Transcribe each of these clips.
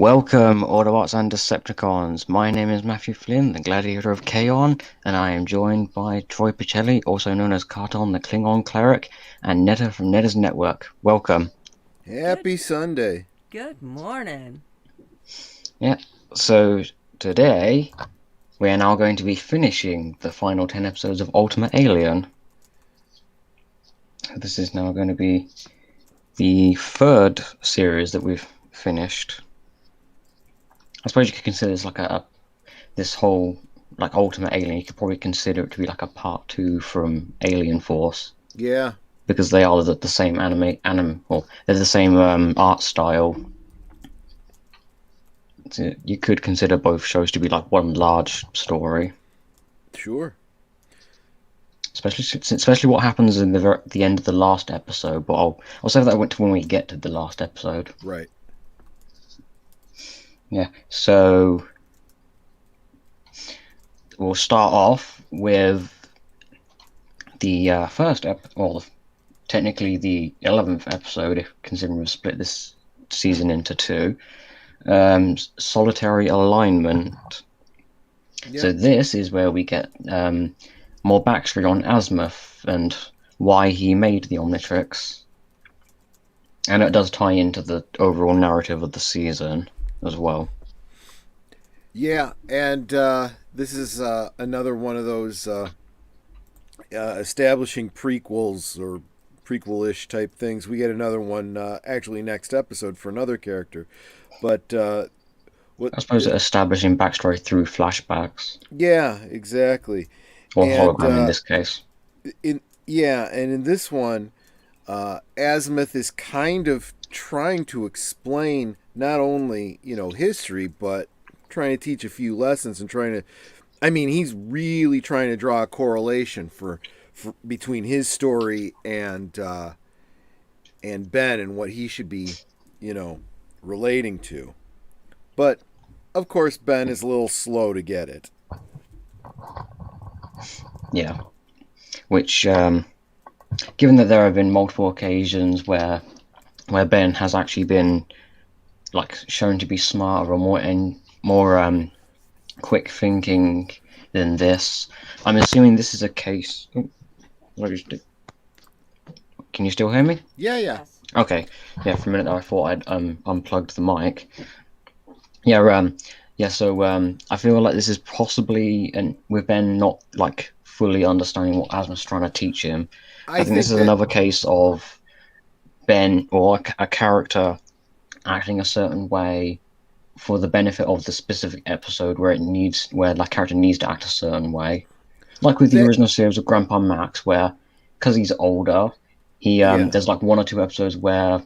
Welcome, Autobots and Decepticons. My name is Matthew Flynn, the Gladiator of Kaon, and I am joined by Troy Pacelli, also known as Karton the Klingon Cleric, and Netta from Netta's Network. Welcome. Good Happy Sunday. good morning. Yeah, so today we are now going to be finishing the final 10 episodes of Ultimate Alien. This is now going to be the third series that we've finished. I suppose you could consider this like this whole like Ultimate Alien. You could probably consider it to be like a part two from Alien Force Yeah, because they are the same well, they're the same art style. So you could consider both shows to be like one large story, sure. especially what happens in the end of the last episode. But I'll save that to when we get to the last episode. Right. Yeah, so we'll start off with the technically the 11th episode, if considering we've split this season into two. Solitary Alignment. Yeah. So this is where we get more backstory on Azimuth and why he made the Omnitrix. And it does tie into the overall narrative of the season as well. Yeah, and this is another one of those establishing prequels or prequel-ish type things. We get another one actually next episode for another character. But what? I suppose establishing backstory through flashbacks, Yeah, exactly. or And hologram in this case. in this one, Azimuth is kind of trying to explain not only history, but trying to teach a few lessons and trying to. I mean, he's really trying to draw a correlation for between his story and Ben and what he should be, relating to. But of course, Ben is a little slow to get it. Yeah, which given that there have been multiple occasions where Ben has actually been like shown to be smarter or more quick thinking than this. I'm assuming this is a case. Can you still hear me? Yeah, yeah. Yes. Okay. Yeah, for a minute I thought I'd unplugged the mic. Yeah, yeah. So I feel like this is possibly, and with Ben not like fully understanding what Asmus trying to teach him. I I think this think is that another case of Ben or a character acting a certain way for the benefit of the specific episode where that character needs to act a certain way. Like with the that original series of Grandpa Max, where because he's older, yeah. there's like one or two episodes where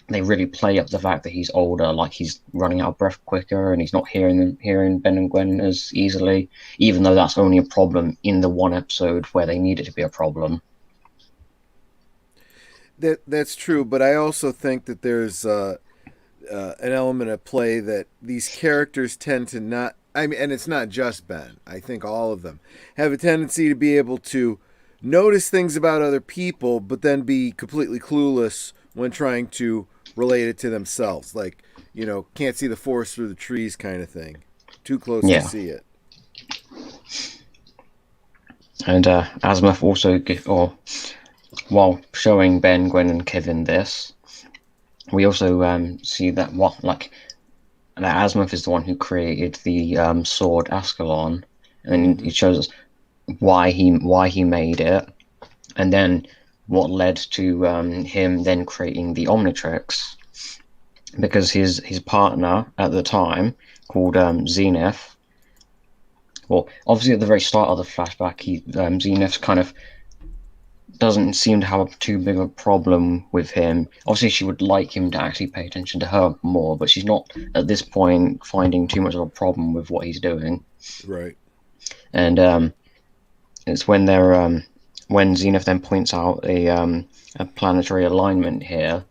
they really play up the fact that he's older, like he's running out of breath quicker and he's not hearing Ben and Gwen as easily, even though that's only a problem in the one episode where they need it to be a problem. That's true, but I also think that there's an element at play that these characters tend to not. I mean, and it's not just Ben. I think all of them have a tendency to be able to notice things about other people, but then be completely clueless when trying to relate it to themselves. Like, can't see the forest through the trees kind of thing. Too close to Yeah, see it. and Azimuth also while showing Ben, Gwen, and Kevin this, we also see that that Azimuth is the one who created the sword Ascalon, and Mm-hmm. he shows us why he made it, and then what led to him then creating the Omnitrix, because his partner at the time called Zenith. Well, obviously at the very start of the flashback, Zenith kind of doesn't seem to have too big a problem with him. Obviously, she would like him to actually pay attention to her more, but she's not at this point finding too much of a problem with what he's doing. Right. And it's when Zenith then points out a planetary alignment here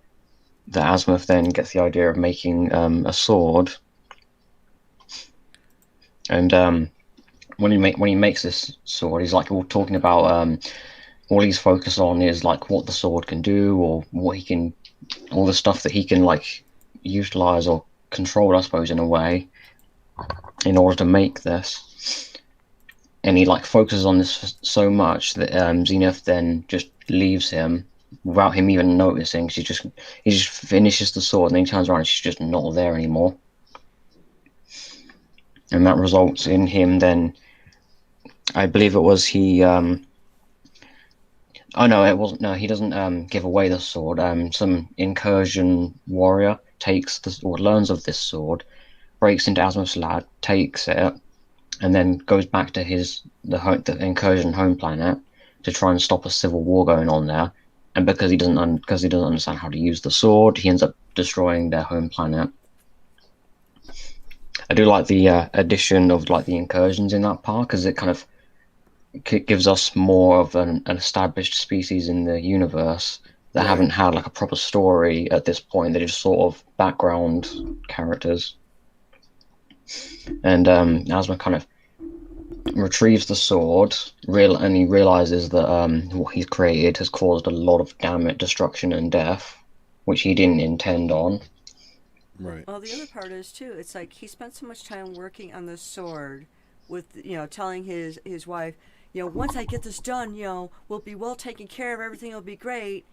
that Azimuth then gets the idea of making a sword. And when he makes this sword, he's like all talking about all he's focused on is like what the sword can do, or what he can, all the stuff that he can like utilize or controlled, I suppose, in a way, in order to make this. And he like focuses on this so much that Zenith then just leaves him without him even noticing. He just finishes the sword, and then he turns around and she's just not there anymore. And that results in him then, I believe it was he. Oh no, it wasn't. No, he doesn't give away the sword. Some incursion warrior takes the sword, learns of this sword, breaks into Azimuth's lab, takes it, and then goes back to the incursion home planet to try and stop a civil war going on there. And because he doesn't understand how to use the sword, he ends up destroying their home planet. I do like the addition of like the incursions in that part, because it kind of gives us more of an established species in the universe that haven't had like a proper story at this point. They're just sort of background characters. And Asma kind of retrieves the sword, and he realizes that what he's created has caused a lot of damage, destruction, and death, which he didn't intend on. Right. Well, the other part is too. It's like he spent so much time working on the sword, with telling his wife, once I get this done, we'll be well taken care of. Everything will be great,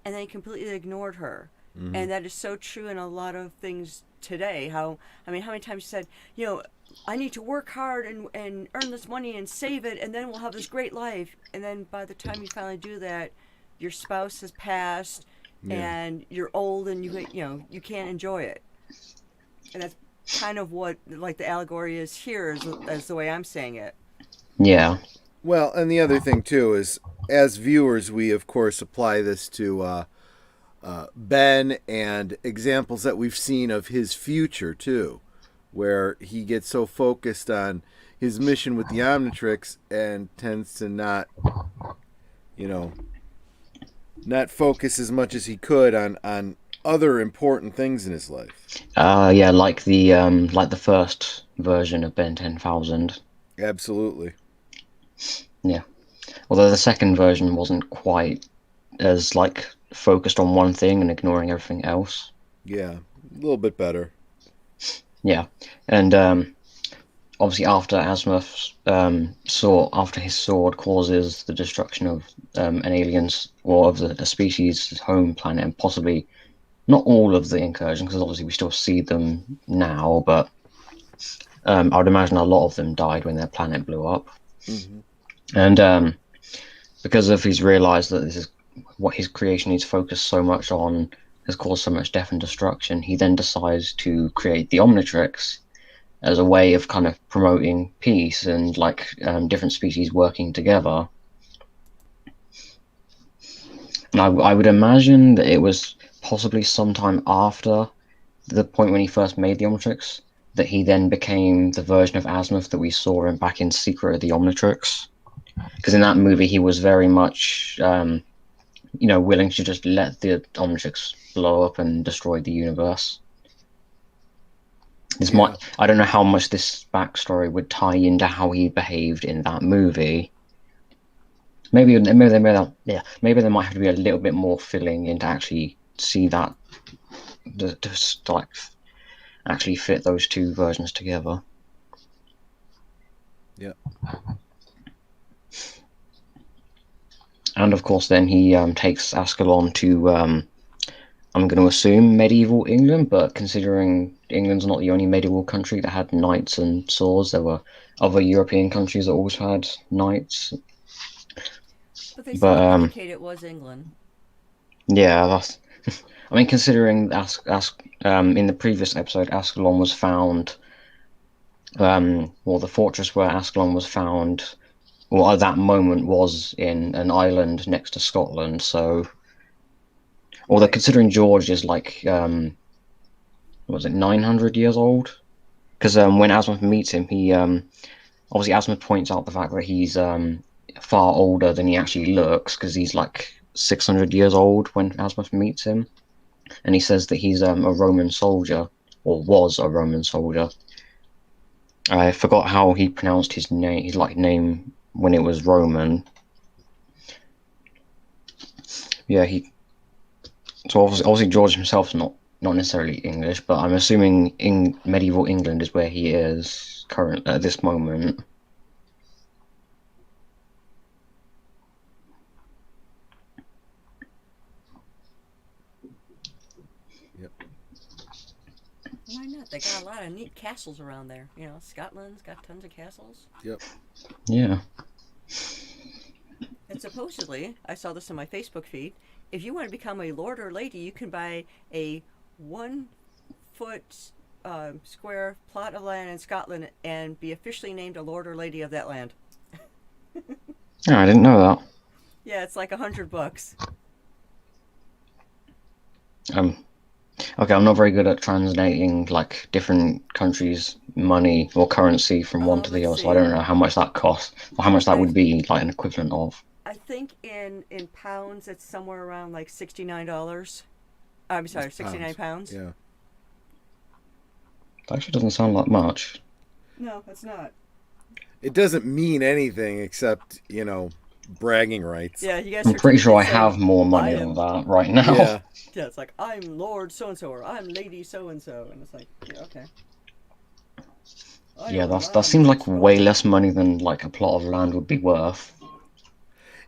and then he completely ignored her. Mm-hmm. And that is so true in a lot of things today. How many times you said, I need to work hard and earn this money and save it, and then we'll have this great life. And then by the time you finally do that, your spouse has passed, and you're old, and you can't enjoy it. And that's kind of what like the allegory is here, as the way I'm saying it. Yeah. Well, and the other thing too is, as viewers, we of course apply this to Ben and examples that we've seen of his future too, where he gets so focused on his mission with the Omnitrix and tends to not focus as much as he could on other important things in his life. Yeah, like the first version of Ben 10,000. Absolutely. Yeah. Although the second version wasn't quite as like focused on one thing and ignoring everything else. Yeah, a little bit better. Yeah. And obviously after Azimuth's after his sword causes the destruction of an alien's, or of a species' home planet, and possibly not all of the incursions, because obviously we still see them now, but I would imagine a lot of them died when their planet blew up. Mm-hmm. And because of he's realized that this is what his creation he's focused so much on has caused so much death and destruction, he then decides to create the Omnitrix as a way of kind of promoting peace and like different species working together. And I would imagine that it was possibly sometime after the point when he first made the Omnitrix that he then became the version of Azimuth that we saw him back in Secret of the Omnitrix. Because in that movie he was very much willing to just let the Omnitrix blow up and destroy the universe. I don't know how much this backstory would tie into how he behaved in that movie. Maybe there might have to be a little bit more filling in to actually see that, to like actually fit those two versions together. Yeah. And of course, then he takes Ascalon to, I'm going to assume medieval England, but considering England's not the only medieval country that had knights and swords, there were other European countries that also had knights. But they seem to indicate it was England. Yeah, that's. I mean, considering in the previous episode, Ascalon was found. The fortress where Ascalon was found, at that moment, was in an island next to Scotland. So, although considering George is like, was it 900 years old? Because when Azimuth meets him, he obviously Azimuth points out the fact that he's far older than he actually looks, because he's like 600 years old when Azimuth meets him, and he says that he's a Roman soldier, or was a Roman soldier. I forgot how he pronounced his name when it was Roman. Yeah, so obviously George himself's not not necessarily English, but I'm assuming in medieval England is where he is current at this moment. Yep. Why not? They got a lot of neat castles around there. You know, Scotland's got tons of castles. Yep. Yeah. And supposedly, I saw this on my Facebook feed. If you want to become a lord or lady, you can buy a 1 foot square plot of land in Scotland and be officially named a lord or lady of that land. Oh, I didn't know that. Yeah, it's like $100. Okay, I'm not very good at translating like different countries' money or currency from one to the Let's other, so I see. don't know how much that costs or how much that I would be like an equivalent of. I think in pounds it's somewhere around like $69. I'm sorry, It's 69 pounds. Yeah. That actually doesn't sound like much. No, it's not. It doesn't mean anything except, bragging rights. Yeah, you got I'm pretty sure I certificates saying have more I money than am. that right now. Yeah. Yeah, it's like I'm Lord so and so or I'm Lady so and so, and it's like yeah, okay. I Yeah, own that land seems in like way Scotland. less money than like a plot of land would be worth.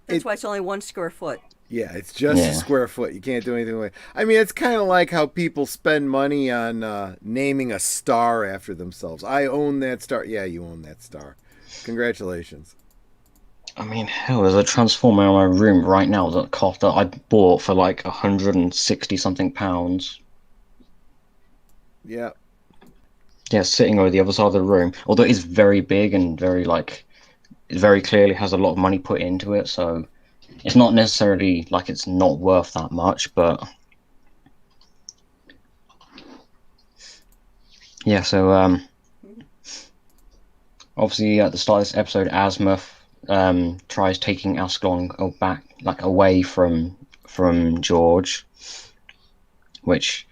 That's It why it's only 1 square foot. Yeah, it's just a Yeah. square foot. You can't do anything with it. I mean, it's kind of like how people spend money on naming a star after themselves. I own that star. Yeah, you own that star. Congratulations. I mean, hell, there's a transformer in my room right now that I bought for like 160 something pounds. Yeah. Yeah, sitting over the other side of the room. Although it's very big and very like it very clearly has a lot of money put into it, so it's not necessarily like it's not worth that much, but yeah, so obviously at the start of this episode Asmuth tries taking Ascalon back like away from George, which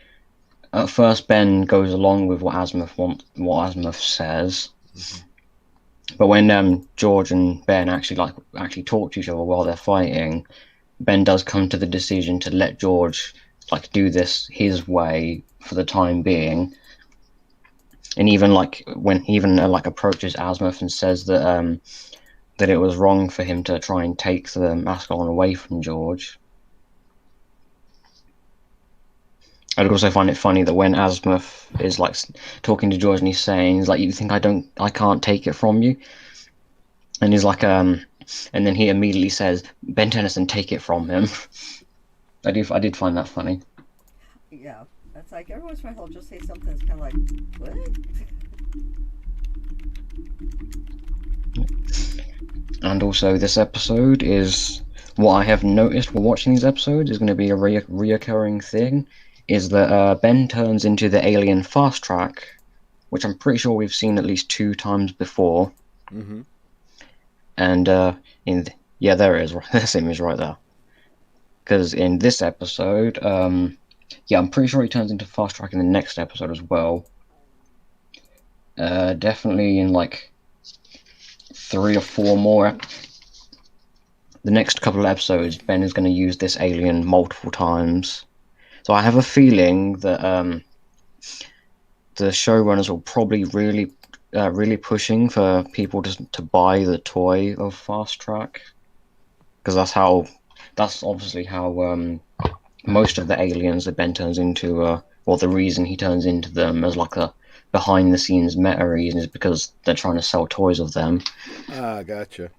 at first Ben goes along with what Asmuth says. Mhm. But when George and Ben actually talk to each other while they're fighting, Ben does come to the decision to let George like do this his way for the time being, and even like when he even like approaches Asmuth and says that it was wrong for him to try and take the Ascalon away from George. I'd also find it funny that when Asmuth is like talking to George and he's saying, he's like, "You think I can't take it from you?" And he's like, and then he immediately says, "Ben Tennyson, take it from him." I did find that funny. Yeah, that's like every once in a while he'll just say something that's kind of like what? And also, this episode is what I have noticed while watching these episodes is going to be a reoccurring thing. Is that Ben turns into the alien fast track, which I'm pretty sure we've seen at least 2 times before. Mm-hmm. And yeah, there it is. This image right there. Because in this episode, yeah, I'm pretty sure he turns into fast track in the next episode as well. Definitely in like 3 or 4 more. The next couple of episodes, Ben is going to use this alien multiple times. So I have a feeling that the showrunners will probably really pushing for people to buy the toy of Fast Track, because that's obviously how most of the aliens that Ben turns into, or the reason he turns into them as like a behind the scenes meta reason is because they're trying to sell toys of them. Ah, gotcha.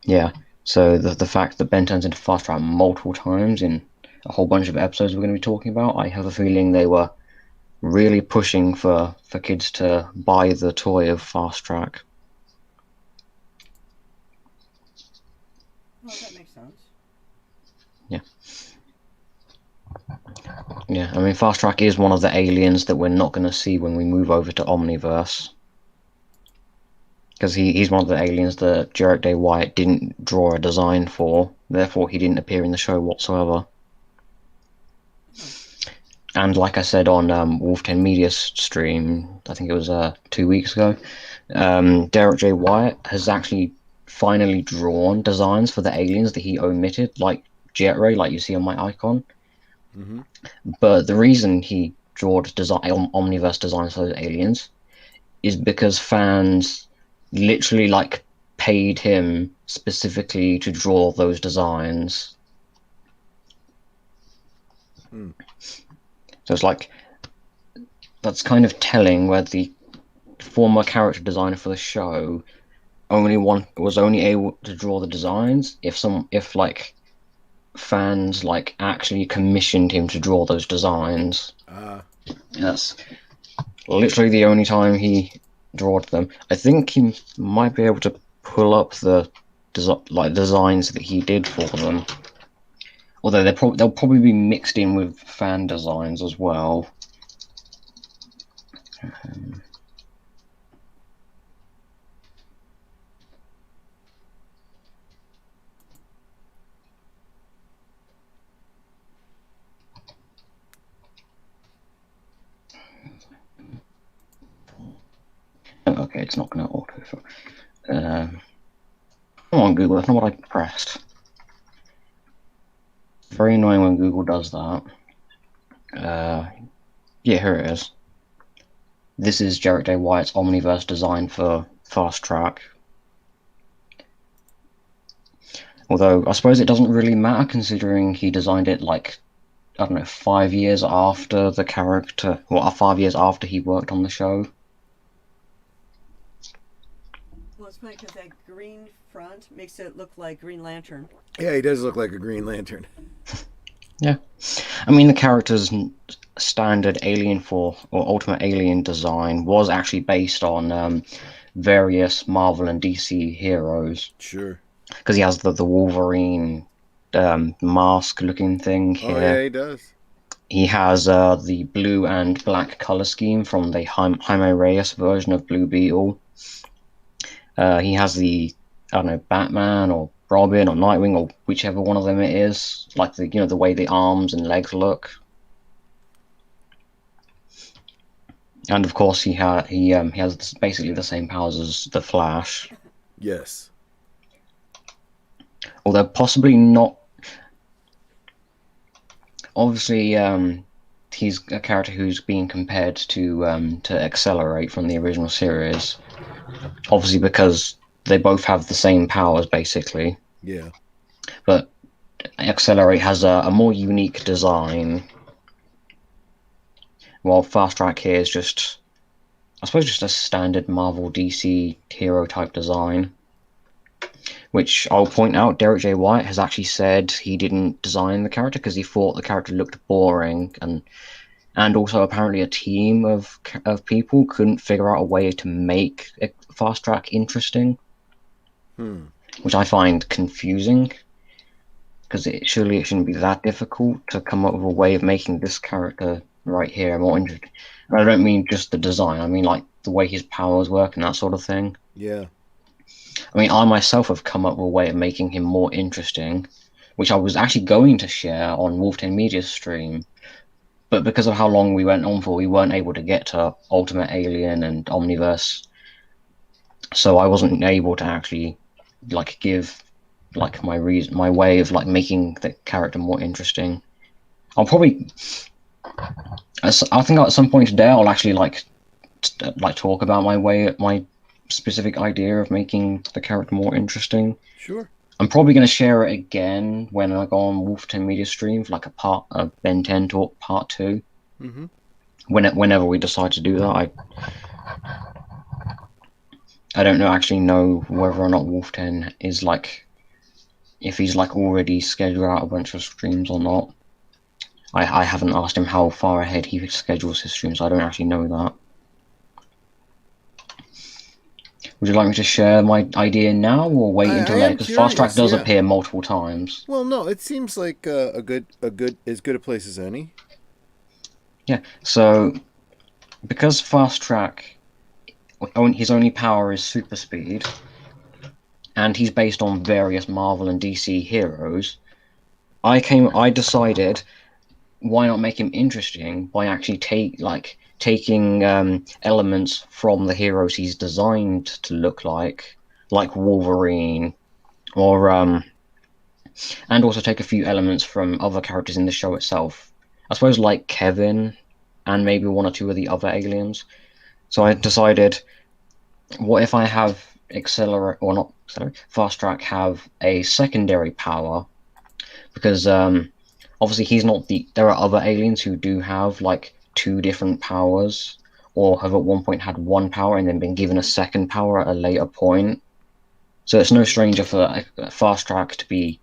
Yeah. So the fact that Ben turns into Fast Track multiple times in a whole bunch of episodes we're going to be talking about, I have a feeling they were really pushing for kids to buy the toy of Fast Track. Well, that makes sense. Yeah. Yeah, I mean, Fast Track is one of the aliens that we're not going to see when we move over to Omniverse. Because he's one of the aliens that Jarek Day Wyatt didn't draw a design for, therefore he didn't appear in the show whatsoever. And like I said on Wolf 10 Media's stream, I think it was 2 weeks ago, Derek J. Wyatt has actually finally drawn designs for the aliens that he omitted, like Jet Ray, like you see on my icon. Mm-hmm. But the reason he drawed omniverse designs for those aliens is because fans literally like paid him specifically to draw those designs. Hmm. So it's like that's kind of telling where the former character designer for the show was only able to draw the designs if like fans like actually commissioned him to draw those designs. That's literally the only time he drawed them. I think he might be able to pull up the designs that he did for them. Although they'll probably be mixed in with fan designs as well. Okay, it's not going to auto. Come on, Google. That's not what I pressed. Very annoying when Google does that. Yeah, here it is. This is Jarrett J. Wyatt's Omniverse design for Fast Track. Although, I suppose it doesn't really matter considering he designed it like, I don't know, 5 years after the character, well, 5 years after he worked on the show. Well, it's funny because that green front makes it look like Green Lantern. Yeah, he does look like a Green Lantern. Yeah. I mean, the character's standard Alien or Ultimate Alien design was actually based on various Marvel and DC heroes. Sure. Because he has the Wolverine mask-looking thing here. Oh, yeah, he does. He has the blue and black color scheme from the Jaime Reyes version of Blue Beetle. He has the, I don't know, Batman or Robin or Nightwing or whichever one of them it is, like the way the arms and legs look. And of course he has basically the same powers as the Flash. Yes. Although possibly not. Obviously, he's a character who's being compared to Accelerate from the original series. Obviously, because they both have the same powers, basically. Yeah. But Accelerate has a more unique design, while Fast Track here is just, I suppose, just a standard Marvel DC hero type design. Which I'll point out, Derek J. White has actually said he didn't design the character because he thought the character looked boring, and also apparently a team of people couldn't figure out a way to make Fast Track interesting, which I find confusing because surely it shouldn't be that difficult to come up with a way of making this character right here more interesting. And I don't mean just the design; I mean like the way his powers work and that sort of thing. Yeah. I mean, I myself have come up with a way of making him more interesting, which I was actually going to share on Wolfden Media's stream, but because of how long we went on for, we weren't able to get to Ultimate Alien and Omniverse, so I wasn't able to actually like give like my way of like making the character more interesting. I'll probably, I think at some point today I'll actually like talk about my specific idea of making the character more interesting. Sure. I'm probably going to share it again when I go on Wolfden Media stream for like a Ben 10 talk part 2. Mm-hmm. Whenever we decide to do that, I don't actually know whether or not Wolfden is like, if he's like already scheduled out a bunch of streams or not. I haven't asked him how far ahead he schedules his streams, so I don't actually know that. Would you like me to share my idea now, or wait until later? Because Fast Track does appear multiple times. Well, no, it seems like as good a place as any. Yeah. So, because Fast Track, his only power is super speed, and he's based on various Marvel and DC heroes, I decided, why not make him interesting by actually taking elements from the heroes he's designed to look like Wolverine, or and also take a few elements from other characters in the show itself. I suppose like Kevin and maybe one or two of the other aliens. So I decided, what if I have accelerate or not accelerate, fast track have a secondary power? Because obviously he's not the. There are other aliens who do have like two different powers, or have at one point had one power and then been given a second power at a later point. So it's no stranger for a fast track to be,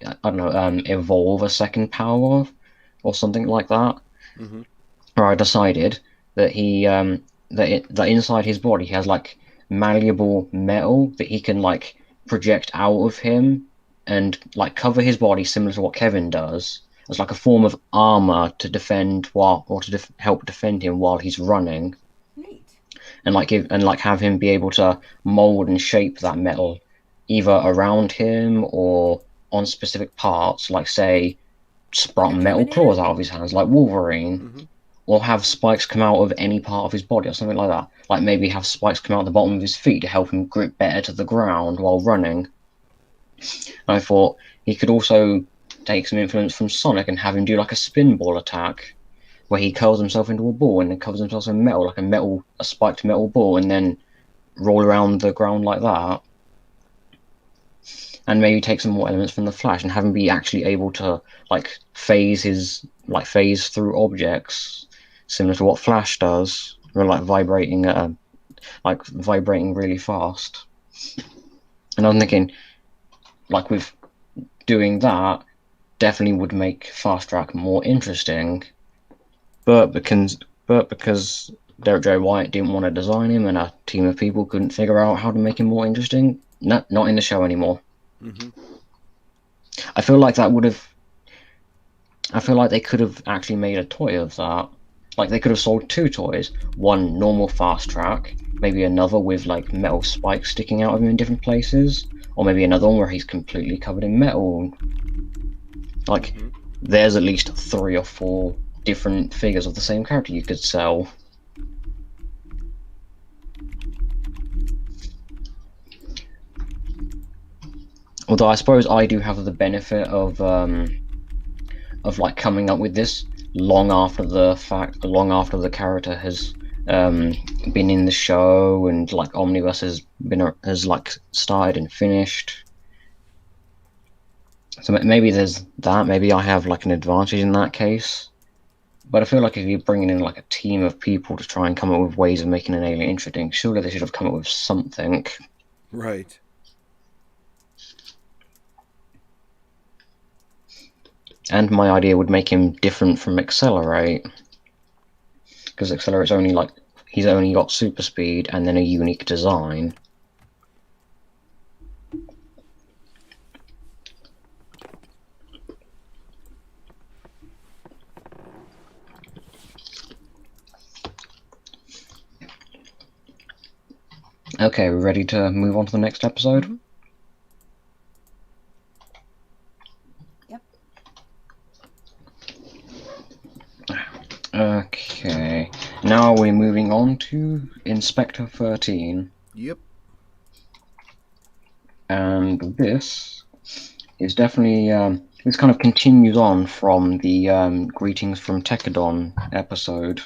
I don't know, evolve a second power or something like that. Mm-hmm. Where I decided that that inside his body he has like malleable metal that he can like project out of him and like cover his body similar to what Kevin does as like a form of armor to defend help defend him while he's running, Neat. and like have him be able to mold and shape that metal either around him or on specific parts, like say Like sprout a metal Terminator? claws out of his hands like Wolverine, Mm-hmm. or have spikes come out of any part of his body or something like that. Like maybe have spikes come out the bottom of his feet to help him grip better to the ground while running. And I thought he could also take some influence from Sonic and have him do like a spin ball attack where he curls himself into a ball and then covers himself in metal, like a spiked metal ball, and then roll around the ground like that. And maybe take some more elements from the Flash and have him be actually able to like phase through objects similar to what Flash does, or like vibrating really fast. And I'm thinking, like with doing that, definitely would make Fast Track more interesting. But because Derek J. White didn't want to design him, and a team of people couldn't figure out how to make him more interesting, not in the show anymore. Mm-hmm. I feel like that would have. I feel like they could have actually made a toy of that. Like they could have sold two toys: one normal Fast Track, maybe another with like metal spikes sticking out of him in different places, or maybe another one where he's completely covered in metal. Like Mm-hmm. there's at least 3 or 4 different figures of the same character you could sell. Although I suppose I do have the benefit of coming up with this long after the character has been in the show and like Omnibus has like started and finished. So maybe there's that. Maybe I have like an advantage in that case. But I feel like if you're bringing in like a team of people to try and come up with ways of making an alien interesting, surely they should have come up with something. Right. And my idea would make him different from Accelerate, because Accelerate's only like he's only got super speed and then a unique design. Okay, we're ready to move on to the next episode? Mm-hmm. Yep. Okay, now we're moving on to Inspector 13. Yep. And this is definitely, this kind of continues on from the Greetings from Tekadon episode.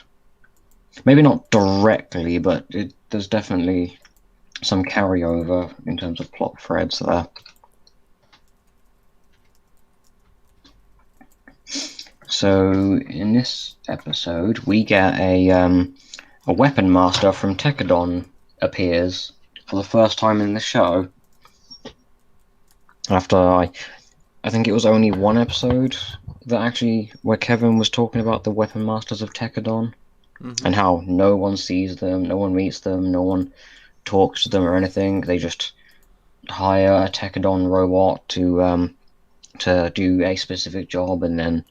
Maybe not directly, but there's definitely some carryover in terms of plot threads there. So in this episode, we get a weapon master from Tekadon appears for the first time in the show. After I think it was only one episode that actually where Kevin was talking about the weapon masters of Tekadon, Mm-hmm. and how no one sees them, no one meets them, no one talks to them or anything. They just hire a Tekadon robot to do a specific job, and then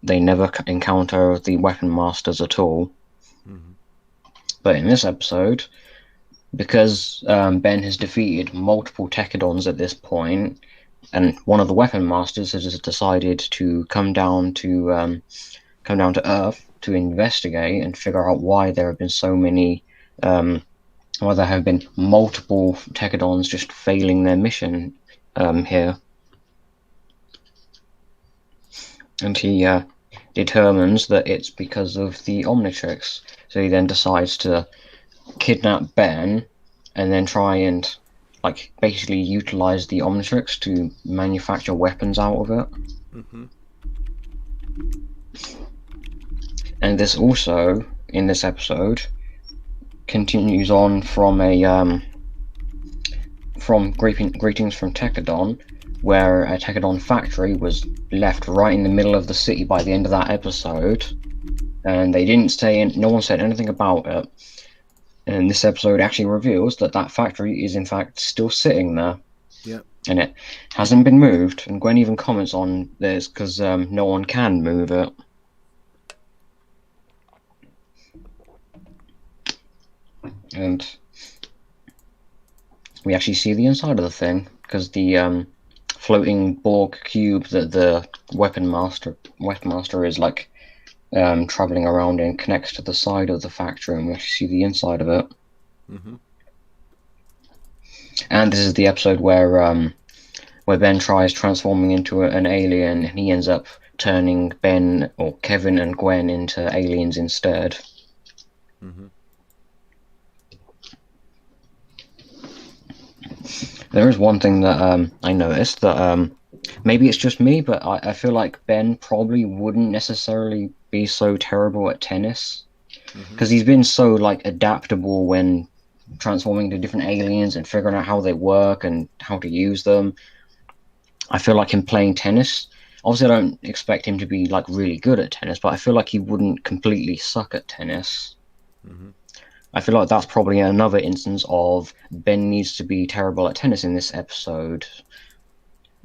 they never encounter the weapon masters at all. Mm-hmm. But in this episode, because Ben has defeated multiple Tekadons at this point, and one of the weapon masters has decided to come down to Earth to investigate and figure out why there have been so many, why there have been multiple Tekadons just failing their mission here. And he determines that it's because of the Omnitrix. So he then decides to kidnap Ben and then try and like basically utilize the Omnitrix to manufacture weapons out of it. Mm-hmm. And this also, in this episode, continues on from a from Greetings from Tekadon, where a Tekadon factory was left right in the middle of the city by the end of that episode, and they didn't say, no one said anything about it. And this episode actually reveals that that factory is in fact still sitting there. Yeah. And it hasn't been moved. And Gwen even comments on this because no one can move it. And we actually see the inside of the thing because the floating Borg cube that the weapon master is like traveling around in connects to the side of the factory, and we actually see the inside of it. Mm-hmm. And this is the episode where Ben tries transforming into an alien, and he ends up turning Ben or Kevin and Gwen into aliens instead. Mm-hmm. There is one thing that I noticed that maybe it's just me, but I feel like Ben probably wouldn't necessarily be so terrible at tennis because he's been so like adaptable when transforming to different aliens and figuring out how they work and how to use them. I feel like him playing tennis. Obviously, I don't expect him to be like really good at tennis, but I feel like he wouldn't completely suck at tennis. Mm-hmm. I feel like that's probably another instance of Ben needs to be terrible at tennis in this episode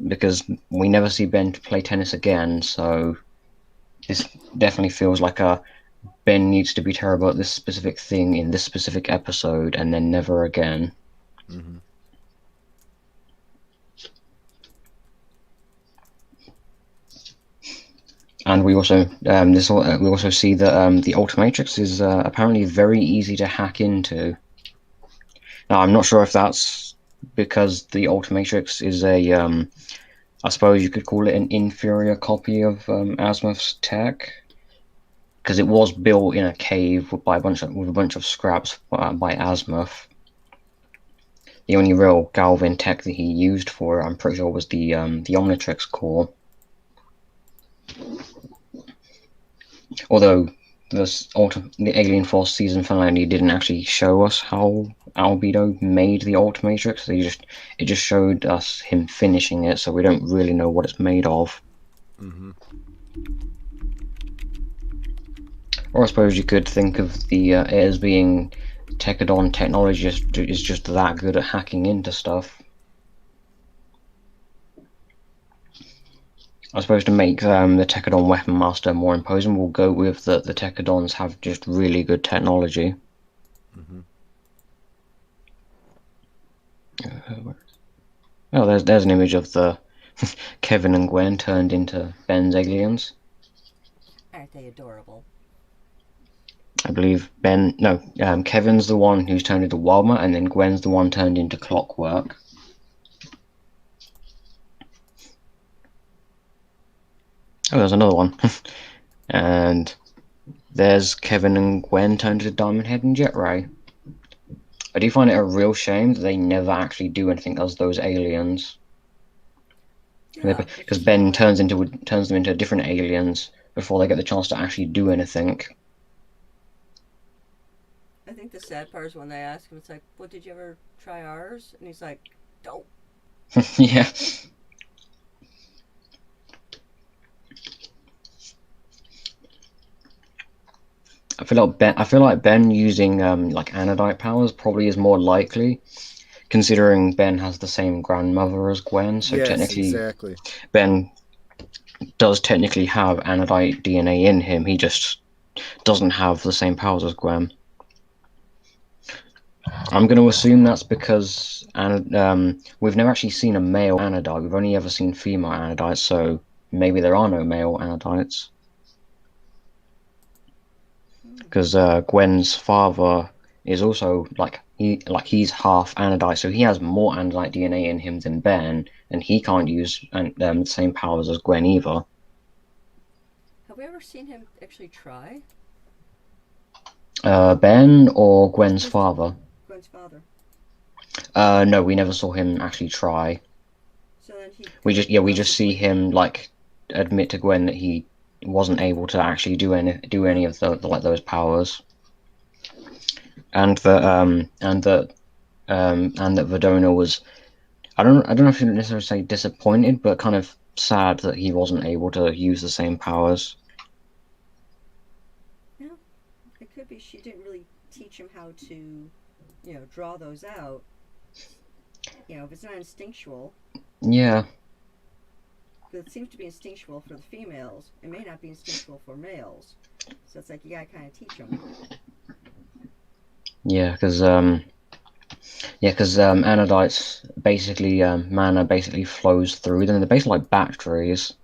because we never see Ben play tennis again. So this definitely feels like a Ben needs to be terrible at this specific thing in this specific episode and then never again. Mm-hmm. And we also we also see that the Ultimatrix is apparently very easy to hack into. Now I'm not sure if that's because the Ultimatrix is a I suppose you could call it an inferior copy of Asimov's tech, because it was built in a cave with a bunch of scraps by Asimov. The only real Galvin tech that he used for it, I'm pretty sure, was the Omnitrix core. Although the Alien Force season finale didn't actually show us how Albedo made the Ultimatrix. It just showed us him finishing it, so we don't really know what it's made of. Mm-hmm. Or I suppose you could think of it as being Tekadon technology is just that good at hacking into stuff. I suppose to make the Tekadon Weapon Master more imposing, we'll go with that the Tekadons have just really good technology. Mm-hmm. Oh, there's an image of the Kevin and Gwen turned into Ben's aliens. Aren't they adorable? I believe Kevin's the one who's turned into Wilma, and then Gwen's the one turned into Clockwork. Oh, there's another one. And there's Kevin and Gwen turned into Diamond Head and Jet Ray. I do find it a real shame that they never actually do anything as those aliens. Yeah, Because Ben turns them into different aliens before they get the chance to actually do anything. I think the sad part is when they ask him, it's like, "Well, did you ever try ours?" And he's like, "Don't." Yeah. I feel like Ben using like anodite powers probably is more likely, considering Ben has the same grandmother as Gwen. So yes, technically, exactly. Ben does technically have anodite DNA in him. He just doesn't have the same powers as Gwen. I'm going to assume that's because we've never actually seen a male anodite. We've only ever seen female anodites, so maybe there are no male anodites. Because Gwen's father is also he's half anodite, so he has more anodite DNA in him than Ben, and he can't use the same powers as Gwen either. we ever seen him actually try? Ben or Gwen's His father? Gwen's father. No, we never saw him actually try. So then he. We just see him like admit to Gwen that he wasn't able to actually do any of the like those powers, and that Verdona was. I don't know if you necessarily say disappointed, but kind of sad that he wasn't able to use the same powers. Yeah, it could be she didn't really teach him how to, draw those out. If it's not instinctual, Yeah, because it seems to be instinctual for the females, it may not be instinctual for males. So it's like you gotta kind of teach them. yeah, because Anodites basically mana basically flows through them. They're basically like batteries.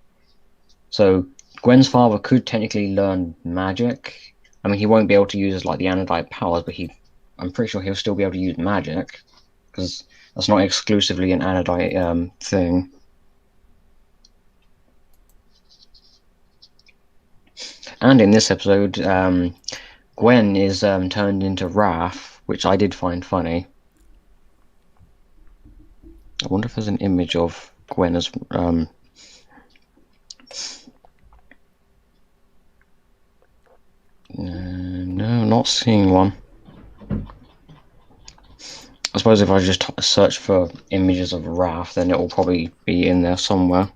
So Gwen's father could technically learn magic. I mean, he won't be able to use like the Anodite powers, but I'm pretty sure he'll still be able to use magic because that's not exclusively an Anodite thing. And in this episode, Gwen is turned into Wrath, which I did find funny. I wonder if there's an image of Gwen as no, not seeing one. I suppose if I just search for images of Wrath, then it will probably be in there somewhere.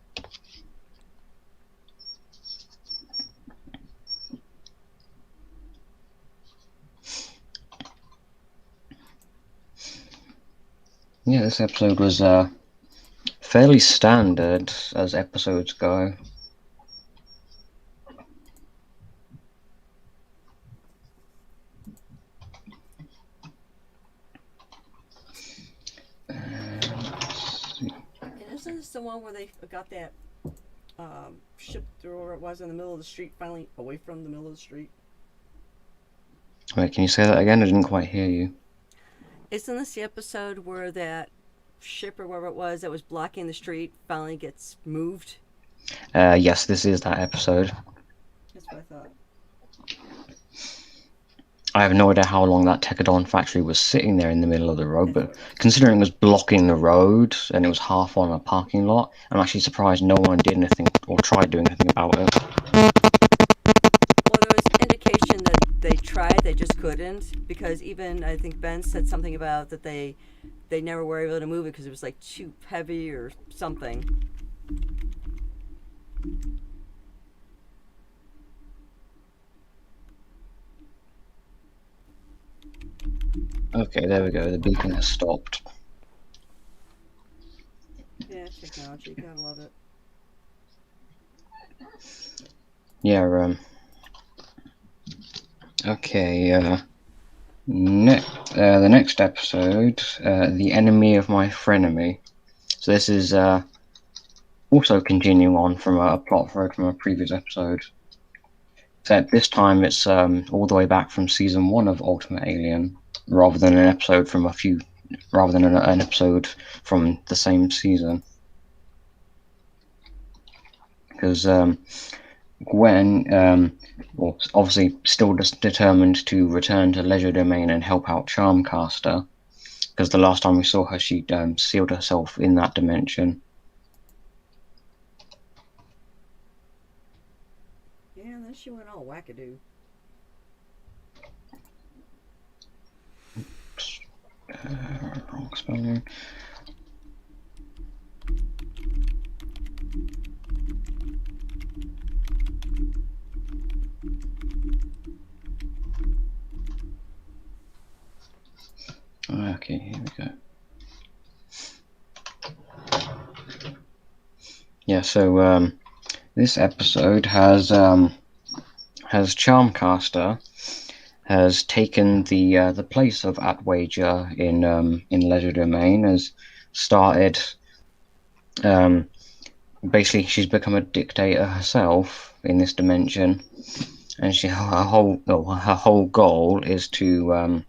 Yeah, this episode was fairly standard as episodes go. And isn't this the one where they got that ship through where it was in the middle of the street, finally away from the middle of the street? Wait, can you say that again? I didn't quite hear you. Isn't this the episode where that ship or whatever it was that was blocking the street finally gets moved? Yes, this is that episode. That's what I thought. I have no idea how long that Tekadon factory was sitting there in the middle of the road, but considering it was blocking the road and it was half on a parking lot, I'm actually surprised no one did anything or tried doing anything about it. Well, there was indication that they tried, they just couldn't, because even I think Ben said something about that they never were able to move it because it was like too heavy or something. Okay, there we go. The beacon has stopped. Yeah, technology, gotta love it. Yeah, okay, the next episode, The Enemy of My Frenemy. So this is also continuing on from a plot thread from a previous episode. Except this time it's all the way back from season 1 of Ultimate Alien, rather than an episode from an episode from the same season. Because Gwen, well, obviously still determined to return to Leisure Domain and help out Charmcaster, because the last time we saw her, she sealed herself in that dimension. Yeah, then she went all wackadoo. Wrong spelling. Okay, here we go. Yeah, so this episode has Charmcaster has taken the place of Atwager in Leisure Domain, has started basically she's become a dictator herself in this dimension, and her whole goal is to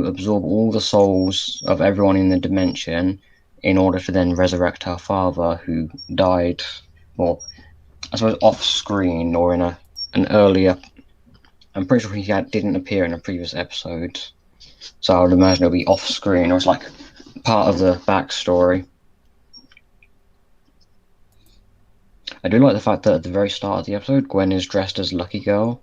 absorb all the souls of everyone in the dimension in order to then resurrect her father, who died, well, I suppose off screen or in an earlier. I'm pretty sure didn't appear in a previous episode, so I would imagine it'll be off screen or it's like part of the backstory. I do like the fact that at the very start of the episode, Gwen is dressed as Lucky Girl,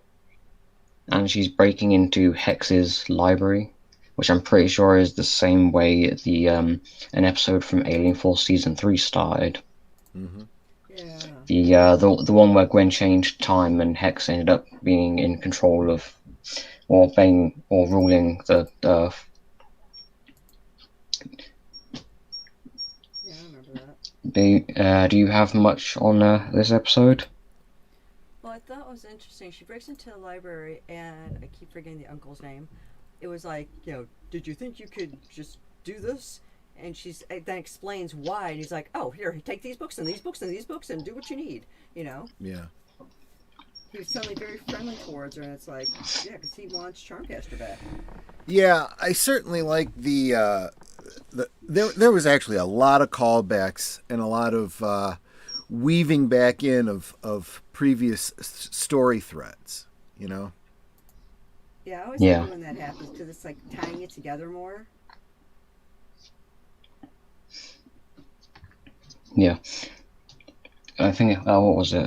and she's breaking into Hex's library, which I'm pretty sure is the same way an episode from Alien Force Season 3 started. Mm-hmm. Yeah. The one where Gwen changed time and Hex ended up being in control of or ruling the Earth. Yeah, I remember that. Do you have much on this episode? Well, I thought it was interesting. She breaks into the library, and I keep forgetting the uncle's name. It was like, did you think you could just do this? And she's then explains why, and he's like, oh, here, take these books and these books and these books and do what you need. Yeah. He was suddenly very friendly towards her, and it's like, yeah, because he wants Charmcaster back. Yeah, I certainly like there was actually a lot of callbacks and a lot of weaving back in of previous story threads, Yeah, I always Yeah. like when that happens, because it's like tying it together more. Yeah. I think what was it?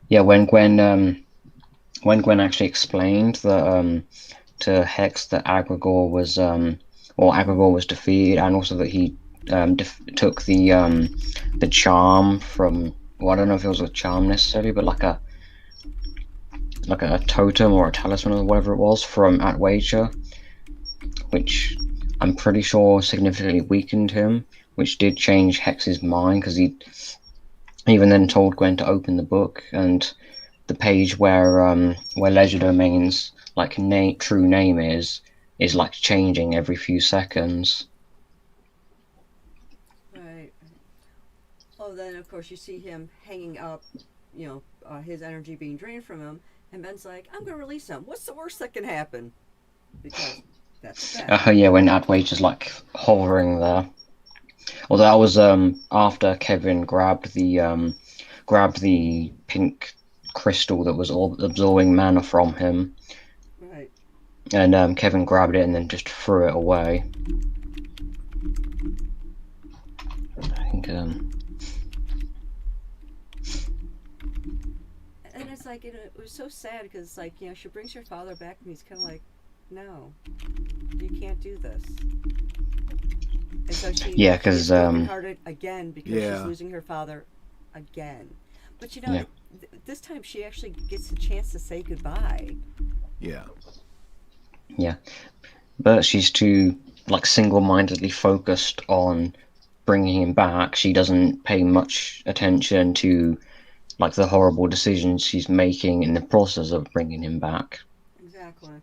Yeah, when Gwen actually explained that to Hex that Agrigor was defeated, and also that he took the charm from, well, I don't know if it was a charm necessarily, but like a totem or a talisman or whatever it was from Atwager, which I'm pretty sure significantly weakened him, which did change Hex's mind, because he even then told Gwen to open the book, and the page where Legerdemain's like true name is like changing every few seconds. Right. Oh, then of course you see him hanging up, his energy being drained from him, and Ben's like, I'm gonna release him. What's the worst that can happen? Because that's that. Yeah, when Atwager's like hovering there. Although that was after Kevin grabbed the pink crystal that was absorbing mana from him, Right. and Kevin grabbed it and then just threw it away. I think And it's like, it was so sad because it's like, she brings her father back, and he's kind of like, no, you can't do this. And so she Yeah, 'cause, is brokenhearted again because Yeah. she's losing her father again. But Yeah. this time she actually gets a chance to say goodbye. Yeah. Yeah, but she's too like single-mindedly focused on bringing him back. She doesn't pay much attention to like the horrible decisions she's making in the process of bringing him back. Exactly.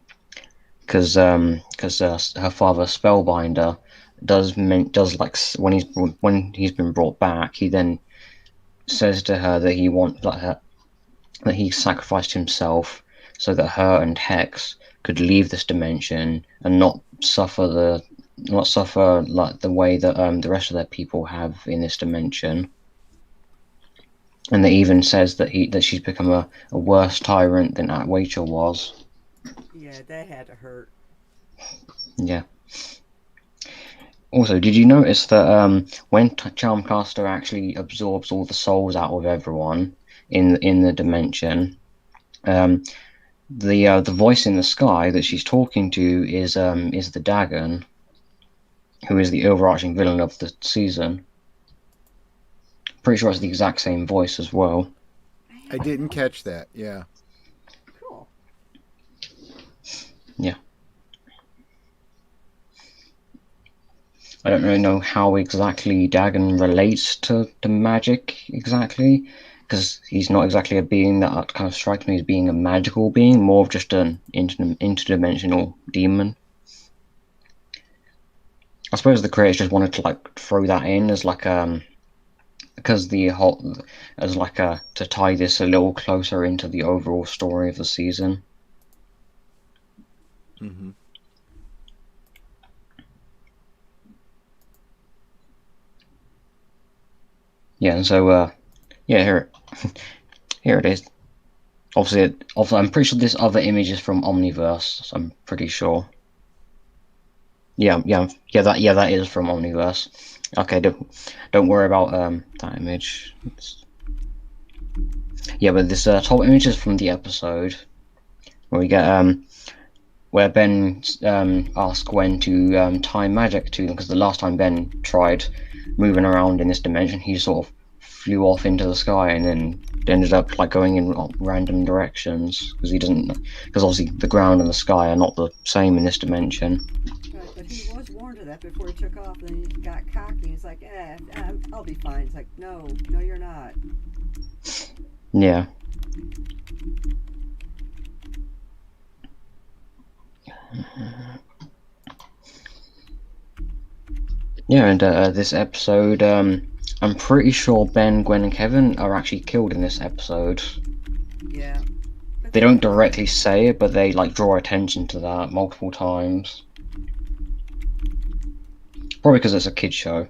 Because her father Spellbinder does like when he's been brought back, he then says to her that that he sacrificed himself so that her and Hex could leave this dimension and not suffer like the way that the rest of their people have in this dimension. And they even says that she's become a worse tyrant than Atwager was. Yeah, that had to hurt. Yeah. Also, did you notice that when Charmcaster actually absorbs all the souls out of everyone in the dimension, the voice in the sky that she's talking to is the Dagon, who is the overarching villain of the season. Pretty sure it's the exact same voice as well. I didn't catch that. Yeah. Cool. Yeah. I don't really know how exactly Dagon relates to magic exactly, because he's not exactly a being that kind of strikes me as being a magical being, more of just an interdimensional demon. I suppose the creators just wanted to like throw that in as like because to tie this a little closer into the overall story of the season. Mm-hmm. Yeah, and so Yeah, here it is. Obviously, I'm pretty sure this other image is from Omniverse. So I'm pretty sure. Yeah, that is from Omniverse. Okay, don't worry about that image. Yeah, but this top image is from the episode where we get where Ben asks Gwen to tie magic to them, because the last time Ben tried moving around in this dimension, he sort of flew off into the sky and then ended up like going in random directions because obviously the ground and the sky are not the same in this dimension. Right, but he was warned of that before he took off, and then he got cocky. He's like, I'll be fine. It's like, no, you're not. Yeah. Yeah, and this episode, I'm pretty sure Ben, Gwen, and Kevin are actually killed in this episode. Yeah. But They don't directly say it, but they like draw attention to that multiple times. Probably because it's a kid show.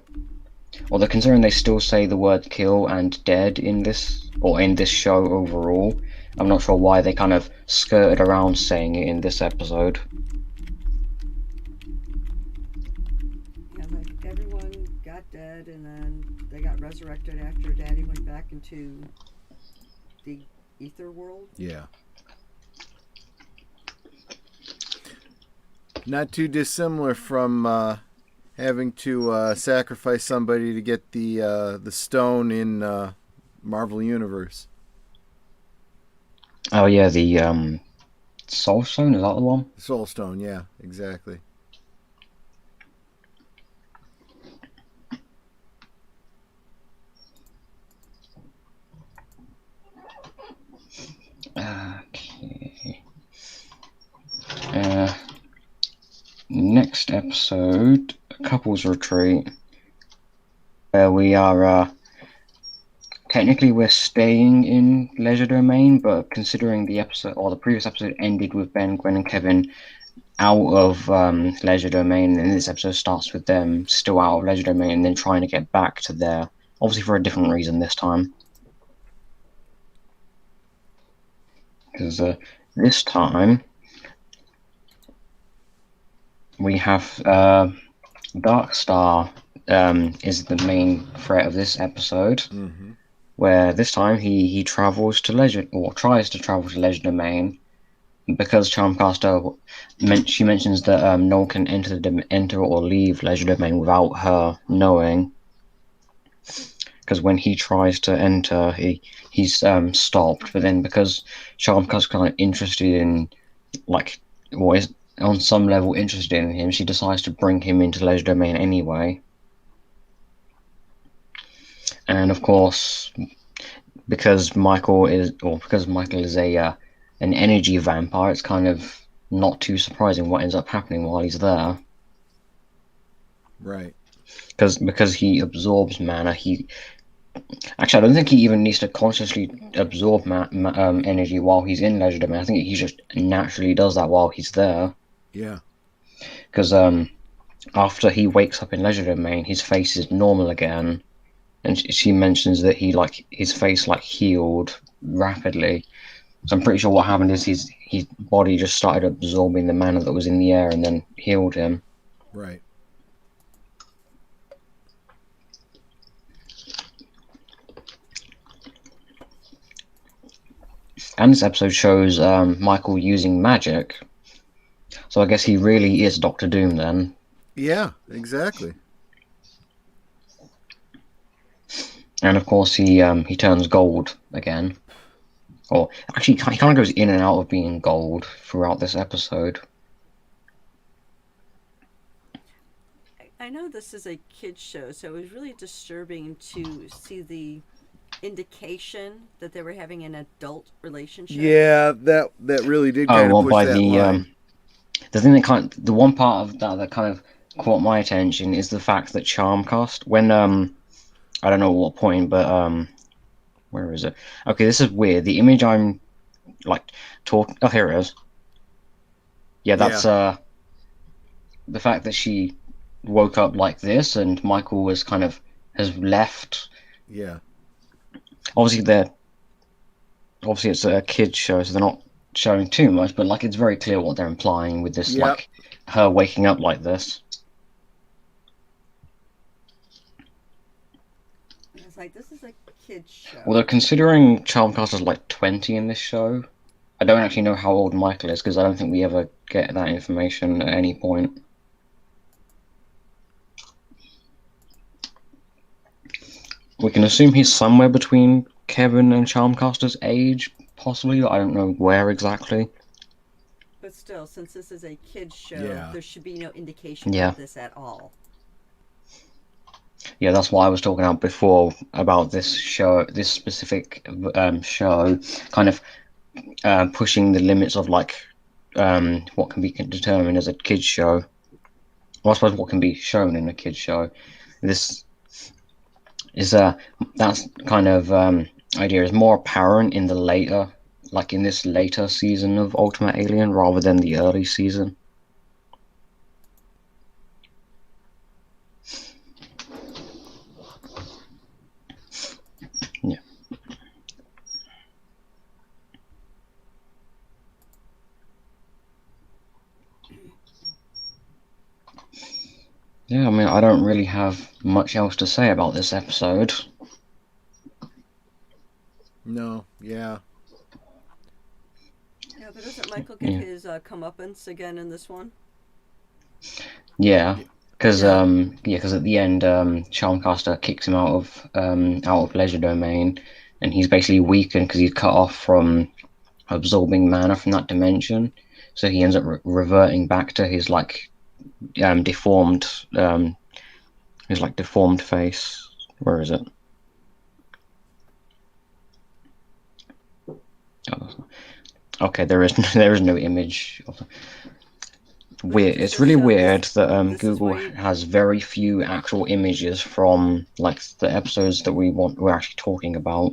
Although considering they still say the word kill and dead in this show overall, I'm not sure why they kind of skirted around saying it in this episode. Yeah, like everyone got dead, and then they got resurrected after Daddy went back into the ether world. Yeah. Not too dissimilar from having to sacrifice somebody to get the stone in Marvel Universe. Oh yeah, the Soul Stone, is that the one? Soul Stone, yeah, exactly. Okay. Next episode, Couples Retreat, where we are technically we're staying in Leisure Domain, but considering the episode or the previous episode ended with Ben, Gwen, and Kevin out of Leisure Domain, and this episode starts with them still out of Leisure Domain and then trying to get back to there, obviously for a different reason this time. Because this time we have Darkstar is the main threat of this episode, where this time he travels to Leisure, or tries to travel to Leisure Domain, because Charmcaster she mentions that no one can enter or leave Leisure Domain without her knowing. Because when he tries to enter, he's stopped. But then because Charmcaster's kind of interested in, like, what is on some level interested in him, she decides to bring him into Leisure Domain anyway. And of course, because Michael is a an energy vampire, it's kind of not too surprising what ends up happening while he's there. Right. Because he absorbs mana, actually, I don't think he even needs to consciously absorb energy while he's in Leisure Domain. I think he just naturally does that while he's there. Yeah. Because after he wakes up in Leisure Domain, his face is normal again, and she mentions that his face healed rapidly. So I'm pretty sure what happened is his body just started absorbing the mana that was in the air and then healed him. Right. And this episode shows Michael using magic. So I guess he really is Doctor Doom then. Yeah, exactly. And of course he turns gold again. Or actually he kind of goes in and out of being gold throughout this episode. I know this is a kid's show, so it was really disturbing to see the indication that they were having an adult relationship. Yeah, that really did kind of push by that line. The thing that the one part of that kind of caught my attention is the fact that Charmcast, when I don't know what point, but where is it? Okay, this is weird. The image I'm talking. Oh, here it is. Yeah, that's the fact that she woke up like this, and Michael has left. Yeah. obviously it's a kids show, so they're not showing too much, but like it's very clear what they're implying with this, Yep. like her waking up like this. It's like this is a kids show. Well, they're considering Charmcaster's like 20 in this show. I don't actually know how old Michael is because I don't think we ever get that information at any point. We can assume he's somewhere between Kevin and Charmcaster's age, possibly. I don't know where exactly. But still, since this is a kids show, Yeah. there should be no indication Yeah. of this at all. Yeah, that's why I was talking about before about this show, this specific show, kind of pushing the limits of like what can be determined as a kids show. Well, I suppose what can be shown in a kids show. This is that's kind of idea is more apparent in the later, like in this later season of Ultimate Alien rather than the early season. Yeah. Yeah, I mean, I don't really have much else to say about this episode. No. Yeah. Yeah, but doesn't Michael get Yeah. his comeuppance again in this one? Yeah, because Yeah. because at the end, Charmcaster kicks him out of Leisure Domain, and he's basically weakened because he's cut off from absorbing mana from that dimension. So he ends up reverting back to his like deformed deformed face. Where is it? Oh, okay, there is there is no image of weird. This It's is really so- weird this- that this is Google why you- has very few actual images from like the episodes that we're actually talking about.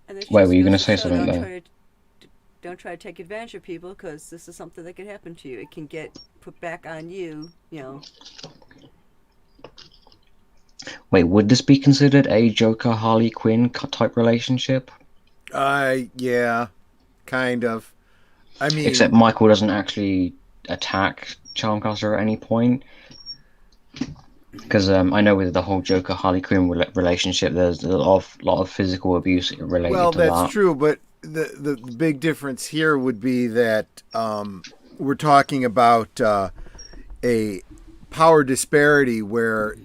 And this Wait, just were you goes gonna to say show, something don't there? try to don't try to take advantage of people because this is something that could happen to you. It can get put back on you. You know. Wait, would this be considered a Joker Harley Quinn type relationship? Yeah. Kind of. I mean, Except Michael doesn't actually attack Charmcaster at any point. Because I know with the whole Joker Harley Quinn relationship, there's a lot of physical abuse related well, to that's that. true, but the big difference here would be that we're talking about a power disparity where,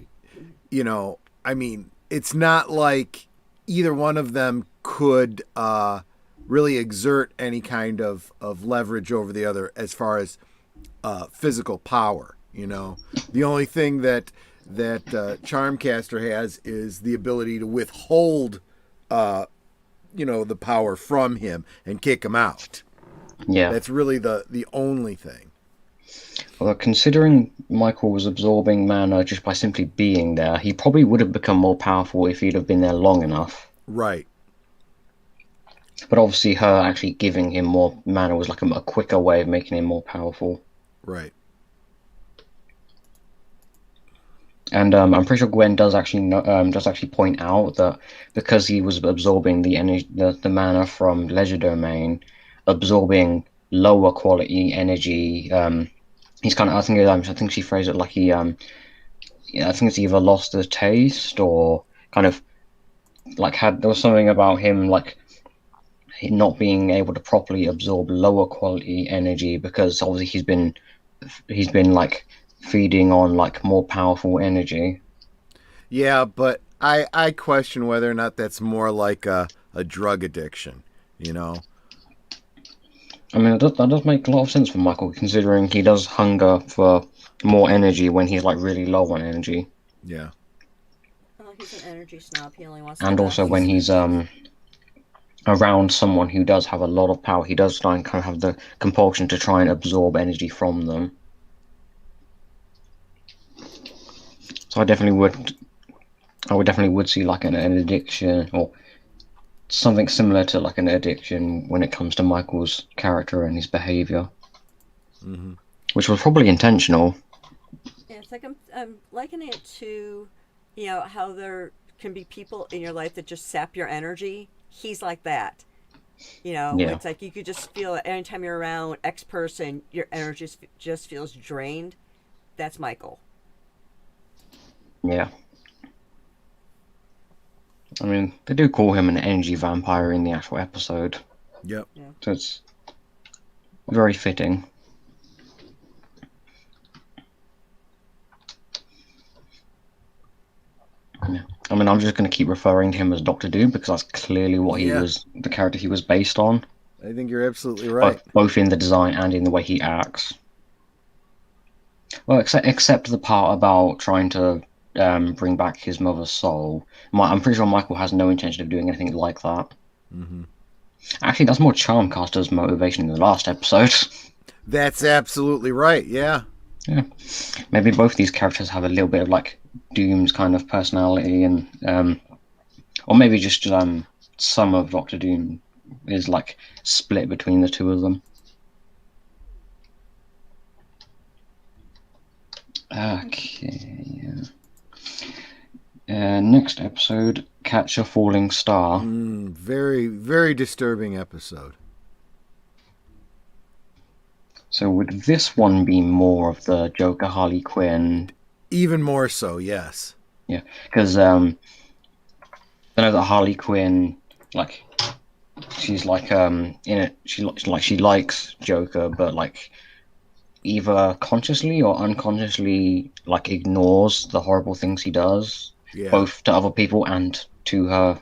I mean, it's not like either one of them could really exert any kind of leverage over the other as far as physical power. The only thing that Charmcaster has is the ability to withhold the power from him and kick him out. Yeah. That's really the only thing. Well, considering Michael was absorbing mana just by simply being there, he probably would have become more powerful if he'd have been there long enough. Right. But obviously, her actually giving him more mana was like a quicker way of making him more powerful. Right. And I'm pretty sure Gwen does actually point out that because he was absorbing the energy, the mana from Leisure Domain, absorbing lower quality energy. He's kind of I think she phrased it like he I think it's either lost the taste or kind of like there was something about him like not being able to properly absorb lower quality energy because obviously he's been like feeding on like more powerful energy. Yeah, but I question whether or not that's more like a drug addiction. I mean, that does make a lot of sense for Michael, considering he does hunger for more energy when he's like really low on energy, Yeah. Well, he's an energy snob. He only wants. and the also best. when he's around someone who does have a lot of power, he does kind of have the compulsion to try and absorb energy from them. So I would definitely see like an addiction or something similar to like an addiction when it comes to Michael's character and his behavior, which was probably intentional. Yeah, it's like I'm likening it to You know how there can be people in your life that just sap your energy. He's like that. You know, Yeah, it's like you could just feel it anytime you're around X person, your energy just feels drained. That's Michael. yeah. I mean, they do call him an energy vampire in the actual episode, Yep. Yeah. so it's very fitting. Yeah. I mean, I'm just going to keep referring to him as Doctor Doom because that's clearly what he Yeah. was, the character he was based on, I think you're absolutely right. both in the design and in the way he acts. Well, except the part about trying to bring back his mother's soul. I'm pretty sure Michael has no intention of doing anything like that. Mm-hmm. Actually, that's more Charmcaster's motivation in the last episode. That's absolutely right. Yeah. Yeah, maybe both these characters have a little bit of like Doom's kind of personality, and or maybe just some of Doctor Doom is like split between the two of them. Okay. Next episode, Catch a Falling Star. Very, very disturbing episode. So would this one be more of the Joker Harley Quinn? Even more so, yes. Yeah, because I know that Harley Quinn, like, she's like in it. She likes Joker, but like either consciously or unconsciously like ignores the horrible things he does, Yeah. both to other people and to her.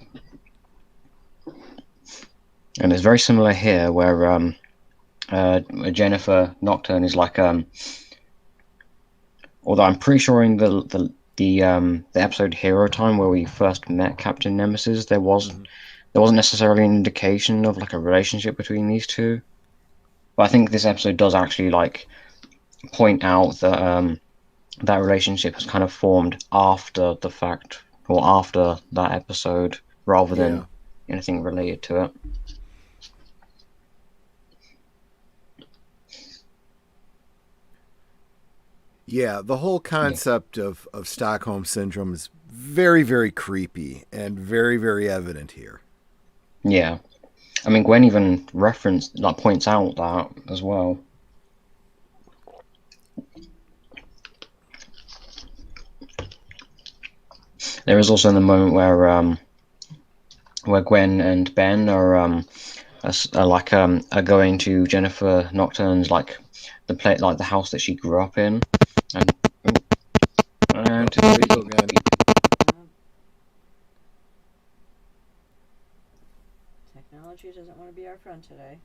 And it's very similar here, where Jennifer Nocturne is like although I'm pretty sure in the episode Hero Time where we first met Captain Nemesis, there wasn't necessarily an indication of like a relationship between these two. But I think this episode does actually like point out that that relationship has kind of formed after the fact or after that episode, rather than Yeah. anything related to it. Yeah, the whole concept of Stockholm Syndrome is very, very creepy and very, very evident here. Yeah, I mean Gwen even points out that as well. There is also the moment where Gwen and Ben are going to Jennifer Nocturne's like the house that she grew up in, and There you go, Gandhi. Technology doesn't want to be our friend today.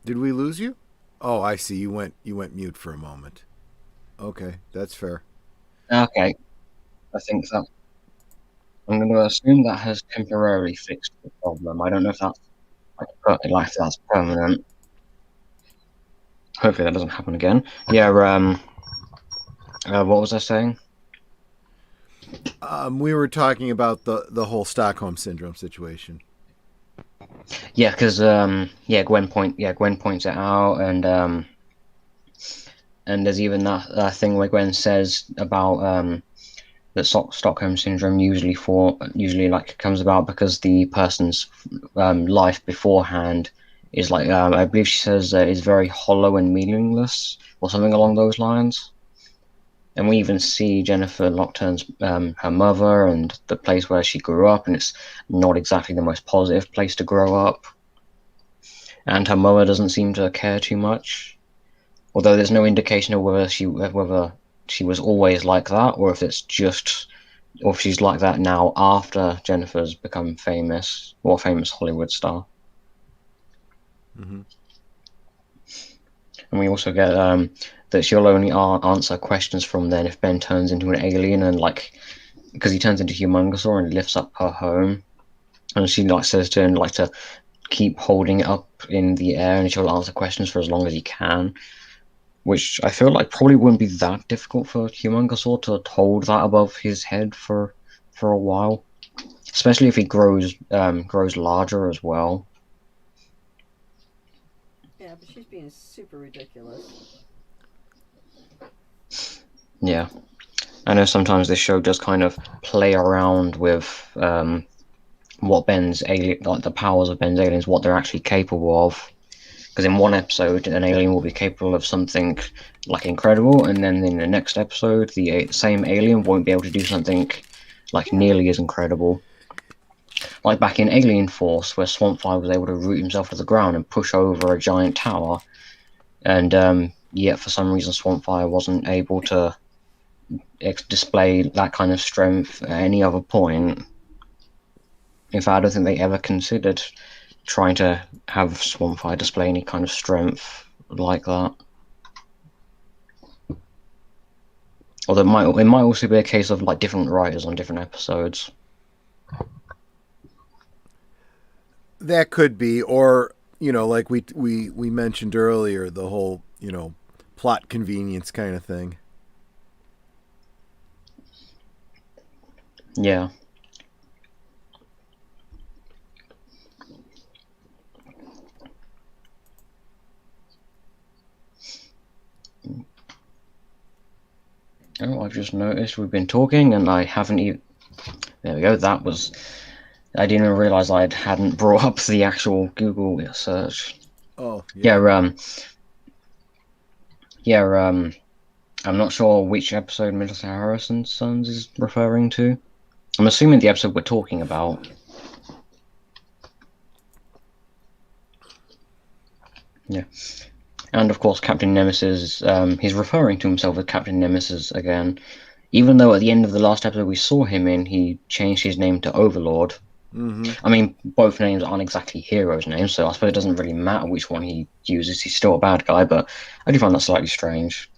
Did we lose you? Oh, I see. You went mute for a moment. Okay, that's fair. okay, I think that I'm going to assume that has temporarily fixed the problem. I don't know if that's if that's permanent. Hopefully that doesn't happen again. Yeah. What was I saying? We were talking about the whole Stockholm Syndrome situation. Yeah, because Gwen points it out, and there's even that thing where Gwen says about that Stockholm syndrome usually like comes about because the person's life beforehand is like I believe she says is very hollow and meaningless or something along those lines. And we even see Jennifer Nocturne's her mother and the place where she grew up, and it's not exactly the most positive place to grow up. And her mother doesn't seem to care too much, although there's no indication of whether she was always like that, or if she's like that now after Jennifer's become famous or a famous Hollywood star. Mm-hmm. And we also get that she'll only answer questions from then if Ben turns into an alien, and like because he turns into Humongousaur and lifts up her home, and she like says to him like to keep holding it up in the air, and she'll answer questions for as long as he can. Which I feel like probably wouldn't be that difficult for Humongousaur to hold that above his head for a while, especially if he grows larger as well. Yeah, but she's being super ridiculous. Yeah. I know sometimes this show does kind of play around with what Ben's alien, like the powers of Ben's aliens, what they're actually capable of. Because in one episode, an alien will be capable of something like incredible, and then in the next episode, the same alien won't be able to do something like Yeah. nearly as incredible. Like back in Alien Force, where Swampfire was able to root himself to the ground and push over a giant tower, and yet for some reason Swampfire wasn't able to display that kind of strength at any other point. In fact, I don't think they ever considered trying to have Swampfire display any kind of strength like that. Although it might also be a case of like different writers on different episodes. That could be, or like we mentioned earlier, the whole plot convenience kind of thing. Yeah. Oh, I've just noticed we've been talking and I haven't even. There we go. That was. I didn't even realize I hadn't brought up the actual Google search. Oh yeah. I'm not sure which episode Middlesex Harrison's Sons is referring to. I'm assuming the episode we're talking about. Yeah. And of course, Captain Nemesis, he's referring to himself as Captain Nemesis again. Even though at the end of the last episode we saw him in, he changed his name to Overlord. Mm-hmm. I mean, both names aren't exactly heroes' names, so I suppose it doesn't really matter which one he uses. He's still a bad guy, but I do find that slightly strange.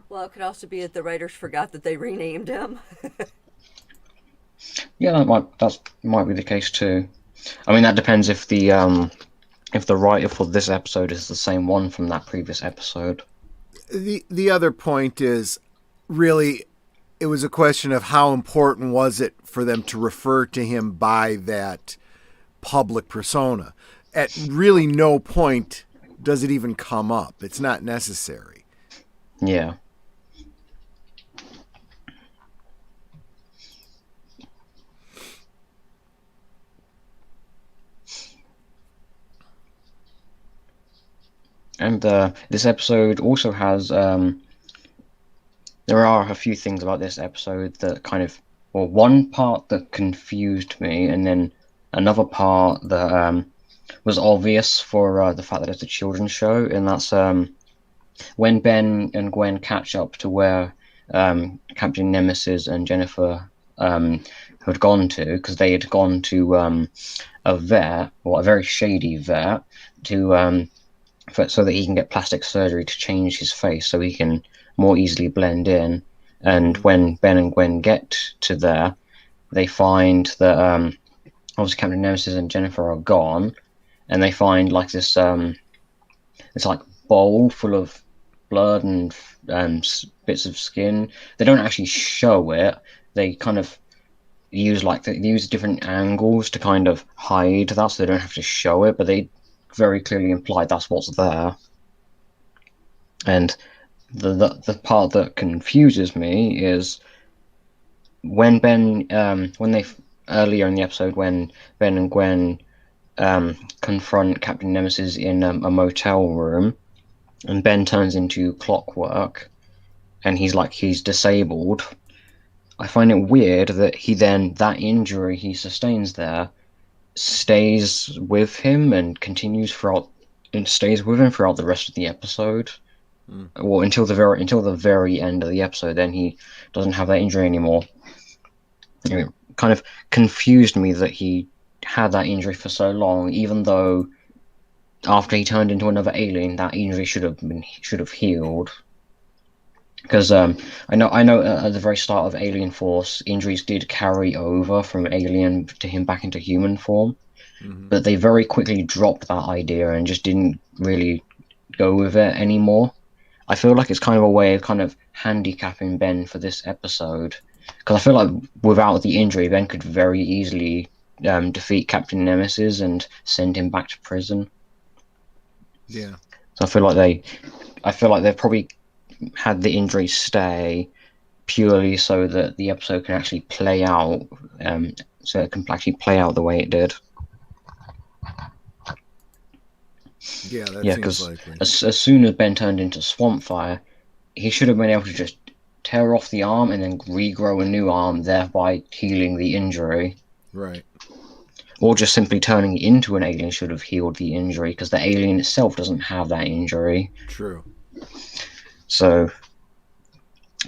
Well, it could also be that the writers forgot that they renamed him. Yeah, that might be the case too. I mean, that depends if the writer for this episode is the same one from that previous episode. The other point is really it was a question of how important was it for them to refer to him by that public persona. At really no point does it even come up. It's not necessary. Yeah. And this episode also has there are a few things about this episode that kind of, well, one part that confused me, and then another part that was obvious for the fact that it's a children's show, and that's when Ben and Gwen catch up to where Captain Nemesis and Jennifer had gone to, because they had gone to a vet, or a very shady vet, to so that he can get plastic surgery to change his face so he can more easily blend in. And when Ben and Gwen get to there, they find that obviously Captain Nemesis and Jennifer are gone, and they find like this it's like bowl full of blood and bits of skin. They don't actually show it. They kind of they use different angles to kind of hide that, so they don't have to show it, but they very clearly imply that's what's there. And the part that confuses me is when when they earlier in the episode when Ben and Gwen confront Captain Nemesis in a motel room, and Ben turns into Clockwork, and he's disabled. I find it weird that that injury he sustains there stays with him and stays with him throughout the rest of the episode. Well, until the very end of the episode, then he doesn't have that injury anymore. It kind of confused me that he had that injury for so long, even though after he turned into another alien, that injury should have healed. Because I know at the very start of Alien Force, injuries did carry over from alien to him back into human form, but they very quickly dropped that idea and just didn't really go with it anymore. I feel like it's kind of a way of kind of handicapping Ben for this episode, because I feel like without the injury, Ben could very easily defeat Captain Nemesis and send him back to prison. Yeah. So I feel like they've probably had the injury stay purely so that the episode can actually play out, so it can actually play out the way it did. Yeah, that Yeah, seems because likely. as soon as Ben turned into Swampfire, he should have been able to just tear off the arm and then regrow a new arm, thereby healing the injury. Right. Or just simply turning into an alien should have healed the injury, because the alien itself doesn't have that injury. True. So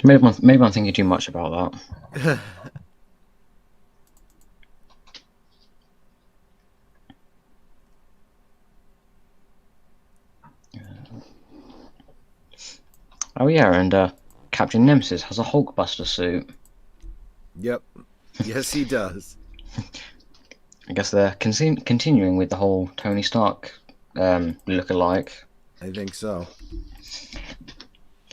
maybe I'm thinking too much about that. Oh yeah, and Captain Nemesis has a Hulkbuster suit. Yep. Yes, he does. I guess they're continuing with the whole Tony Stark look-alike. I think so.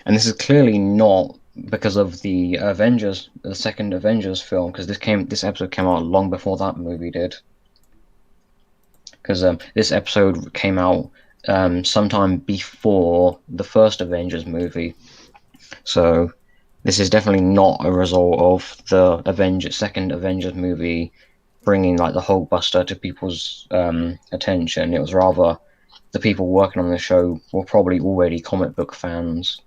And this is clearly not because of the Avengers, the second Avengers film, because this episode came out long before that movie did. Because this episode came out sometime before the first Avengers movie, so this is definitely not a result of the second Avengers movie bringing like the Hulkbuster to people's attention. It was rather the people working on the show were probably already comic book fans.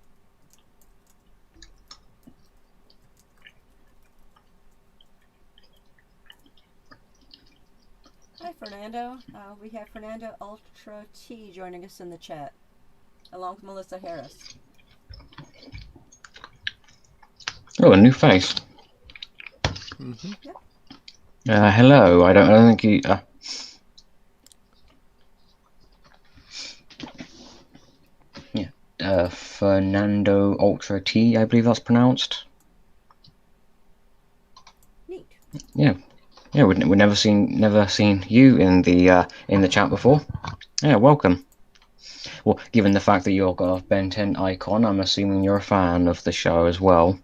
Hi, Fernando. We have Fernando Ultra T joining us in the chat, along with Melissa Harris. Oh, a new face. Mm-hmm. Yep. Hello. I don't think you. Fernando Ultra T, I believe that's pronounced. Neat. Yeah, we've never seen you in the chat before. Yeah, welcome. Well, given the fact that you're got a Ben 10 icon, I'm assuming you're a fan of the show as well.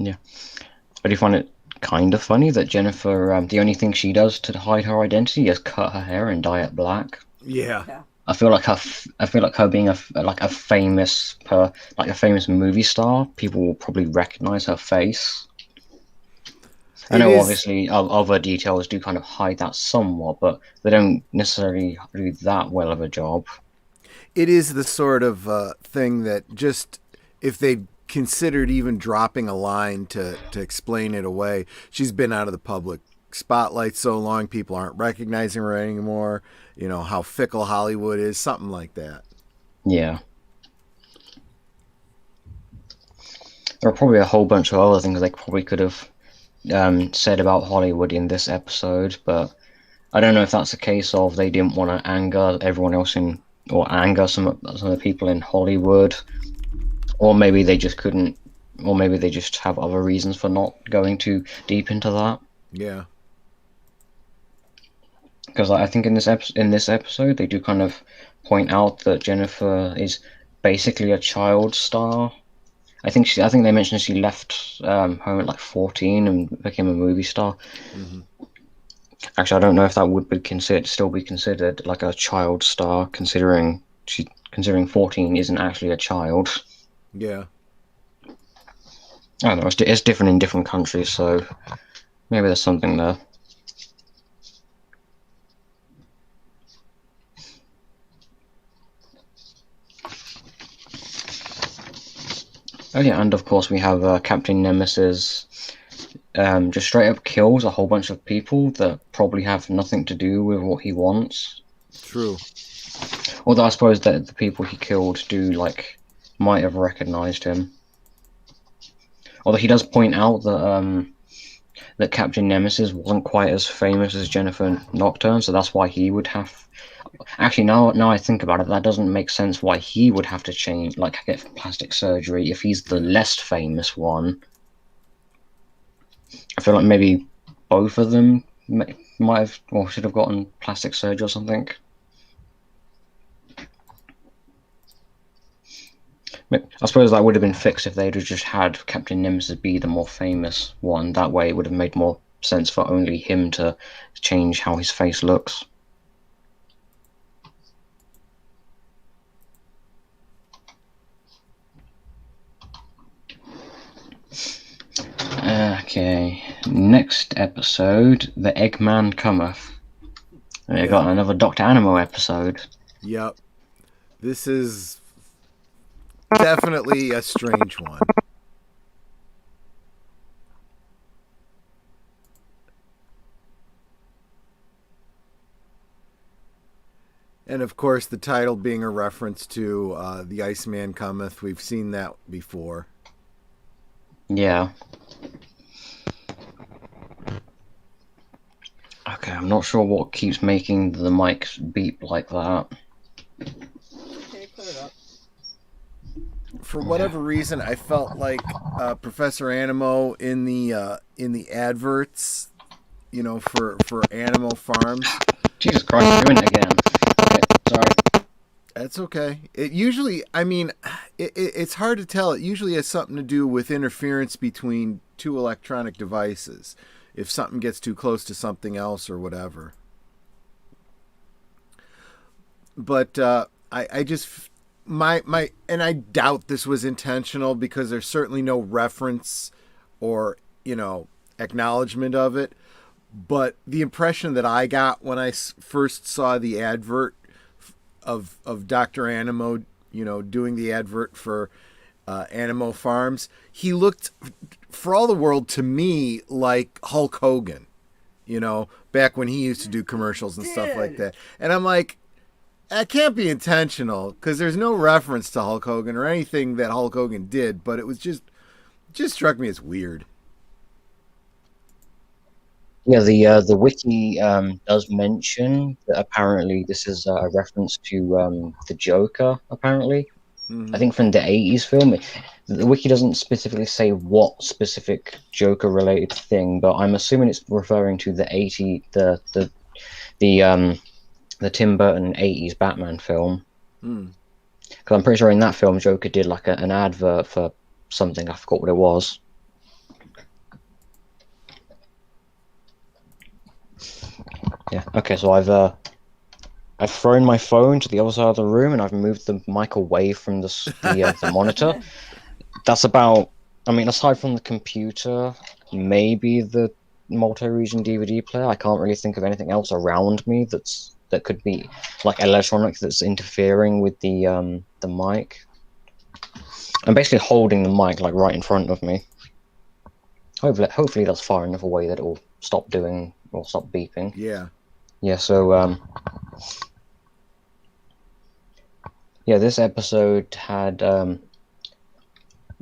Yeah, but do you find it kind of funny that Jennifer, the only thing she does to hide her identity is cut her hair and dye it black? Yeah. Yeah. I feel like her being a famous movie star, people will probably recognize her face. I know obviously other details do kind of hide that somewhat, but they don't necessarily do that well of a job. It is the sort of thing that just if they considered even dropping a line to explain it away, she's been out of the public spotlight so long, people aren't recognizing her anymore. You know how fickle Hollywood is, something like that. Yeah. There are probably a whole bunch of other things they probably could have said about Hollywood in this episode, but I don't know if that's a case of they didn't want to anger everyone else or anger some of the people in Hollywood, or maybe they just couldn't, or maybe they just have other reasons for not going too deep into that. Yeah. Because I think in this episode they do kind of point out that Jennifer is basically a child star. I think they mentioned she left home at like 14 and became a movie star. Mm-hmm. Actually, I don't know if that would be still be considered like a child star, considering 14 isn't actually a child. Yeah. I don't know. It's different in different countries, so maybe there's something there. Oh yeah, and of course we have Captain Nemesis just straight up kills a whole bunch of people that probably have nothing to do with what he wants. True. Although I suppose that the people he killed might have recognized him. Although he does point out that Captain Nemesis wasn't quite as famous as Jennifer Nocturne, so that's why he would have. Actually, now I think about it, that doesn't make sense why he would have to change, get plastic surgery if he's the less famous one. I feel like maybe both of them might have or should have gotten plastic surgery or something. I suppose that would have been fixed if they'd have just had Captain Nemesis be the more famous one. That way it would have made more sense for only him to change how his face looks. Okay, next episode, The Eggman Cometh. We got another Dr. Animo episode. Yep. This is definitely a strange one. And of course, the title being a reference to The Iceman Cometh. We've seen that before. Yeah. Okay, I'm not sure what keeps making the mics beep like that. Okay, put it up. For whatever reason, I felt like Professor Animo in the adverts, for Animo Farms. Jesus Christ, you're doing it again. Okay, sorry. That's okay. It usually, it's hard to tell. It usually has something to do with interference between two electronic devices. If something gets too close to something else or whatever. But I just and I doubt this was intentional because there's certainly no reference or acknowledgement of it. But the impression that I got when I first saw the advert of Dr. Animo, doing the advert for Animo Farms, he looked, for all the world, to me like Hulk Hogan, back when he used to do commercials and stuff like that. And I'm like, that can't be intentional because there's no reference to Hulk Hogan or anything that Hulk Hogan did, but it was just struck me as weird. Yeah, the wiki does mention that apparently this is a reference to the Joker, apparently. Mm-hmm. I think from the 80s film. The wiki doesn't specifically say what specific Joker-related thing, but I'm assuming it's referring to the Tim Burton 80s Batman film. Because I'm pretty sure in that film, Joker did like an advert for something. I forgot what it was. Yeah. Okay. So I've thrown my phone to the other side of the room and I've moved the mic away from the monitor. That's about. I mean, aside from the computer, maybe the multi-region DVD player. I can't really think of anything else around me that could be like electronic that's interfering with the mic. I'm basically holding the mic like right in front of me. Hopefully that's far enough away that it will stop doing or stop beeping. Yeah. Yeah. So yeah, this episode had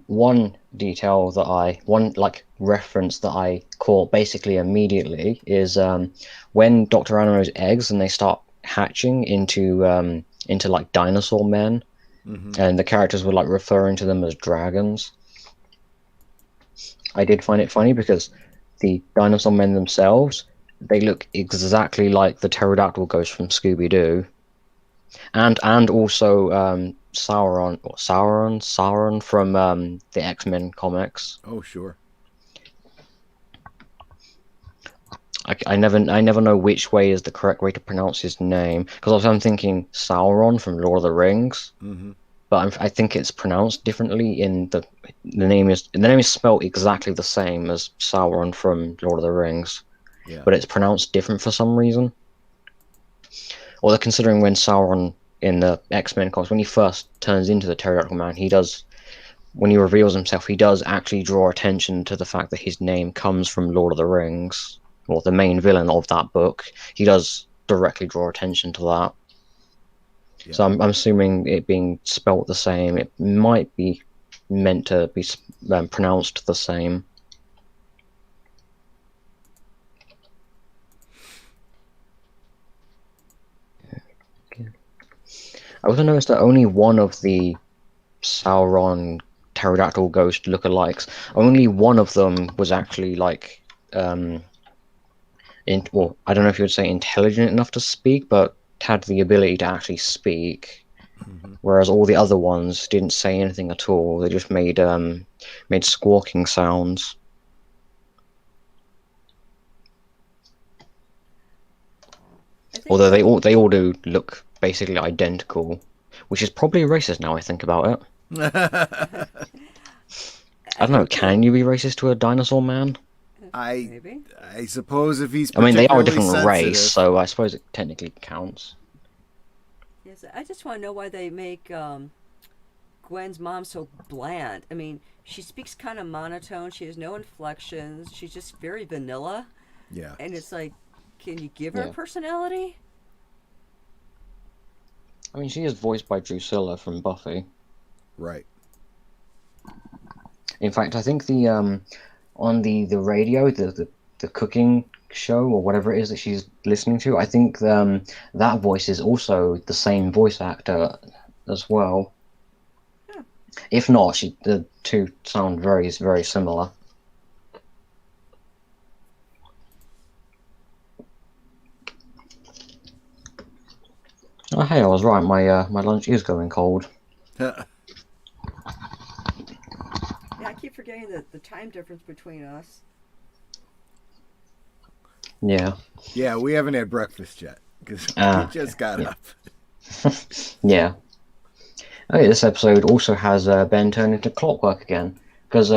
one reference that I caught basically immediately is when Dr. Animo's eggs and they start hatching into like dinosaur men, and the characters were like referring to them as dragons. I did find it funny because the dinosaur men themselves, they look exactly like the pterodactyl ghost from Scooby-Doo. And also Sauron from the X-Men comics. Oh, sure. I never know which way is the correct way to pronounce his name because I'm thinking Sauron from Lord of the Rings, but I think it's pronounced differently. The name is spelled exactly the same as Sauron from Lord of the Rings, but it's pronounced different for some reason. Although considering when Sauron in the X-Men comics, when he first turns into the Pterodactyl Man, when he reveals himself, he does actually draw attention to the fact that his name comes from Lord of the Rings, or the main villain of that book. He does directly draw attention to that. Yeah. So I'm assuming it being spelt the same, it might be meant to be pronounced the same. I also noticed that only one of the Sauron pterodactyl ghost lookalikes, only one of them was actually like, I don't know if you would say intelligent enough to speak, but had the ability to actually speak. Whereas all the other ones didn't say anything at all. They just made squawking sounds. think Although they all do look basically identical, which is probably racist now I think about it. I I don't know, think that can you be racist to a dinosaur man? I maybe. I suppose if he's I mean, they are a particularly different race, sensitive. so I suppose it technically counts. Yes, I just want to know why they make Gwen's mom so bland. I mean, she speaks kind of monotone. She has no inflections. She's just very vanilla, Yeah. and it's like, can you give her a Yeah. personality? I mean, she is voiced by Drusilla from Buffy. Right. In fact, I think on the radio, the cooking show or whatever it is that she's listening to, I think that voice is also the same voice actor as well. Huh. If not, the two sound very, very similar. Oh, hey, I was right. My lunch is going cold. Yeah, I keep forgetting the time difference between us. Yeah. Yeah, we haven't had breakfast yet because we Ah, just got yeah. up. Yeah. Okay, this episode also has Ben turn into Clockwork again, because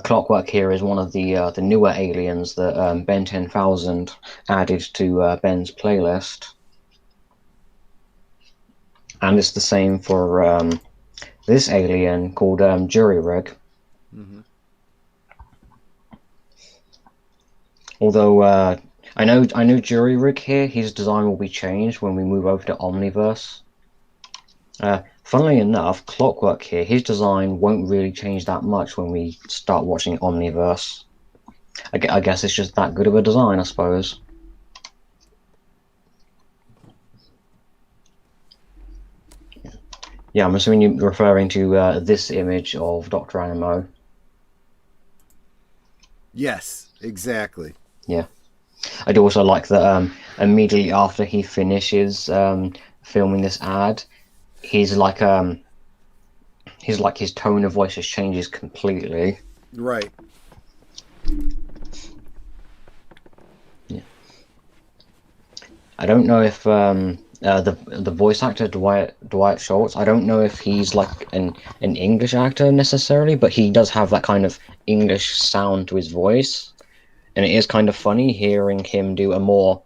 Clockwork here is one of the newer aliens that Ben 10,000 added to Ben's playlist, and it's the same for this alien called Jury Rig. Mm-hmm. Although I know Jury Rig here, his design will be changed when we move over to Omniverse. Funnily enough, Clockwork here, his design won't really change that much when we start watching Omniverse. I guess it's just that good of a design, I suppose. Yeah, I'm assuming you're referring to this image of Dr. Animo. Yes, exactly. Yeah. I do also like that immediately after he finishes filming this ad, he's like his tone of voice just changes completely. Right. Yeah. I don't know if the voice actor Dwight Schultz. I don't know if he's like an English actor necessarily, but he does have that kind of English sound to his voice, and it is kind of funny hearing him do a more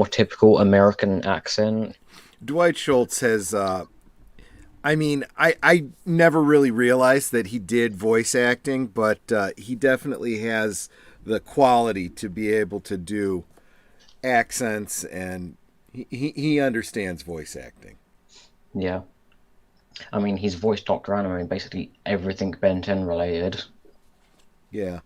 typical American accent. Dwight Schultz has. I mean, I never really realized that he did voice acting, but he definitely has the quality to be able to do accents, and he understands voice acting. Yeah, I mean he's voiced Dr. Animo in basically everything Ben 10 related. Yeah.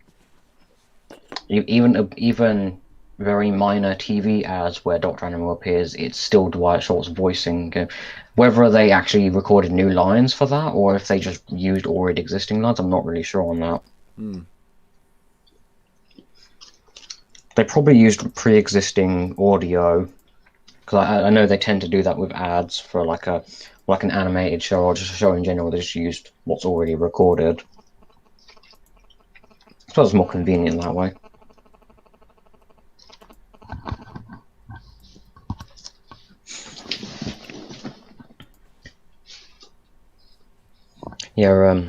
Even very minor TV ads where Dr. Animo appears, it's still Dwight Schultz voicing. Whether they actually recorded new lines for that or if they just used already existing lines, I'm not really sure on that. They probably used pre-existing audio, because I know they tend to do that with ads for like an animated show or just a show in general. They just used what's already recorded. So it's more convenient that way. Yeah,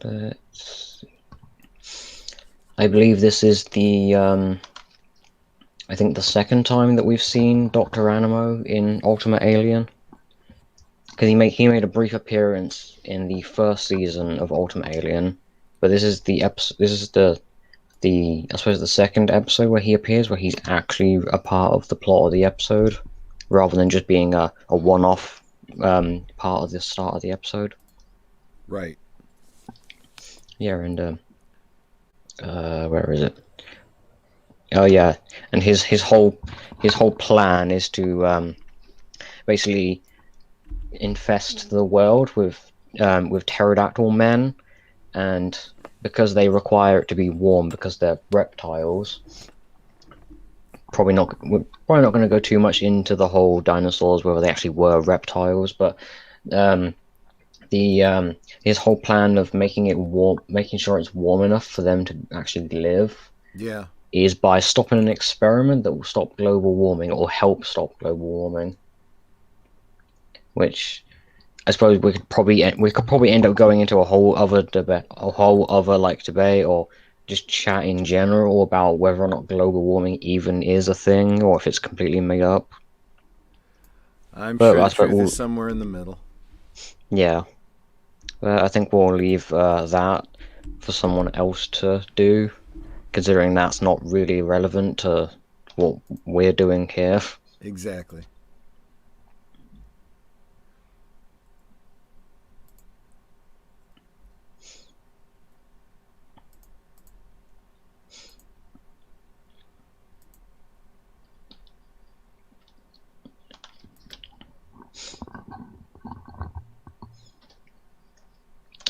but I believe this is I think the second time that we've seen Dr. Animo in Ultimate Alien, because he made a brief appearance in the first season of Ultimate Alien, but this is the episode. This is the I suppose the second episode where he appears, where he's actually a part of the plot of the episode, rather than just being a one-off part of the start of the episode. Right. Yeah, and where is it? Oh yeah, and his whole plan is to basically infest the world with pterodactyl men, and because they require it to be warm because they're reptiles. We're probably not going to go too much into the whole dinosaurs, whether they actually were reptiles, but his whole plan of making it warm, making sure it's warm enough for them to actually live. Yeah. is by stopping an experiment that will stop global warming or help stop global warming. Which I suppose we could probably end up going into a whole other debate, or just chat in general about whether or not global warming even is a thing or if it's completely made up. I'm But sure I the suppose truth is somewhere in the middle. yeah, I think we'll leave that for someone else to do, considering that's not really relevant to what we're doing here. Exactly.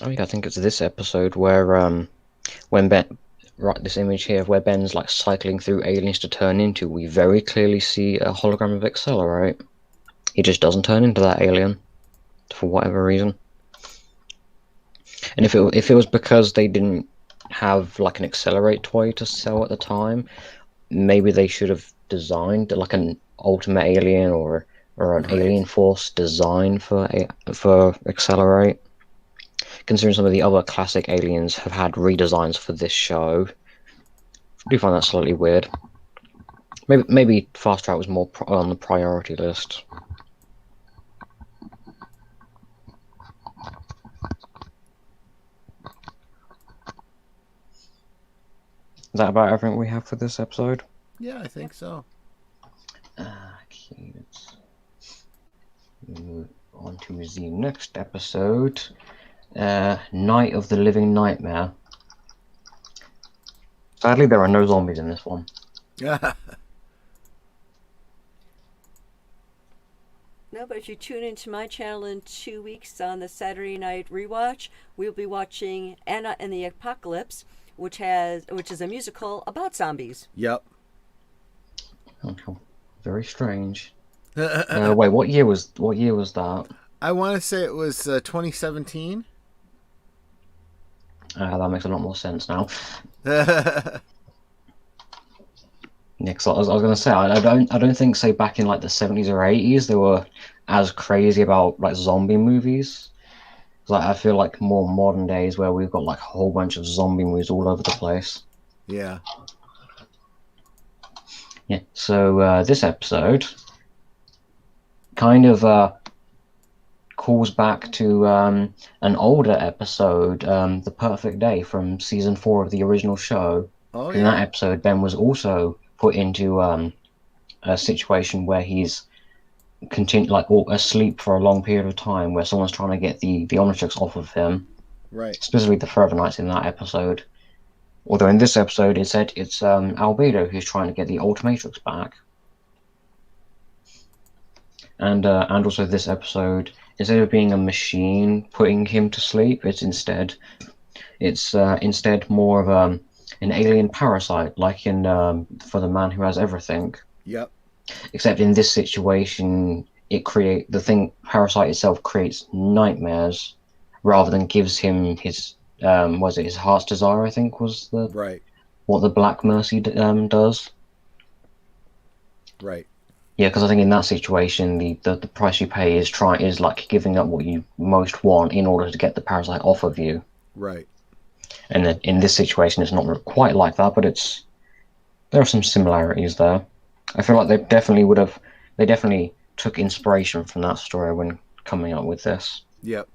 Oh yeah, I think it's this episode where when Ben, right, this image here of where Ben's like cycling through aliens to turn into, we very clearly see a hologram of Accelerate. He just doesn't turn into that alien for whatever reason. And if it was because they didn't have like an Accelerate toy to sell at the time, maybe they should have designed like an Ultimate Alien or an Right. Alien Force design for Accelerate. Considering some of the other classic aliens have had redesigns for this show, I do find that slightly weird. Maybe Fast Track was more on the priority list. Is that about everything we have for this episode? Yeah, I think so. Okay, let's move on to the next episode. Night of the Living Nightmare. Sadly, there are no zombies in this one. No, but if you tune into my channel in 2 weeks on the Saturday night rewatch, we'll be watching Anna and the Apocalypse, which is a musical about zombies. Yep. Oh, very strange. Wait, what year was that? I want to say it was 2017. That makes a lot more sense now. Yeah, cause I was going to say I don't think say back in like the 70s or 80s they were as crazy about like zombie movies. Like I feel like more modern days where we've got like a whole bunch of zombie movies all over the place. Yeah. Yeah. So this episode kind of calls back to an older episode, The Perfect Day from season 4 of the original show. Oh In that yeah. episode, Ben was also put into a situation where he's asleep for a long period of time, where someone's trying to get the Omnitrix off of him. Right. Specifically, the Forever Knights in that episode. Although in this episode, it said it's Albedo who's trying to get the Ultimatrix back. And also this episode, instead of being a machine putting him to sleep, it's instead more of an alien parasite, like in For the Man Who Has Everything. Yep. Except in this situation, Parasite itself creates nightmares rather than gives him his his heart's desire, I think was the Right. what the Black Mercy does. Right. Yeah, because I think in that situation, the price you pay is like giving up what you most want in order to get the parasite off of you. Right. And then in this situation, it's not quite like that, but there are some similarities there. I feel like they definitely took inspiration from that story when coming up with this. Yep.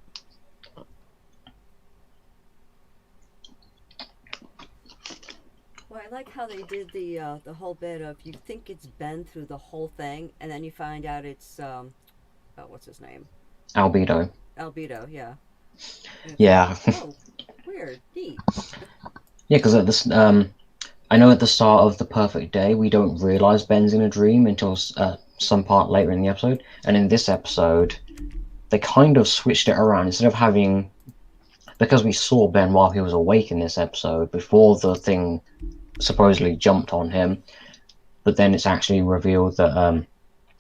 Well, I like how they did the whole bit of you think it's Ben through the whole thing, and then you find out it's what's his name? Albedo. Albedo, yeah. Yeah. Oh, weird, neat. Yeah, because at this, I know at the start of The Perfect Day, we don't realize Ben's in a dream until some part later in the episode. And in this episode, they kind of switched it around. Instead of having, because we saw Ben while he was awake in this episode, before the thing supposedly jumped on him, but then it's actually revealed that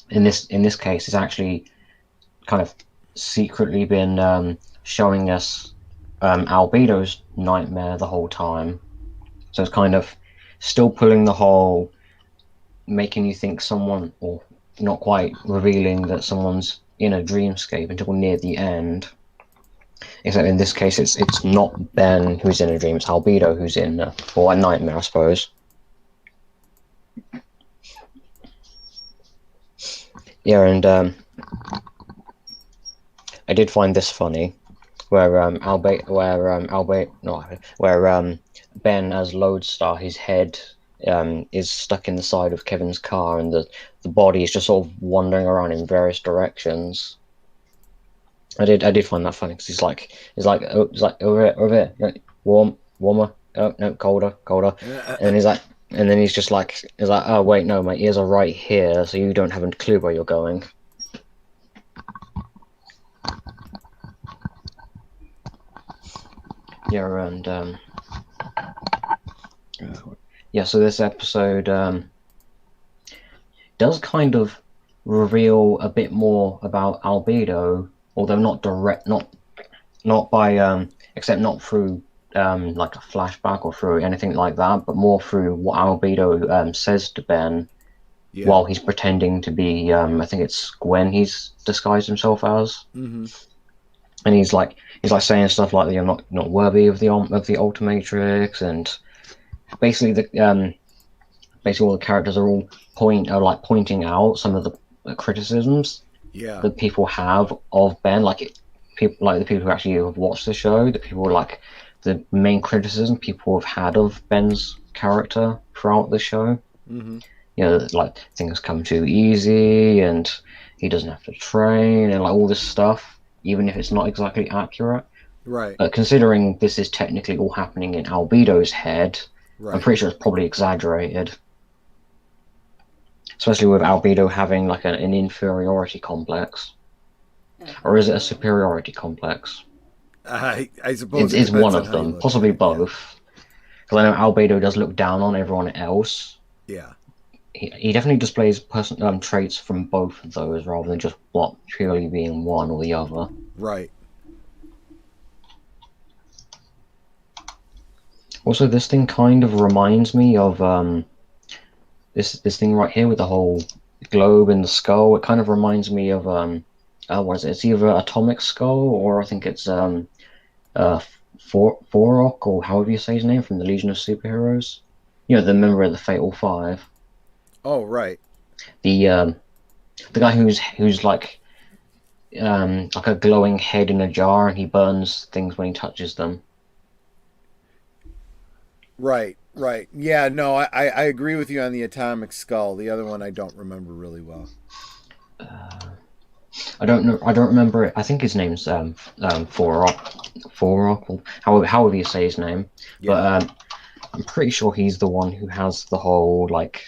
in this case, it's actually kind of secretly been showing us Albedo's nightmare the whole time. So it's still pulling the whole, making you think someone, or not quite revealing that someone's in a dreamscape until near the end. Except in this case, it's not Ben who's in a dream; it's Albedo who's in, or a nightmare, I suppose. Yeah, and I did find this funny, where Ben as Lodestar, his head is stuck in the side of Kevin's car, and the body is just sort of wandering around in various directions. I did find that funny because he's like over it, like, warmer, oh no, colder, and he's just like, oh wait, no, my ears are right here, so you don't have a clue where you're going. Yeah, and yeah, so this episode does kind of reveal a bit more about Albedo, although not direct, not by except not through like a flashback or through anything like that, but more through what Albedo says to Ben while he's pretending to be I think it's Gwen he's disguised himself as. Mm-hmm. And he's like saying stuff like, "You're not worthy of the Ultimatrix," and basically basically all the characters are all pointing out some of the criticisms that people have of Ben, people like the people who actually have watched the show, that people like the main criticism people have had of Ben's character throughout the show. Mm-hmm. You know, like things come too easy and he doesn't have to train and like all this stuff, even if it's not exactly accurate. Right. But considering this is technically all happening in Albedo's head, I'm pretty sure it's probably exaggerated. Especially with Albedo having like an inferiority complex. Or is it a superiority complex? I suppose it's one of them, possibly both. Because I know Albedo does look down on everyone else. Yeah. He definitely displays traits from both of those rather than just purely being one or the other. Right. Also, this thing kind of reminds me of this thing right here with the whole globe and the skull. It kind of reminds me of what is it? It's either Atomic Skull or I think it's Forok, or however you say his name, from the Legion of Superheroes. You know, the member of the Fatal Five. Oh, right. The guy who's like a glowing head in a jar, and he burns things when he touches them. Right. Yeah, no, I agree with you on the Atomic Skull. The other one I don't remember really well. I don't know. I don't remember it. I think his name's Forok, or however you say his name. Yeah. But I'm pretty sure he's the one who has the whole like.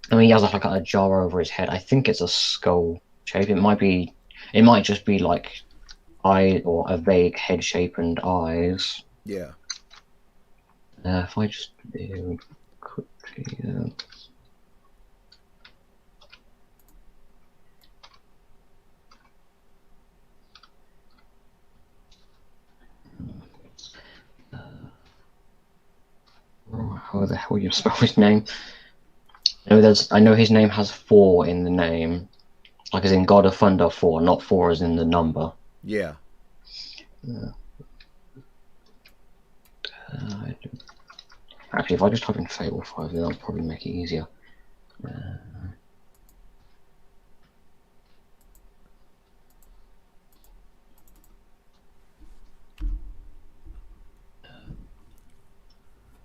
I mean, he has like a jar over his head. I think it's a skull shape. It might just be like eye or a vague head shape and eyes. Yeah. If I just do quickly. How the hell you spell his name? I know his name has 4 in the name, like as in God of Thunder 4, not 4 as in the number. Yeah. Actually, if I just type in Fable 5, then that'll probably make it easier.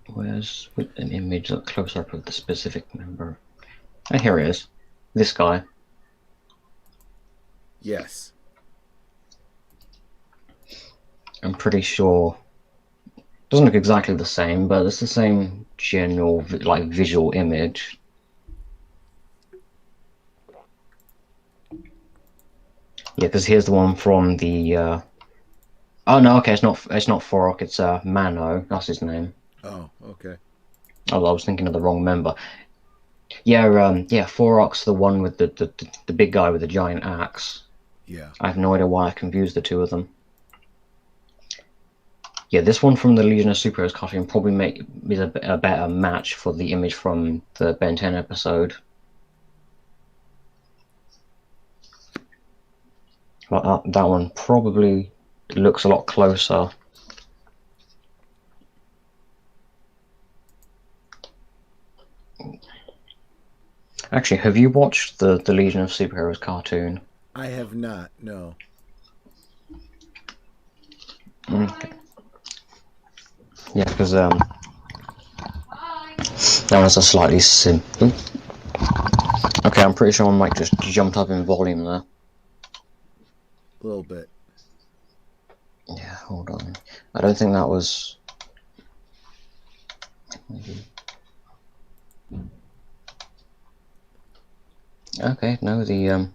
Where's with an image that close up of the specific member? Oh, here it is. This guy. Yes. I'm pretty sure. Doesn't look exactly the same, but it's the same general like visual image. Yeah, because here's the one from the. Oh no, okay, it's not Forok, it's Mano. That's his name. Oh, okay. Oh, I was thinking of the wrong member. Yeah, Forok's the one with the big guy with the giant axe. Yeah. I have no idea why I confused the two of them. Yeah, this one from the Legion of Superheroes cartoon probably is a better match for the image from the Ben 10 episode. But that one probably looks a lot closer. Actually, have you watched the Legion of Superheroes cartoon? I have not. No. Okay. Yeah, because that was a slightly simple. Okay, I'm pretty sure my mic just jumped up in volume there. A little bit. Yeah, hold on. I don't think that was. Okay, no, the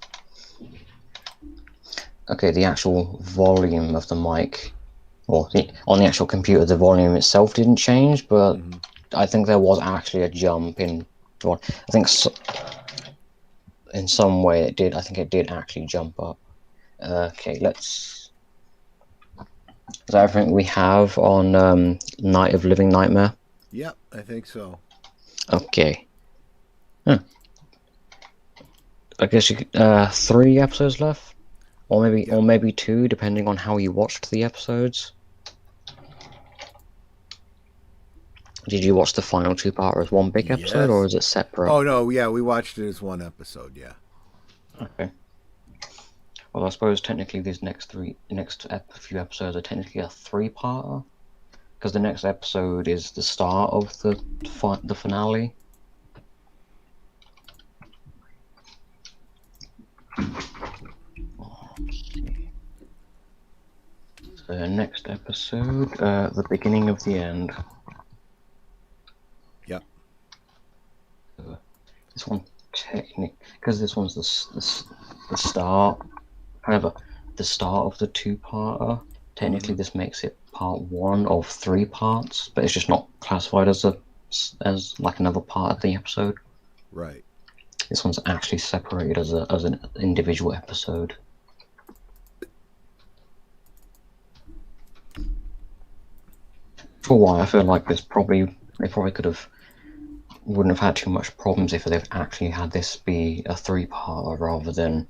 actual volume of the mic, or on the actual computer, the volume itself didn't change, but I think there was actually a jump in one. I think in some way it did. I think it did actually jump up. Okay, let's. Is that everything we have on Night of Living Nightmare? Yep, I think so. Okay. Huh. I guess 3 episodes left, or maybe 2, depending on how you watched the episodes. Did you watch the final 2-parter as one big episode, or is it separate? Oh no, yeah, we watched it as one episode. Yeah. Okay. Well, I suppose technically these next few episodes are technically a 3-parter, because the next episode is the start of the finale. So next episode, the beginning of the end. Yep. This one technically, because this one's the start. However, the start of the 2-parter. Technically, this makes it part 1 of 3 parts, but it's just not classified as like another part of the episode. Right. This one's actually separated as an individual episode. For why I feel like they probably wouldn't have had too much problems if they've actually had this be a 3-parter rather than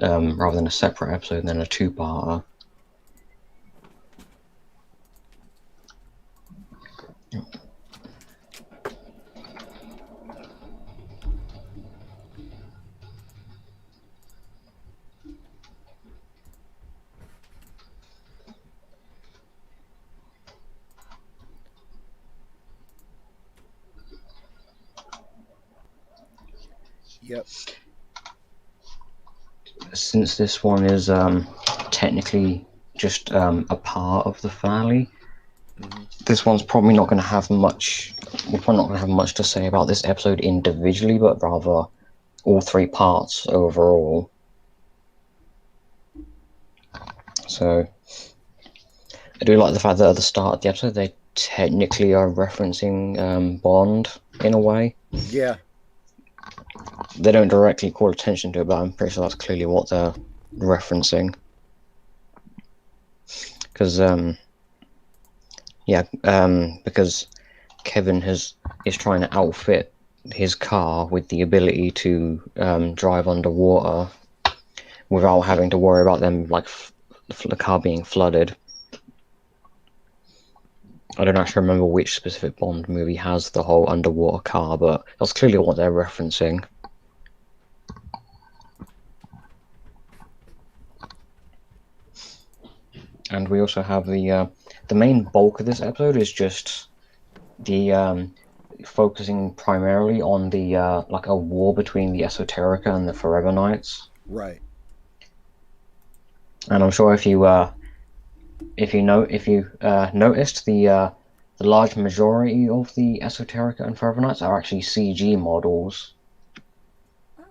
a separate episode and then a 2-parter. Yep. Since this one is technically just a part of the finale, this one's probably not going to have much. We're probably not going to have much to say about this episode individually, but rather all 3 parts overall. So I do like the fact that at the start of the episode they technically are referencing Bond in a way. Yeah. They don't directly call attention to it, but I'm pretty sure that's clearly what they're referencing. Because because Kevin is trying to outfit his car with the ability to drive underwater without having to worry about them, like the car being flooded. I don't actually remember which specific Bond movie has the whole underwater car, but that's clearly what they're referencing. And we also have the main bulk of this episode is just the focusing primarily on the like a war between the Esoterica and the Forever Knights. Right. And I'm sure if you noticed the large majority of the Esoterica and Forever Knights are actually CG models.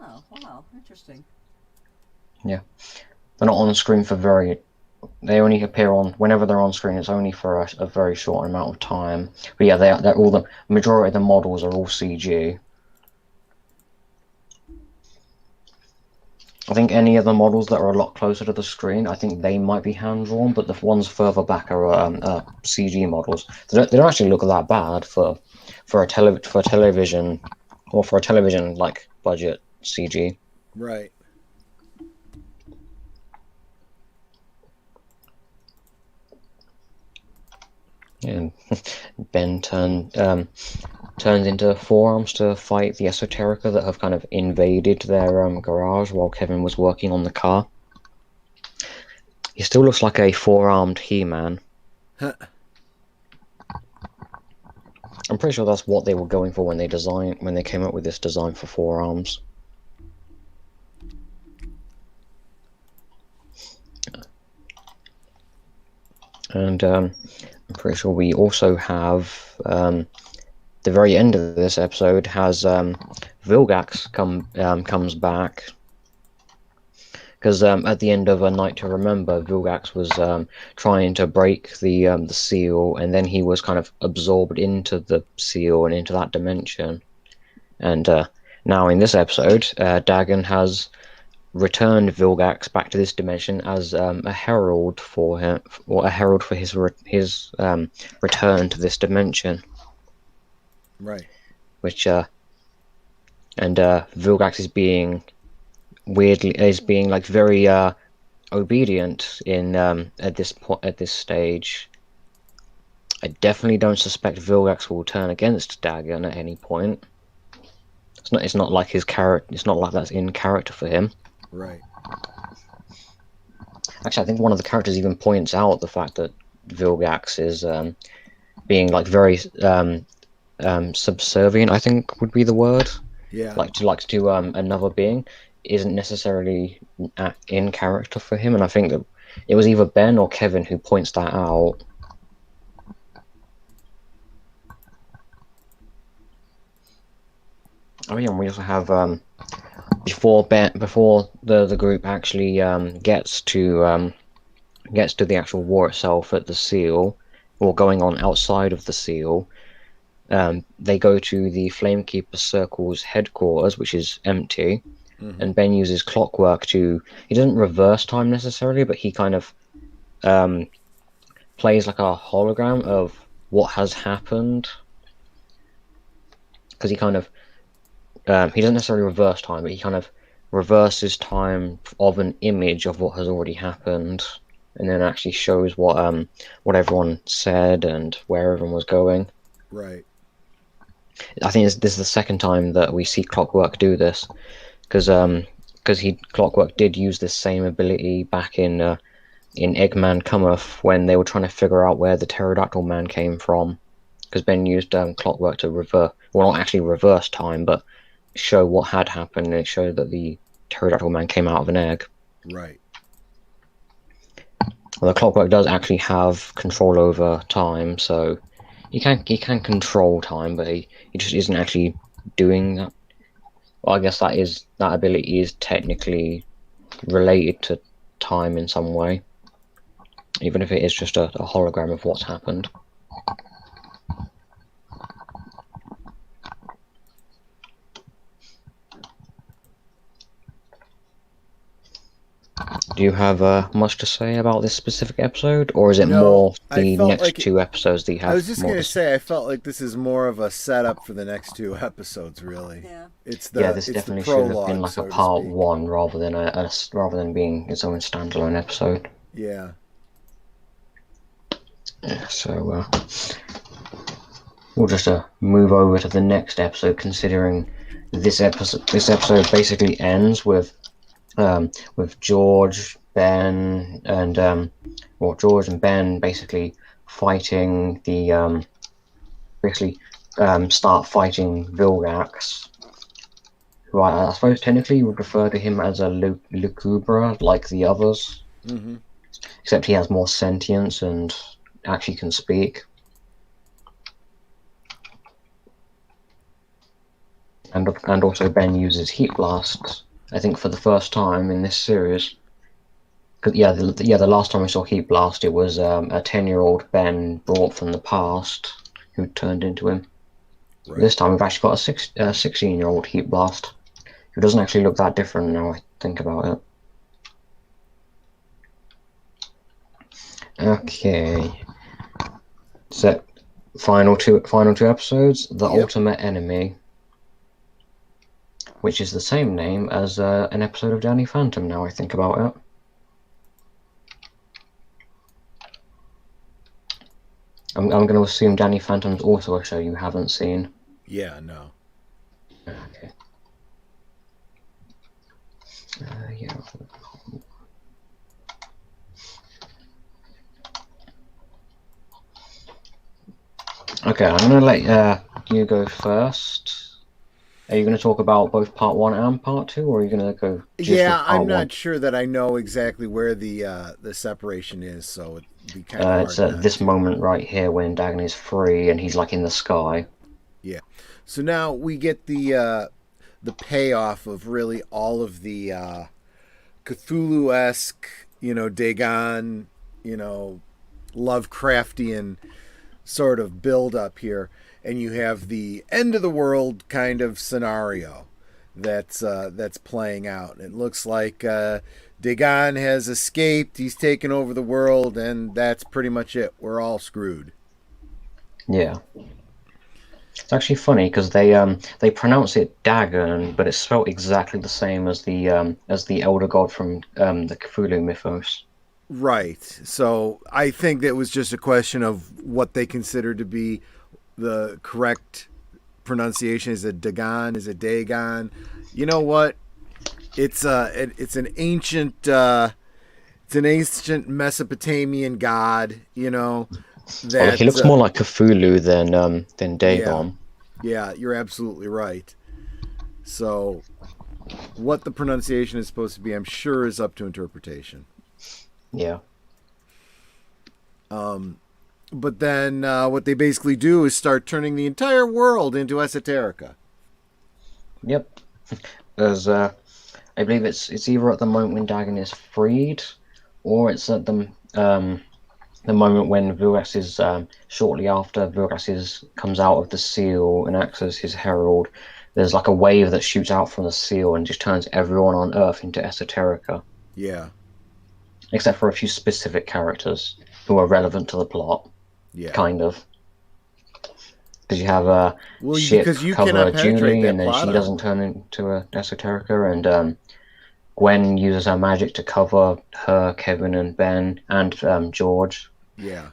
Oh, wow, interesting. Yeah, they're not on screen for they only appear whenever they're on screen. It's only for a very short amount of time. But yeah, they're all the majority of the models are all CG. I think any of the models that are a lot closer to the screen, I think they might be hand drawn, but the ones further back are CG models. They don't actually look that bad for a television or for a television like budget CG. Right. And Ben turns into forearms to fight the Esoterica that have kind of invaded their garage while Kevin was working on the car. He still looks like a four-armed He-Man. I'm pretty sure that's what they were going for when they came up with this design for forearms. And I'm pretty sure we also have the very end of this episode has Vilgax comes back. Because at the end of A Night to Remember, Vilgax was trying to break the seal, and then he was kind of absorbed into the seal and into that dimension. And now in this episode, Dagon has returned Vilgax back to this dimension as a herald for him, or a herald for his return to this dimension. Right. Which Vilgax is being like very obedient in at this stage. I definitely don't suspect Vilgax will turn against Dagon at any point. It's not like his character. It's not like that's in character for him. Right. Actually, I think one of the characters even points out the fact that Vilgax is being like very subservient, I think would be the word. Yeah. Like to another being isn't necessarily in character for him, and I think that it was either Ben or Kevin who points that out. Oh yeah, and we also have before the group actually gets to the actual war itself at the seal, or going on outside of the seal. They go to the Flamekeeper Circle's headquarters, which is empty, and Ben uses clockwork he doesn't reverse time necessarily, but he kind of plays like a hologram of what has happened, because he kind of he doesn't necessarily reverse time, but he kind of reverses time of an image of what has already happened, and then actually shows what everyone said and where everyone was going. Right. I think this is the second time that we see Clockwork do this, because Clockwork did use this same ability back in Eggman Cometh when they were trying to figure out where the Pterodactyl Man came from, because Ben used Clockwork to not actually reverse time, but show what had happened, and it showed that the Pterodactyl Man came out of an egg. Right. Well, the Clockwork does actually have control over time, so he can control time, but he just isn't actually doing that. Well, I guess that ability is technically related to time in some way, even if it is just a hologram of what's happened. Do you have much to say about this specific episode, or is it more the next two episodes that you have? I was just going to say, I felt like this is more of a setup for the next two episodes, really. Yeah. This definitely should have been like a part one rather than being its own standalone episode. Yeah. So we'll just move over to the next episode, considering this episode basically ends with George, Ben, and George and Ben basically fighting start fighting Vilgax, who I suppose technically you would refer to him as a Lucubra like the others, except he has more sentience and actually can speak. And also Ben uses Heat Blast, I think, for the first time in this series. The last time we saw Heat Blast, it was a 10-year-old Ben brought from the past who turned into him. Right. This time we've actually got a 16-year-old Heat Blast, who doesn't actually look that different now, think about it. Okay. So final two episodes. The Yep. Ultimate Enemy, which is the same name as an episode of Danny Phantom. Now I think about it. I'm going to assume Danny Phantom's also a show you haven't seen. Yeah, no. Okay. Yeah. Okay, I'm going to let you go first. Are you going to talk about both part 1 and part 2, or are you going to go just with Yeah, part I'm 1? not sure that I know exactly where the separation is, so it'd be kind of hard It's at not this to. moment right here when Dagon is free and he's like in the sky. Yeah. So now we get the payoff of really all of the Cthulhu-esque, Dagon, Lovecraftian sort of build up here, and you have the end of the world kind of scenario that's playing out. It looks like Dagon has escaped. He's taken over the world, and that's pretty much it. We're all screwed. Yeah. It's actually funny because they pronounce it Dagon, but it's spelled exactly the same as the elder god from the Cthulhu mythos. Right. So I think that was just a question of what they consider to be the correct pronunciation. Is it Dagon? Is it Dagon? You know what? It's an ancient Mesopotamian god. Well, he That looks more like Cthulhu than yeah, Dagon. yeah, you're absolutely right. So what the pronunciation is supposed to be, I'm sure, is up to interpretation. Yeah. But then what they basically do is start turning the entire world into esoterica. Yep. There's I believe it's either at the moment when Dagon is freed, or it's at the moment when Vilgax is shortly after Vilgax comes out of the seal and acts as his herald. There's like a wave that shoots out from the seal and just turns everyone on Earth into esoterica, Yeah, except for a few specific characters who are relevant to the plot, yeah. kind of. Because you have Well, Ship because you cover cannot penetrate Julie, that and then plot she doesn't armor. turn into a esoterica, and Gwen uses her magic to cover her, Kevin, and Ben, and George. Yeah,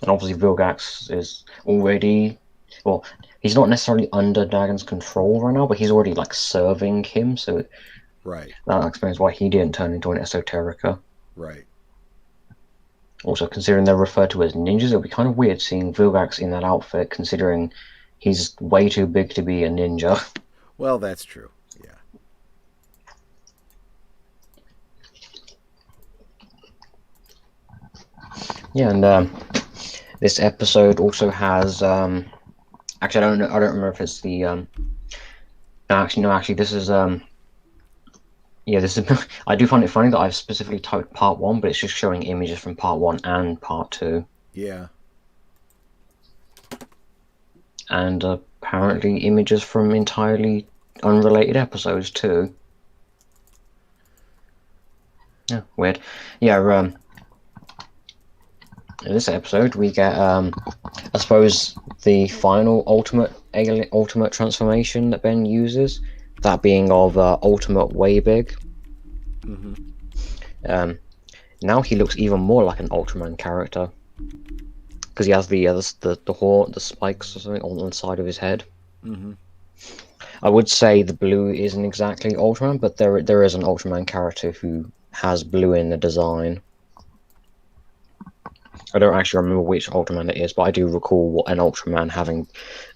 And obviously Vilgax is already, well, he's not necessarily under Dagon's control right now, but he's already like serving him, so right, that explains why he didn't turn into an esoterica. right. Also, considering they're referred to as ninjas, it'll be kind of weird seeing Vilgax in that outfit, considering he's way too big to be a ninja. Well, that's true. Yeah. Yeah, and this episode also has actually I don't remember if it's the no, actually this is yeah, this is I do find it funny that I've specifically typed part 1, but it's just showing images from part 1 and part 2, Yeah. and apparently images from entirely unrelated episodes too. Yeah, weird. Yeah, in this episode we get I suppose the final ultimate transformation that Ben uses, that being of Ultimate Way Big. Mm-hmm. Now he looks even more like an Ultraman character because he has the horn, the spikes or something on the side of his head. Mm-hmm. I would say the blue isn't exactly Ultraman, but there is an Ultraman character who has blue in the design. I don't actually remember which Ultraman it is, but I do recall an Ultraman having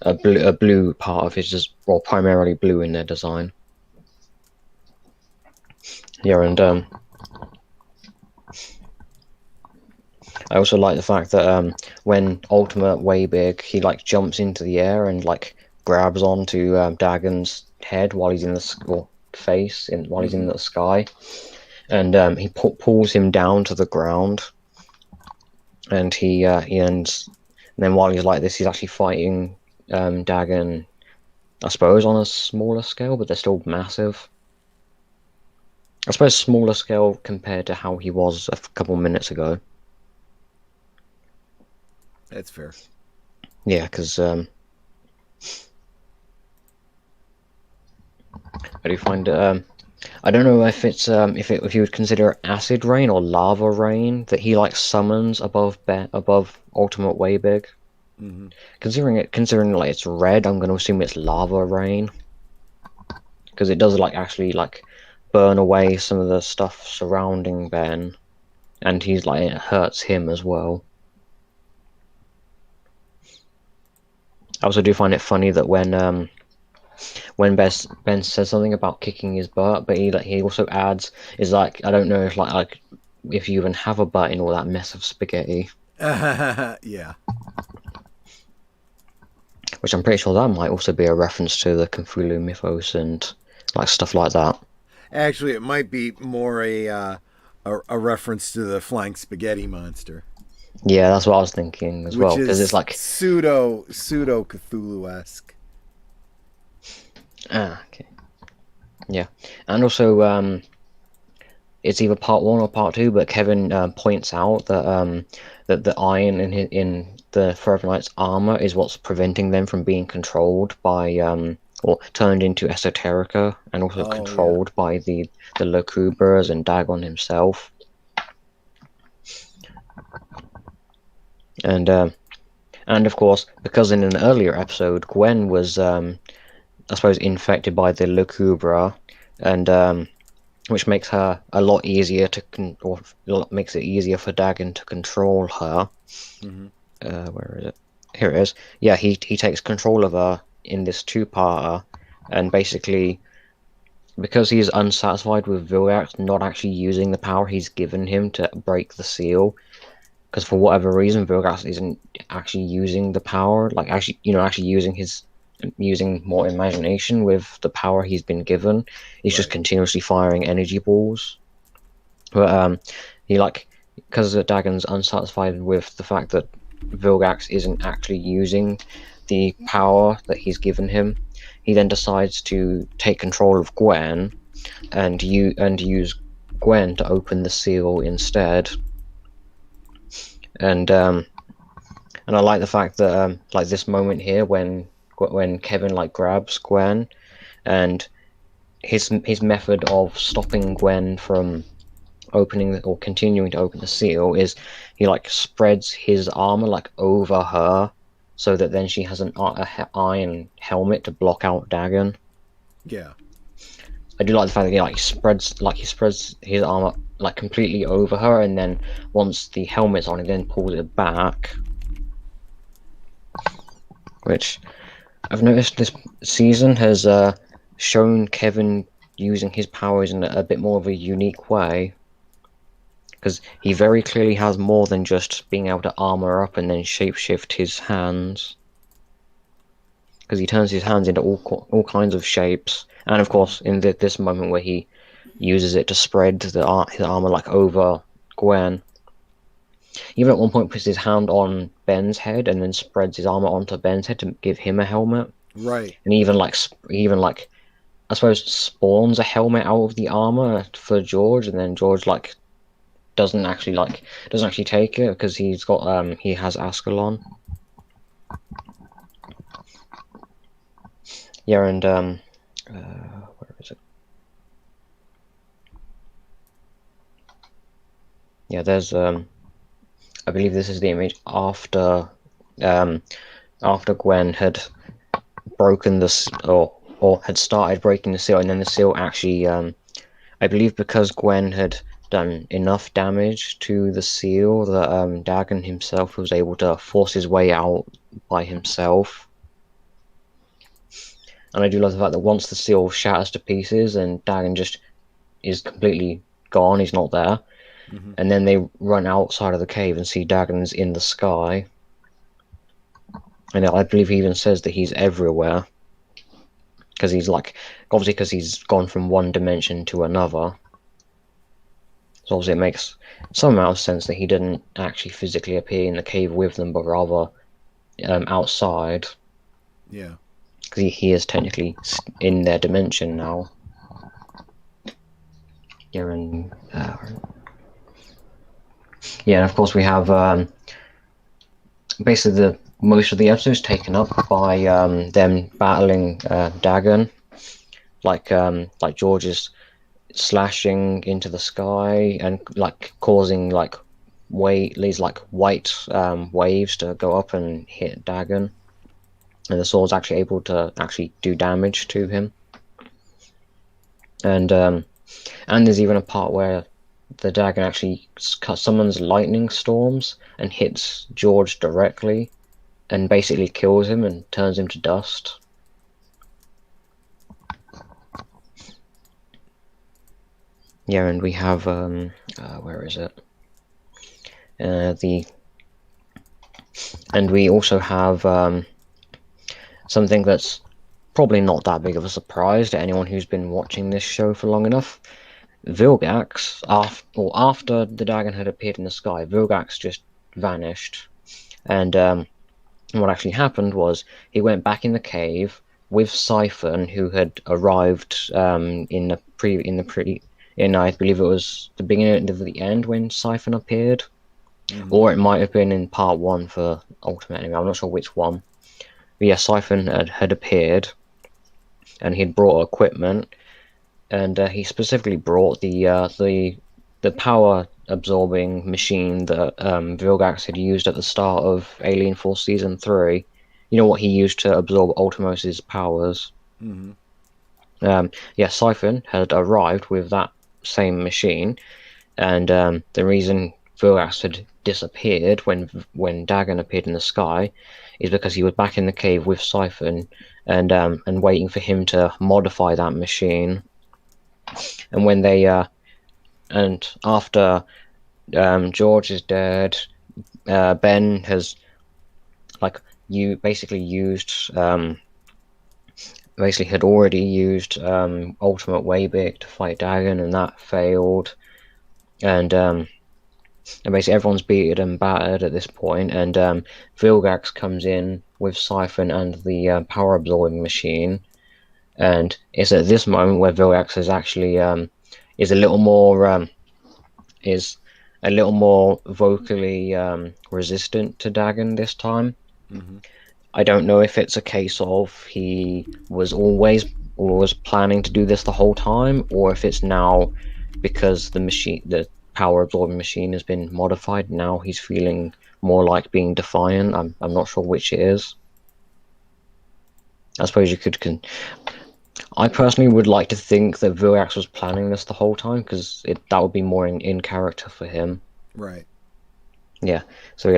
a blue part of his, well, primarily blue in their design. Yeah, and I also like the fact that when Ultimate Way Big, he like jumps into the air and like grabs onto Dagon's head while he's in the face while he's in the sky, and he pulls him down to the ground. And he ends. And then while he's like this, he's actually fighting Dagon I suppose on a smaller scale, but they're still massive. I suppose smaller scale compared to how he was a couple minutes ago. That's fair. Yeah, because I do find I don't know if it's if you would consider acid rain or lava rain that he like summons above Ultimate Waybig. Mm-hmm. Considering like it's red, I'm going to assume it's lava rain because it does like actually like burn away some of the stuff surrounding Ben, and he's like it hurts him as well. I also do find it funny that when Ben says something about kicking his butt, but he also adds is like I don't know if like if you even have a butt in all that mess of spaghetti, Yeah. which I'm pretty sure that might also be a reference to the Cthulhu mythos and like stuff like that. Actually, it might be more a reference to the flying spaghetti monster, Yeah, that's what I was thinking as which well because it's is like pseudo Cthulhu esque. okay, yeah, and also it's either part one or part two, but Kevin points out that the iron in the Forever Knight's armor is what's preventing them from being controlled by or turned into Esoterica, and also Oh yeah. controlled by the Locubras and Dagon himself. And of course, because in an earlier episode, Gwen was I suppose infected by the Locubra, and which makes her a lot easier or makes it easier for Dagon to control her. Mm-hmm. Where is it? Here it is. Yeah, he takes control of her in this two-parter, and basically, because he's unsatisfied with Vilgax not actually using the power he's given him to break the seal, because for whatever reason Vilgax isn't actually using the power, like actually using more imagination with the power he's been given. He's just Right. continuously firing energy balls. But he like because Dagon's unsatisfied with the fact that Vilgax isn't actually using the power that he's given him, he then decides to take control of Gwen and use Gwen to open the seal instead. And I like the fact that like this moment here when Kevin like grabs Gwen and his method of stopping Gwen from opening or continuing to open the seal is he like spreads his armor like over her so that then she has an iron helmet to block out Dagon. Yeah. I do like the fact that he spreads his armor like completely over her, and then once the helmet's on, he then pulls it back. Which I've noticed this season has shown Kevin using his powers in a bit more of a unique way. Because he very clearly has more than just being able to armor up and then shapeshift his hands. Because he turns his hands into all kinds of shapes, and of course, in this moment where he uses it to spread his armor like over Gwen, even at one point puts his hand on Ben's head and then spreads his armor onto Ben's head to give him a helmet, Right. and even like I suppose spawns a helmet out of the armor for George, and then George like doesn't actually take it because he has Ascalon. Yeah, and where is it? Yeah, there's I believe this is the image um after Gwen had broken or had started breaking the seal, and then the seal actually I believe because Gwen had done enough damage to the seal that Dagon himself was able to force his way out by himself. And I do love the fact that once the seal shatters to pieces and Dagon just is completely gone, he's not there. Mm-hmm. And then they run outside of the cave and see Dagon's in the sky. And I believe he even says that he's everywhere. Because he's obviously because he's gone from one dimension to another. So obviously it makes some amount of sense that he didn't actually physically appear in the cave with them, but rather outside. Yeah. because he is technically in their dimension now. Yeah, and yeah, and of course we have basically the most of the episodes taken up by them battling Dagon, like George is slashing into the sky and like causing like these like white waves to go up and hit Dagon, and the sword's actually able to actually do damage to him. And there's even a part where the Dagon actually summons lightning storms and hits George directly and basically kills him and turns him to dust. Yeah, and we have where is it? And we also have something that's probably not that big of a surprise to anyone who's been watching this show for long enough. Vilgax, after the Dagon had appeared in the sky, Vilgax just vanished, and what actually happened was he went back in the cave with Siphon, who had arrived in I believe it was the beginning of the end when Siphon appeared, or it might have been in part 1 for Ultimate Enemy. I'm not sure which one. But yeah, Siphon had appeared, and he'd brought equipment, and he specifically brought the power absorbing machine that Vilgax had used at the start of Alien Force Season 3. You know what he used to absorb Ultimos's powers? Yeah, Siphon had arrived with that same machine, and the reason Vilgax had disappeared when Dagon appeared in the sky is because he was back in the cave with Siphon and waiting for him to modify that machine. And when they and after George is dead, Ben has basically had already used Ultimate Waybick to fight Dagon, and that failed. And basically everyone's beaten and battered at this point, and Vilgax comes in with Siphon and the power absorbing machine, and it's at this moment where Vilgax is actually is a little more vocally resistant to Dagon this time. I don't know if it's a case of he was planning to do this the whole time, or if it's now because the power absorbing machine has been modified. Now he's feeling more like being defiant. I'm not sure which it is. I suppose you could. I personally would like to think that Vilgax was planning this the whole time, because that would be more in character for him. Right. Yeah. So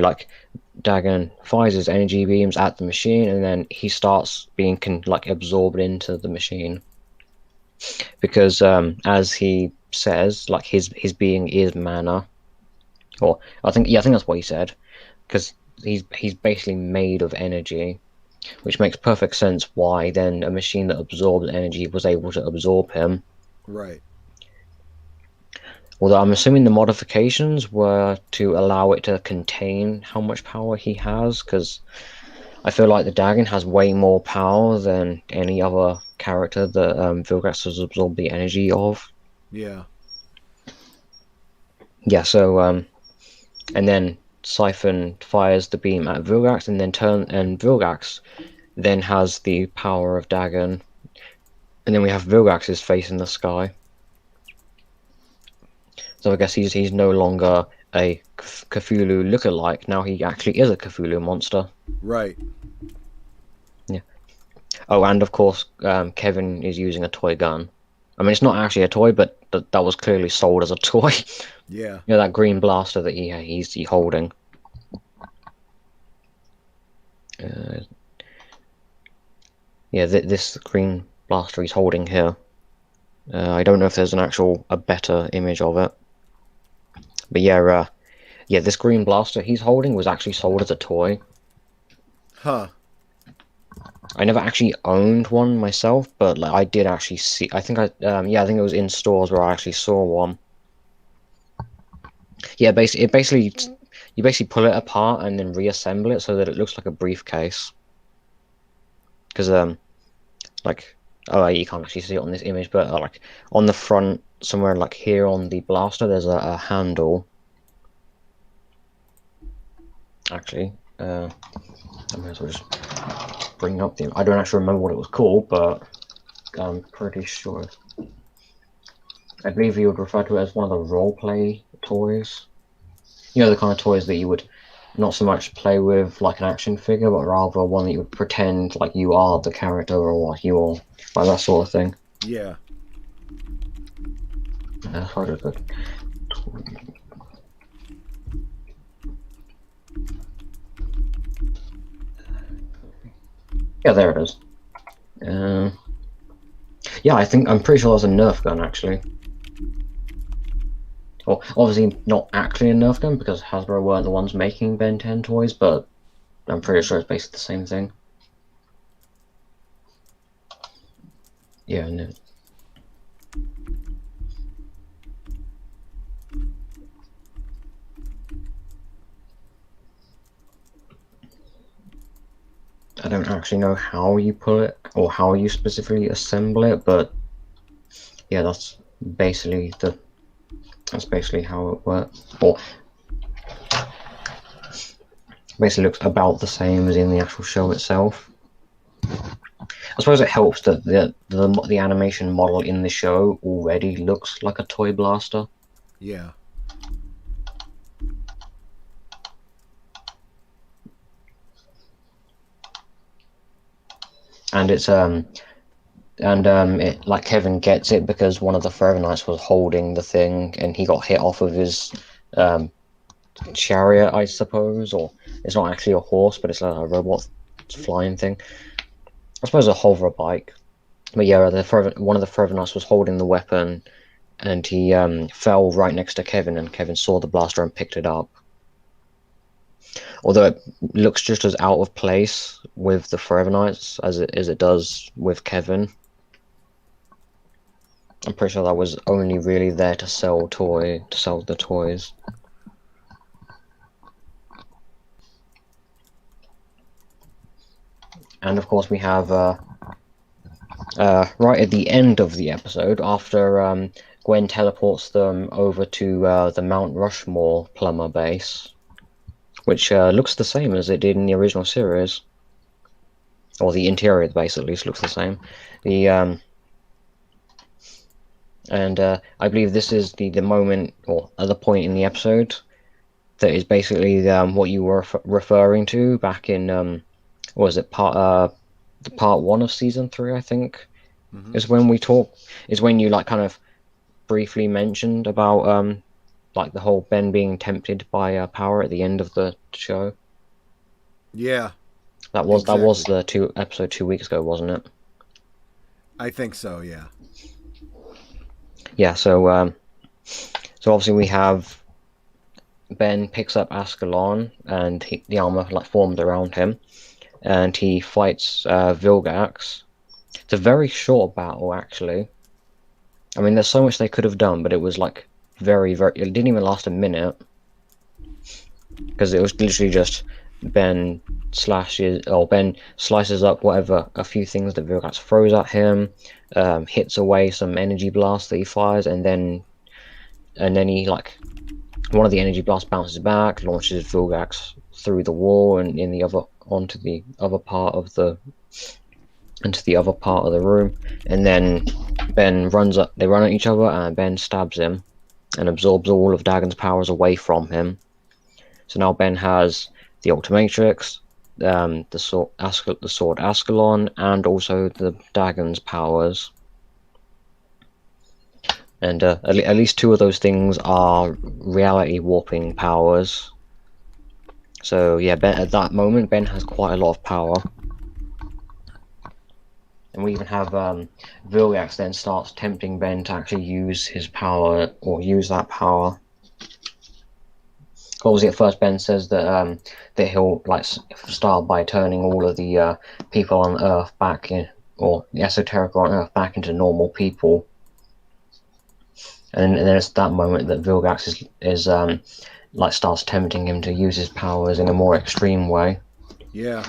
Dagon fires his energy beams at the machine, and then he starts being absorbed into the machine. Because as he says, his being is mana. Or I think that's what he said. Because he's basically made of energy, which makes perfect sense why then a machine that absorbs energy was able to absorb him. Right. Although I'm assuming the modifications were to allow it to contain how much power he has, because I feel like the Dagon has way more power than any other character that Vilgax has absorbed the energy of. Yeah. Yeah, so and then Siphon fires the beam at Vilgax, and Vilgax then has the power of Dagon, and then we have Vilgax's face in the sky. So I guess he's no longer a Cthulhu lookalike. Now he actually is a Cthulhu monster. Right. Yeah. Oh, and of course, Kevin is using a toy gun. I mean, it's not actually a toy, but that was clearly sold as a toy. Yeah. You know, that green blaster that he's holding. Yeah, this green blaster he's holding here. I don't know if there's a better image of it. But yeah, this green blaster he's holding was actually sold as a toy. Huh. I never actually owned one myself, but I did actually see. I think it was in stores where I actually saw one. Yeah, basically you basically pull it apart and then reassemble it so that it looks like a briefcase. Because like, oh, you can't actually see it on this image, but like on the front, somewhere like here on the blaster, there's a handle. Actually, I might as well just bring up the. I don't actually remember what it was called, but I'm pretty sure. I believe you would refer to it as one of the role-play toys. You know, the kind of toys that you would not so much play with like an action figure, but rather one that you would pretend like you are the character or like you're like that sort of thing. Yeah. That's quite a good toy. Yeah, there it is. Yeah, I'm pretty sure that's a Nerf gun actually. Well, obviously not actually a Nerf gun because Hasbro weren't the ones making Ben 10 toys, but I'm pretty sure it's basically the same thing. Yeah, no. I don't actually know how you pull it or how you specifically assemble it, but yeah, that's basically how it works. Or basically looks about the same as in the actual show itself. I suppose it helps that the animation model in the show already looks like a toy blaster. Yeah. And it's it like Kevin gets it because one of the Forever Knights was holding the thing and he got hit off of his chariot, I suppose, or it's not actually a horse, but it's like a robot flying thing. I suppose a hover bike. But yeah, one of the Forever Knights was holding the weapon, and he fell right next to Kevin, and Kevin saw the blaster and picked it up. Although it looks just as out of place with the Forever Knights as it does with Kevin. I'm pretty sure that was only really there to sell the toys. And of course we have right at the end of the episode, after Gwen teleports them over to the Mount Rushmore plumber base, which looks the same as it did in the original series, or the interior of the base at least looks the same. I believe this is the moment or the point in the episode that is basically what you were referring to back in what was it, part 1 of season 3, I think. Mm-hmm. Is when you like kind of briefly mentioned about like the whole Ben being tempted by power at the end of the show. Yeah. That was exactly. the episode 2 weeks ago, wasn't it? I think so, yeah. Yeah, so obviously we have Ben picks up Ascalon and the armor like formed around him, and he fights Vilgax. It's a very short battle, actually. I mean, there's so much they could have done, but it was like very, very. It didn't even last a minute because it was literally just Ben slices up a few things that Vilgax throws at him, hits away some energy blasts that he fires, and then he like one of the energy blasts bounces back, launches Vilgax through the wall and onto the other part of the room, and then Ben runs up. They run at each other, and Ben stabs him and absorbs all of Dagon's powers away from him. So now Ben has the Ultimatrix, the sword Ascalon, and also the Dagon's powers. And at least 2 of those things are reality warping powers. So yeah, at that moment, Ben has quite a lot of power. And we even have Vilgax then starts tempting Ben to actually use his power, or use that power. Obviously, at first Ben says that he'll like start by turning all of the people on Earth back in, or the esoteric on Earth back into normal people. And then it's that moment that Vilgax is like starts tempting him to use his powers in a more extreme way. Yeah.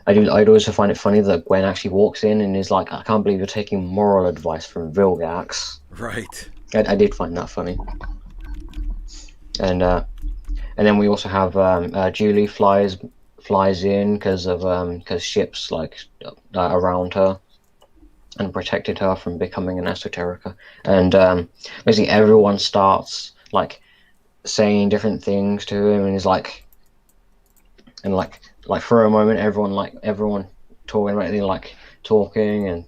I'd also find it funny that Gwen actually walks in and is like, "I can't believe you're taking moral advice from Vilgax." Right. I did find that funny. And then we also have Julie flies in because ships like around her and protected her from becoming an esoterica. And basically everyone starts like saying different things to him, and he's like, and like for a moment, everyone talking about it, like talking and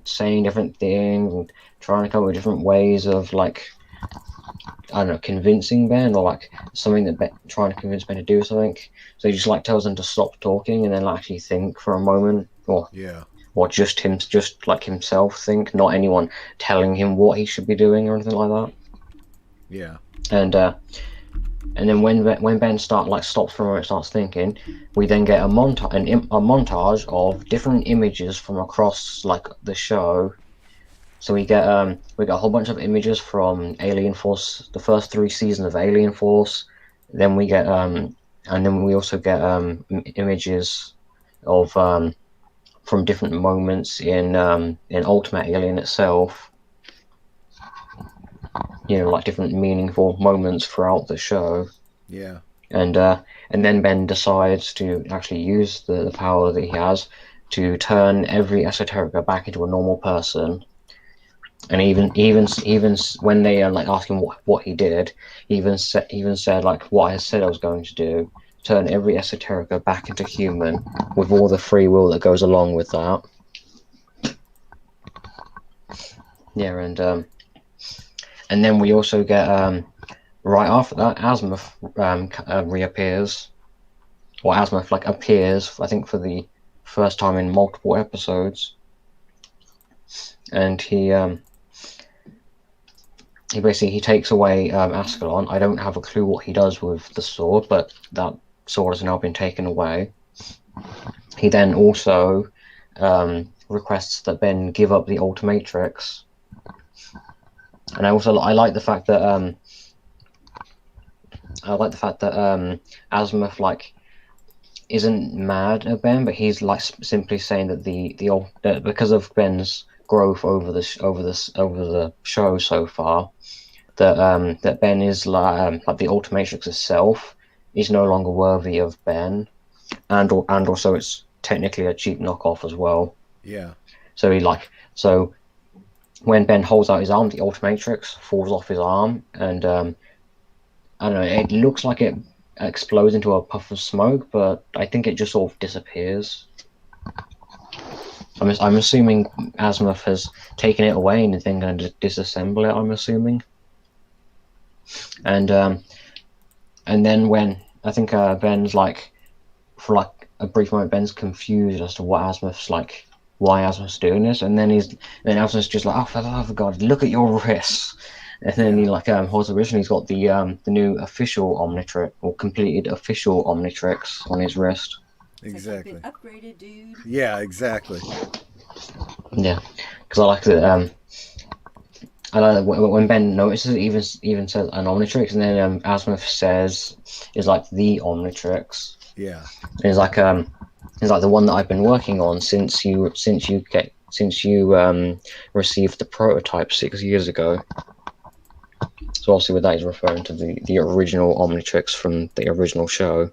saying different things and trying to come up with different ways of like, I don't know, convincing Ben, or like something that trying to convince Ben to do something. So he just like tells them to stop talking and then actually think for a moment, Yeah. or just like himself think, not anyone telling him what he should be doing or anything like that. Yeah. And then when Ben stops for a moment, starts thinking, we then get a montage of different images from across like the show. So we get a whole bunch of images from Alien Force, the first 3 seasons of Alien Force. Then we get and then we also get images of from different moments in Ultimate Alien itself. You know, like different meaningful moments throughout the show. Yeah. And then Ben decides to actually use the power that he has to turn every esoterica back into a normal person. And even when they are like asking what he did, he even said like, what I said I was going to do, turn every esoterica back into human, with all the free will that goes along with that. Yeah, and then we also get right after that, Azimuth reappears, or Azimuth like appears, I think for the first time in multiple episodes, and he basically he takes away Ascalon. I don't have a clue what he does with the sword, but that sword has now been taken away. He then also requests that Ben give up the Ultimatrix, and I like the fact that Azimuth like isn't mad at Ben, but he's like simply saying that that because of Ben's growth over the show so far, that Ben is like the Ultimatrix itself is no longer worthy of Ben, and also it's technically a cheap knockoff as well. Yeah. So when Ben holds out his arm, the Ultimatrix falls off his arm, and I don't know. It looks like it explodes into a puff of smoke, but I think it just sort of disappears. I'm assuming Azimuth has taken it away and is then going to disassemble it. I'm assuming. And then when I think Ben's like, for like a brief moment, Ben's confused as to why Azimuth's doing this, and then Azimuth's just like, oh, for the love of God, look at your wrists. And then he like holds the wrist, and he's got the new official Omnitrix, or completed official Omnitrix on his wrist. Exactly. Like, I've been upgraded, dude. Yeah, exactly. Yeah, because I like that. I like that when Ben notices it, even says an Omnitrix, and then Azimuth says is like the Omnitrix. Yeah. And it's like the one that I've been working on since you received the prototype 6 years ago. So obviously with that he's referring to the original Omnitrix from the original show.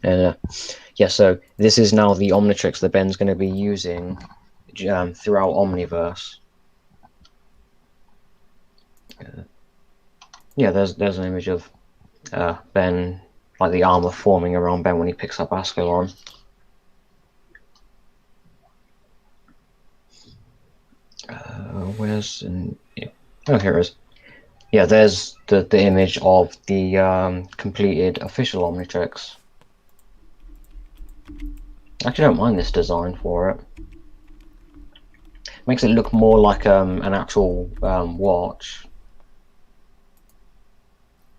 And yeah, so this is now the Omnitrix that Ben's going to be using throughout Omniverse. Yeah, there's an image of Ben, like the armor forming around Ben when he picks up Ascalon. Oh, here it is. Yeah, there's the image of the completed official Omnitrix. I actually don't mind this design for it. Makes it look more like an actual watch.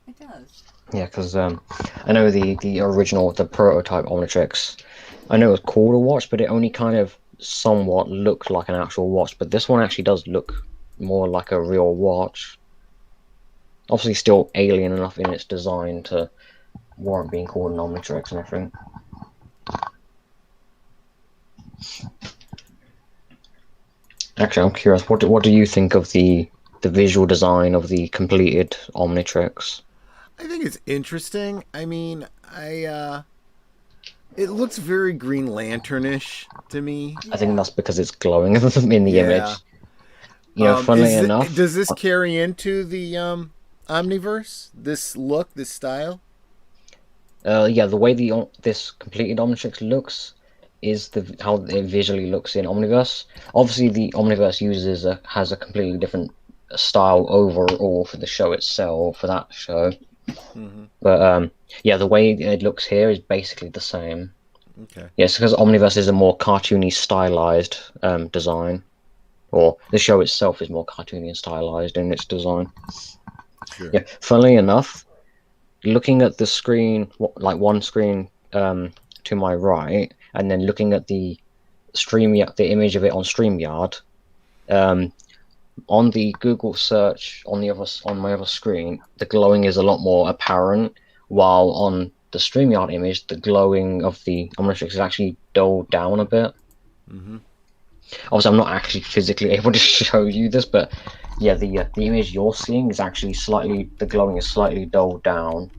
It does. Yeah, because I know the original, the prototype Omnitrix, I know it was called a watch, but it only kind of somewhat looked like an actual watch. But this one actually does look more like a real watch. Obviously still alien enough in its design to warrant being called an Omnitrix and everything. Actually, I'm curious. What do you think of the visual design of the completed Omnitrix? I think it's interesting. I mean, it looks very Green Lanternish to me. I think Yeah. that's because it's glowing in the Yeah. image. Funnily Does enough, this carry into the Omniverse? This look, this style? yeah, the way this completed Omnitrix looks is the how it visually looks in Omniverse. Obviously, the Omniverse has a completely different style overall for the show itself, for that show. Mm-hmm. But yeah, the way it looks here is basically the same. Okay. Yes, because Omniverse is a more cartoony, stylized design, or the show itself is more cartoony and stylized in its design. Sure. Yeah, funnily enough, looking at the screen, like one screen to my right, and then looking at the the image of it on StreamYard, um, on the Google search on my other screen, the glowing is a lot more apparent, while on the StreamYard image, the glowing of the Omnitrix is actually dulled down a bit. Mm-hmm. Obviously, I'm not actually physically able to show you this, but yeah, the image you're seeing is actually the glowing is slightly dulled down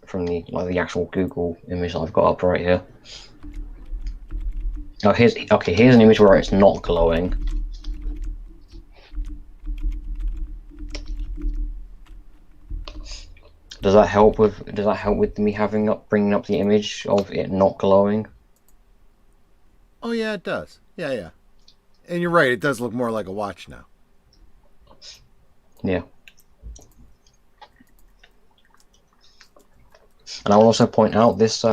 from the actual Google image that I've got up right here. Oh, here's an image where it's not glowing. Does that help with me bringing up the image of it not glowing? Oh yeah, it does. Yeah, yeah. And you're right. It does look more like a watch now. Yeah. And I'll also point out this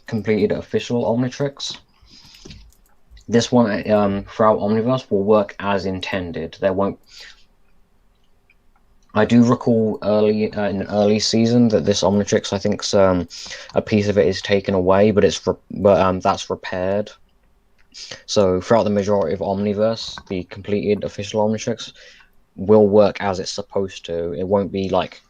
completed official Omnitrix. This one throughout Omniverse will work as intended. There won't. I do recall in an early season that this Omnitrix, I think, a piece of it is taken away, but that's repaired. So throughout the majority of Omniverse, the completed official Omnitrix will work as it's supposed to. It won't be like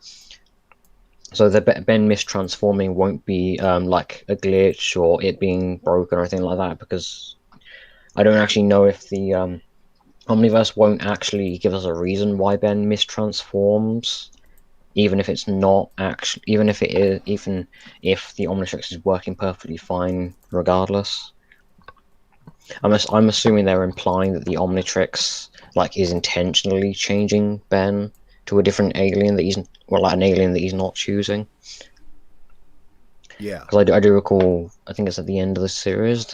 so the Ben mistransforming won't be like a glitch or it being broken or anything like that, because I don't actually know if the Omniverse won't actually give us a reason why Ben mistransforms, even if it's not actually, even if the Omnitrix is working perfectly fine regardless. I'm assuming they're implying that the Omnitrix is intentionally changing Ben to a different alien an alien that he's not choosing. Yeah. Because I do recall, I think it's at the end of the series,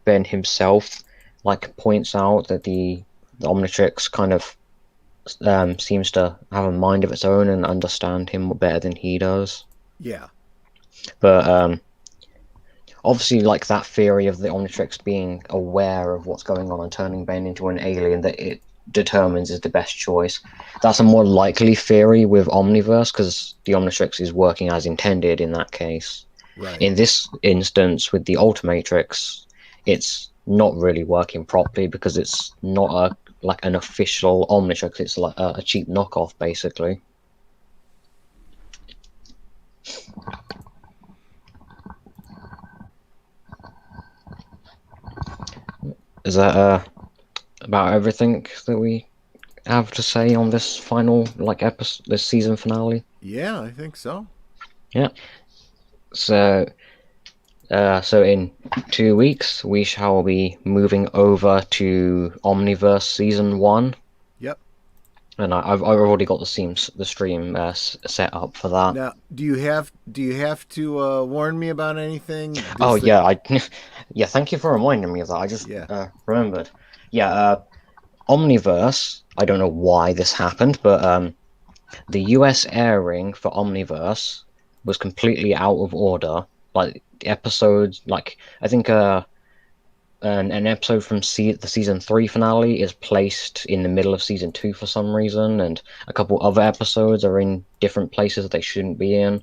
Ben himself points out that the Omnitrix kind of seems to have a mind of its own and understand him better than he does. Yeah. But obviously, that theory of the Omnitrix being aware of what's going on and turning Ben into an alien that it determines is the best choice, that's a more likely theory with Omniverse, because the Omnitrix is working as intended in that case. Right. In this instance, with the Ultimatrix, it's not really working properly because it's not an official Omnitrix. It's like a cheap knockoff, basically. Is that about everything that we have to say on this final episode, this season finale? Yeah, I think so. Yeah. So in 2 weeks we shall be moving over to Omniverse Season 1. Yep. And I've already got the stream set up for that. Now, do you have to warn me about anything? Yeah, yeah. Thank you for reminding me of that. I just remembered. Yeah, Omniverse. I don't know why this happened, but the US airing for Omniverse was completely out of order. The episodes, I think an episode from the season 3 finale is placed in the middle of season 2 for some reason, and a couple other episodes are in different places that they shouldn't be in.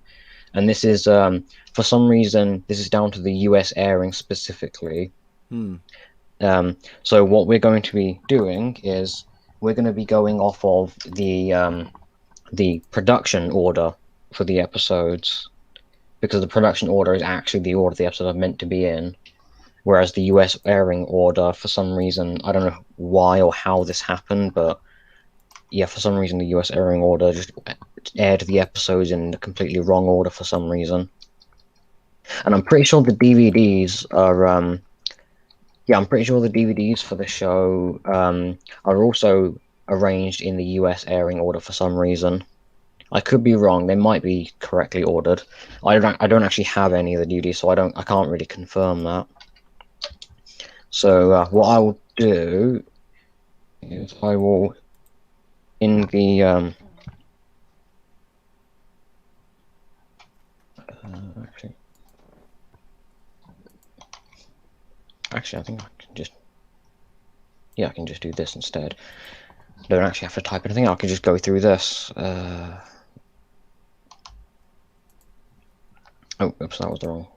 And this is for some reason this is down to the US airing specifically. So what we're going to be doing is we're going to be going off of the production order for the episodes, because the production order is actually the order the episodes are meant to be in. whereas the US airing order, for some reason, I don't know why or how this happened, but yeah, for some reason the US airing order just aired the episodes in the completely wrong order for some reason. And I'm pretty sure the DVDs are yeah, I'm pretty sure the DVDs for the show are also arranged in the US airing order for some reason. I could be wrong. They might be correctly ordered. I don't actually have any of the DVDs, so I can't really confirm that. So what I will do is I will in the actually I think I can just I can just do this instead. I don't actually have to type anything. I can just go through this. Oh, oops, that was the wrong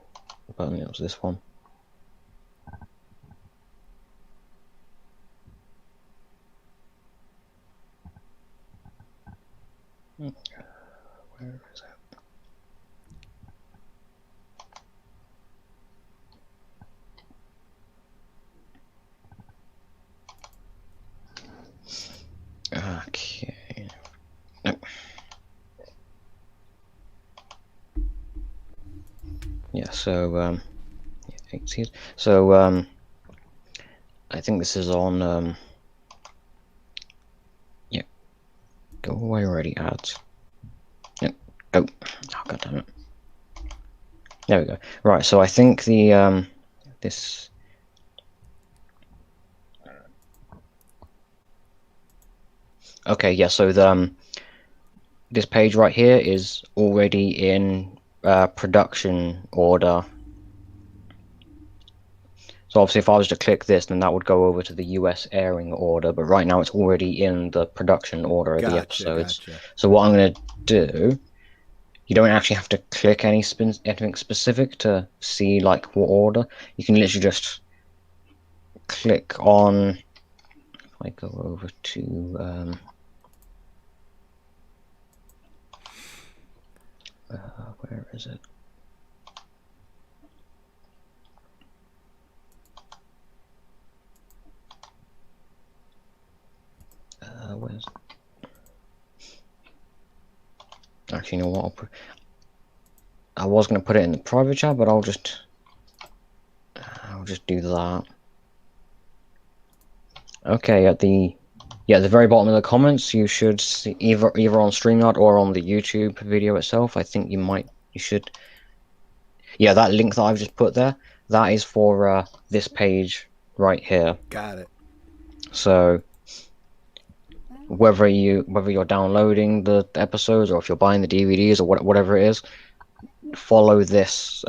button. It was this one. Where is it? Okay. No. Yeah, so so I think this is on yeah. Go away already, ads. Yep, go. Oh, god damn it. There we go. Right, so I think the this okay, yeah, so the this page right here is already in production order. So obviously if I was to click this, then that would go over to the US airing order, but right now it's already in the production order of the episodes. Gotcha. So what I'm going to do, you don't actually have to click anything specific to see like what order. You can literally just click on, if I go over to where is it? Where's actually, you know what? I was going to put it in the private chat, but I'll just do that. Okay, at the very bottom of the comments, you should see either on StreamYard or on the YouTube video itself. I think you should. Yeah, that link that I've just put there, that is for this page right here. Got it. So whether you're downloading the episodes or if you're buying the DVDs or whatever it is, follow this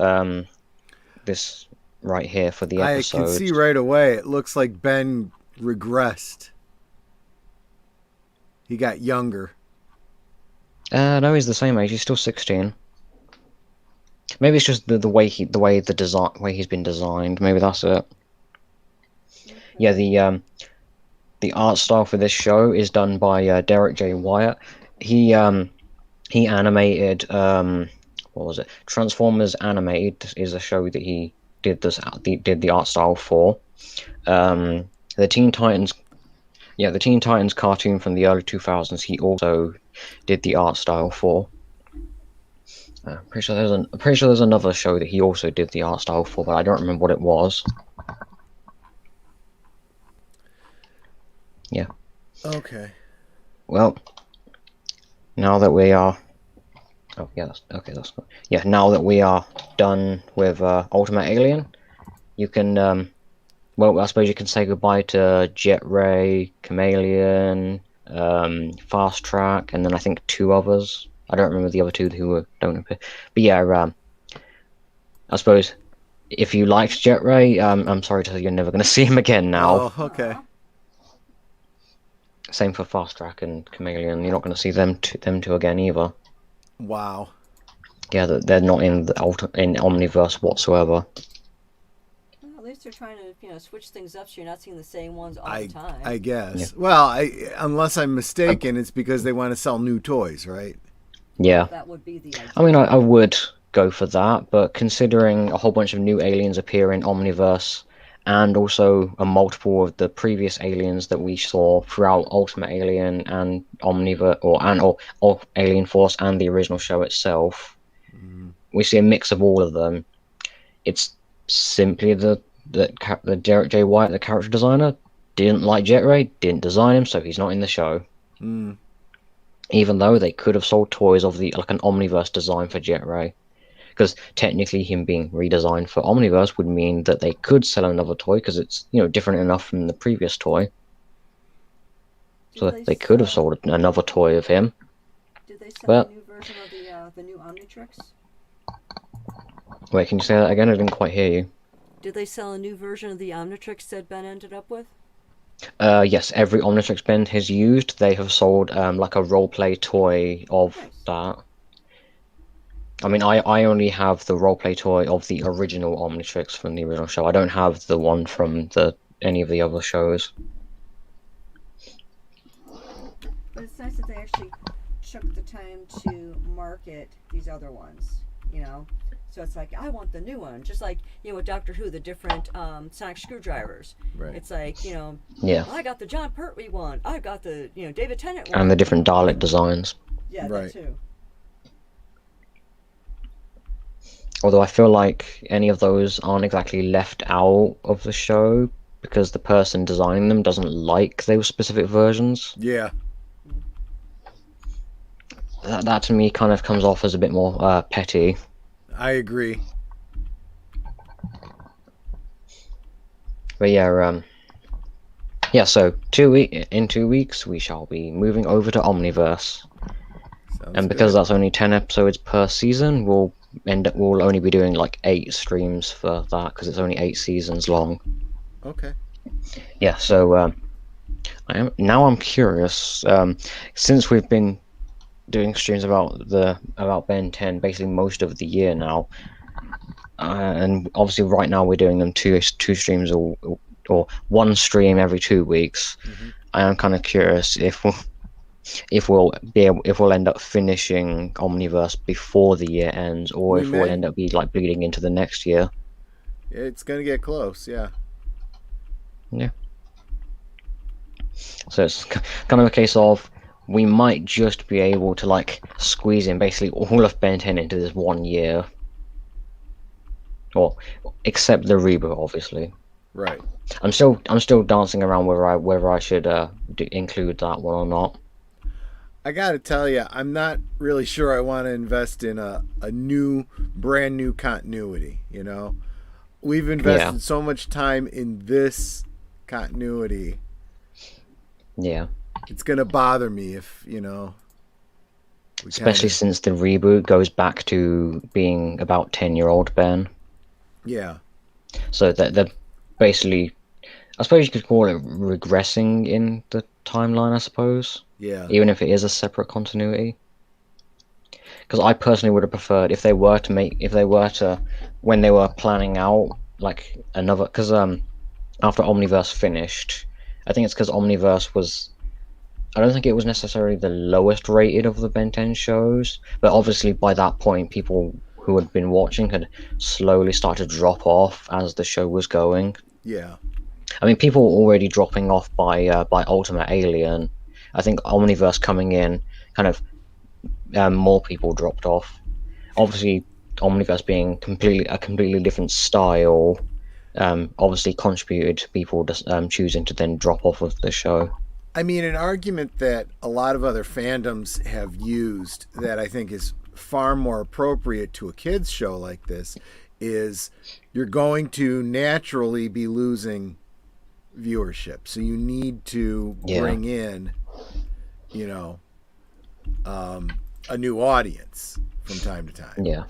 this right here for the episodes. I can see right away. It looks like Ben regressed. He got younger. No, he's the same age. He's still 16. Maybe it's just the way he's been designed. Maybe that's it. Yeah, the art style for this show is done by Derek J. Wyatt. He animated what was it? Transformers Animated is a show that he did the art style for. The Teen Titans. Yeah, the Teen Titans cartoon from the early 2000s. He also did the art style for. I'm pretty sure there's another show that he also did the art style for, but I don't remember what it was. Yeah. Okay. Well, now that we are. Oh yeah, that's good. Yeah, now that we are done with Ultimate Alien, you can well, I suppose you can say goodbye to Jet Ray, Chameleon, Fast Track, and then I think 2 others. I don't remember the other 2 who don't appear. But yeah, I suppose if you liked Jet Ray, I'm sorry to say you're never going to see him again now. Oh, okay. Same for Fast Track and Chameleon. You're not going to see them two again either. Wow. Yeah, they're not in the Omniverse whatsoever. Well, at least they're trying to, switch things up so you're not seeing the same ones all the time. I guess. Yeah. Well, unless I'm mistaken, it's because they want to sell new toys, right? Yeah. That would be the idea. I mean, I would go for that, but considering a whole bunch of new aliens appear in Omniverse and also a multiple of the previous aliens that we saw throughout Ultimate Alien and Omniverse, or Alien Force and the original show itself. Mm. We see a mix of all of them. It's simply the Derek J. White, the character designer, didn't like Jet Ray, didn't design him, so he's not in the show. Mm. Even though they could have sold toys of the like an Omniverse design for Jet Ray. Because technically him being redesigned for Omniverse would mean that they could sell another toy because it's, different enough from the previous toy. So they could have sold another toy of him. Did they sell But a new version of the new Omnitrix? wait, can you say that again? I didn't quite hear you. Did they sell a new version of the Omnitrix that Ben ended up with? Yes, every Omnitrix Ben has used, they have sold like a roleplay toy of that. I mean, I only have the roleplay toy of the original Omnitrix from the original show. I don't have the one from any of the other shows. But it's nice that they actually took the time to market these other ones, So it's like, I want the new one. Just like, with Doctor Who, the different sonic screwdrivers. Right. It's like, Yeah. I got the John Pertwee one. I got the, David Tennant one. And the different Dalek designs. Yeah, Right. that too. Although I feel like any of those aren't exactly left out of the show because the person designing them doesn't like those specific versions. Yeah. That to me kind of comes off as a bit more petty. I agree. But yeah, so in 2 weeks we shall be moving over to Omniverse. And because that's only 10 episodes per season, we'll only be doing like 8 streams for that because it's only 8 seasons long. Okay. Yeah, so I'm curious. Since we've been doing streams about Ben 10 basically most of the year now, and obviously right now we're doing them two streams or one stream every 2 weeks. Mm-hmm. I am kind of curious if we'll end up finishing Omniverse before the year ends, or if we'll end up like bleeding into the next year. It's gonna get close, yeah. Yeah. So it's kind of a case of we might just be able to like squeeze in basically all of Ben 10 into this 1 year, or except the reboot, obviously. Right. I'm still dancing around whether I should include that one or not. I gotta tell you, I'm not really sure I want to invest in a brand new continuity. We've invested so much time in this continuity. Yeah. It's gonna bother me if especially since the reboot goes back to being about 10-year-old Ben. Yeah. So they're basically, I suppose you could call it regressing in the timeline, I suppose. Yeah. Even if it is a separate continuity. Because I personally would have preferred if they were to, when they were planning out like another, because after Omniverse finished, I think it's because Omniverse was, I don't think it was necessarily the lowest rated of the Ben 10 shows, but obviously by that point people who had been watching had slowly started to drop off as the show was going. Yeah. I mean, people were already dropping off by Ultimate Alien. I think Omniverse coming in, kind of more people dropped off. Obviously, Omniverse being a completely different style, obviously contributed to people just, choosing to then drop off of the show. I mean, an argument that a lot of other fandoms have used that I think is far more appropriate to a kids show like this is you're going to naturally be losing viewership, so you need to bring in a new audience from time to time.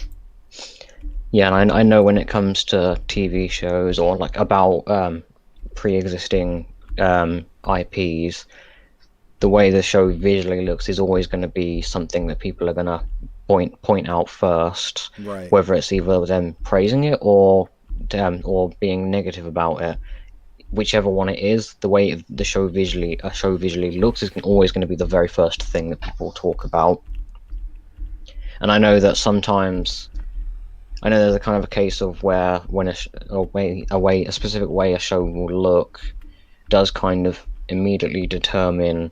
And I know when it comes to TV shows or like about pre-existing IPs, the way the show visually looks is always going to be something that people are going to point out first, right? Whether it's either them praising it or being negative about it. Whichever one it is, the way a show visually looks is always going to be the very first thing that people talk about. And I know that sometimes I know there's a kind of a case of where when a specific way a show will look does kind of immediately determine,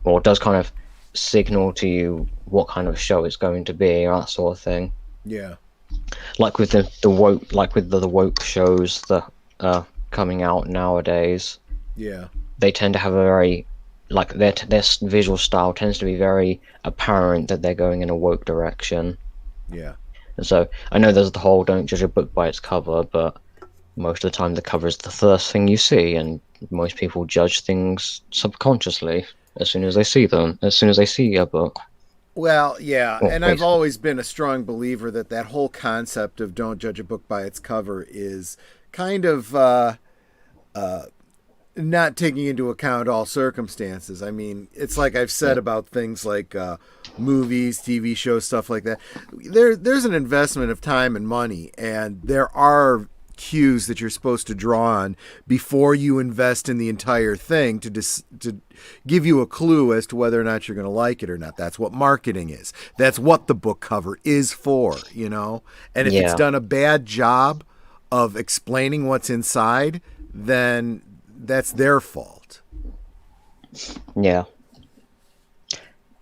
or does kind of signal to you what kind of show it's going to be, that sort of thing. Yeah. Like with the woke, like with the woke shows that are coming out nowadays, Yeah. they tend to have a very, like their visual style tends to be very apparent that they're going in a woke direction. Yeah. And so I know there's the whole don't judge a book by its cover, but most of the time the cover is the first thing you see, and most people judge things subconsciously as soon as they see them, as soon as they see a book. Well, yeah, Well, and I've basically, always been a strong believer that that whole concept of don't judge a book by its cover is kind of not taking into account all circumstances. I mean, it's like I've said yeah, about things like movies, TV shows, stuff like that. There's an investment of time and money, and there are cues that you're supposed to draw on before you invest in the entire thing to give you a clue as to whether or not you're going to like it or not. That's what marketing is. That's what the book cover is for, you know? And if it's yeah, done a bad job of explaining what's inside, then that's their fault. yeah.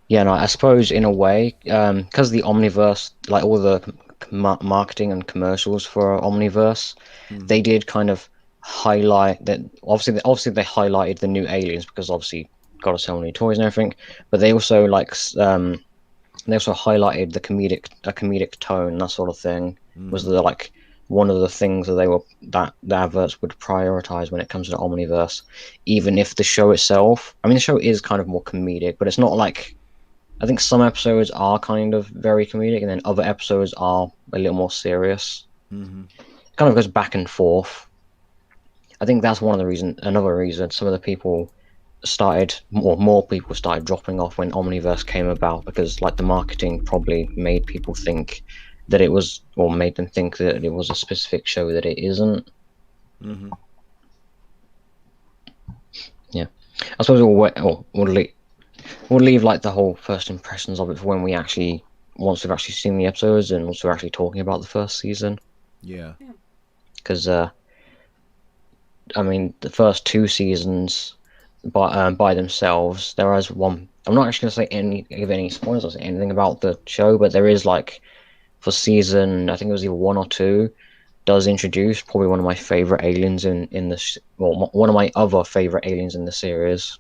Yeah, and I suppose in a way, because the Omniverse, like all the marketing and commercials for Omniverse, they Mm-hmm. did kind of highlight that. Obviously they highlighted the new aliens because obviously got to sell new toys and everything. But they also they also highlighted a comedic tone, that sort of thing. Was Mm-hmm. the like one of the things that that the adverts would prioritize when it comes to Omniverse, even if the show itself. I mean, the show is kind of more comedic, but it's not like I think some episodes are kind of very comedic, and then other episodes are a little more serious. Mm-hmm. It kind of goes back and forth. I think that's one of the reason. Another reason some of the people started, or more people started dropping off when Omniverse came about, because like the marketing probably made people think that it was, or made them think that it was a specific show that it isn't. Mm-hmm. Yeah, I suppose we'll leave like the whole first impressions of it for when we actually once we've actually seen the episodes and once we're actually talking about the first season. Yeah. Yeah. Because I mean, the first two seasons by themselves, there is one. I'm not actually going to say give any spoilers or say anything about the show, but there is like for season, I think it was either one or two, does introduce probably one of my favorite aliens in the well, one of my other favorite aliens in the series,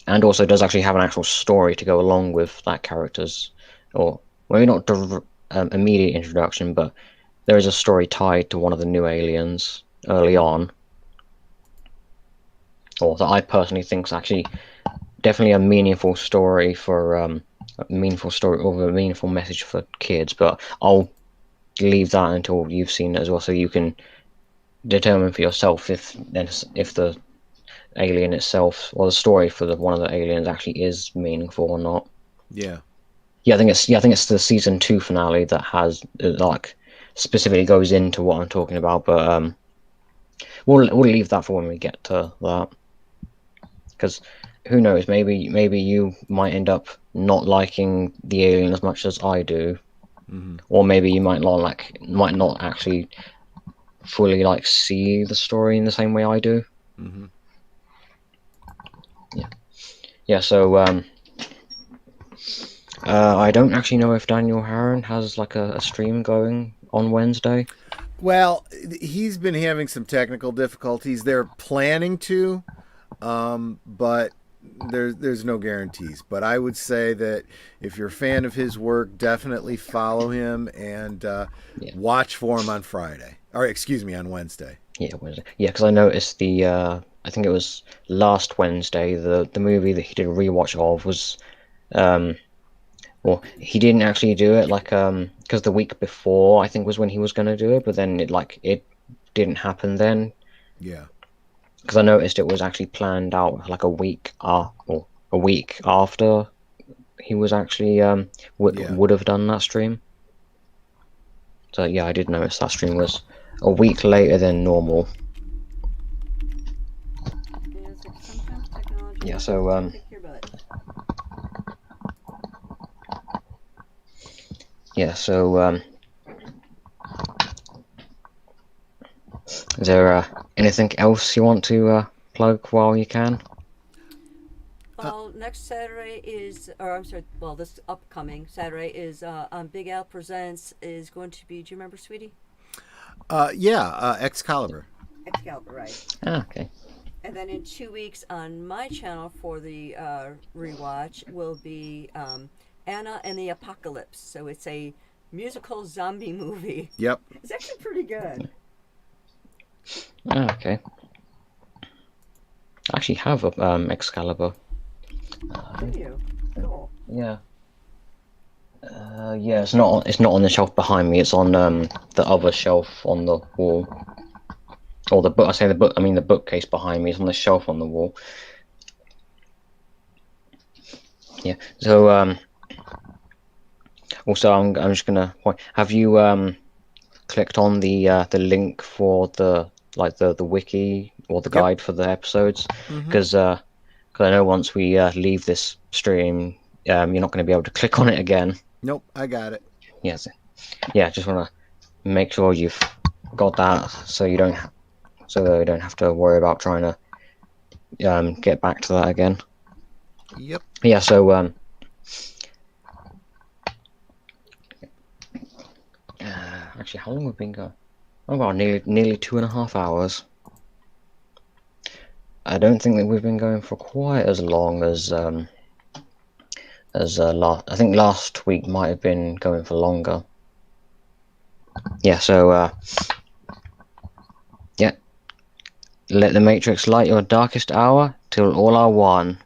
and also does actually have an actual story to go along with that character's, or maybe not immediate introduction, but there is a story tied to one of the new aliens early on, or that I personally think is actually definitely a meaningful story for a meaningful story or a meaningful message for kids. But I'll leave that until you've seen it as well, so you can determine for yourself if the alien itself or the story for one of the aliens actually is meaningful or not. Yeah. I think it's the season 2 finale that has like specifically goes into what I'm talking about, but we'll leave that for when we get to that, because who knows, maybe you might end up not liking the alien as much as I do, Mm-hmm. or maybe you might not actually fully like see the story in the same way I do. Mm-hmm. Yeah, yeah. So I don't actually know if Daniel Harron has like a stream going on Wednesday. Well, he's been having some technical difficulties. They're planning to, but there's no guarantees. But I would say that if you're a fan of his work, definitely follow him and Yeah, watch for him on Friday. Or excuse me, on Wednesday. yeah, Wednesday. Yeah, because I noticed I think it was last Wednesday, the movie that he did a rewatch of was um well, he didn't actually do it like because the week before I think was when he was going to do it, but then it didn't happen then, Yeah. because I noticed it was actually planned out like or a week after he was actually Yeah. would have done that stream. So yeah, I did notice that stream was a week later than normal. Yeah, it's like sometimes technology Yeah, is so just to kick your butt. yeah, so Is there anything else you want to plug while you can? Well, next Saturday is, or I'm sorry, well, this upcoming Saturday is Big Al Presents is going to be, do you remember, sweetie? Yeah, Excalibur. Excalibur, right. Ah, okay. And then in 2 weeks on my channel for the rewatch will be Anna and the Apocalypse. So it's a musical zombie movie. Yep. It's actually pretty good. Ah, okay. I actually have a Excalibur. Do you? Cool. Yeah. Yeah, it's not on the shelf behind me. It's on the other shelf on the wall. Or the book. I say the book. I mean the bookcase behind me. It's on the shelf on the wall. Yeah. So also I'm just gonna point. Have you clicked on the link for the wiki or the Yep. guide for the episodes? Because I know once we leave this stream, you're not going to be able to click on it again. Nope, I got it. Yes. Yeah. Just want to make sure you've got that, so you don't have to worry about trying to get back to that again. Yep. Yeah. So actually, how long have we been going? Oh wow, nearly 2.5 hours. I don't think that we've been going for quite as long as last. I think last week might have been going for longer. Yeah. So yeah. Let the Matrix light your darkest hour till all are one.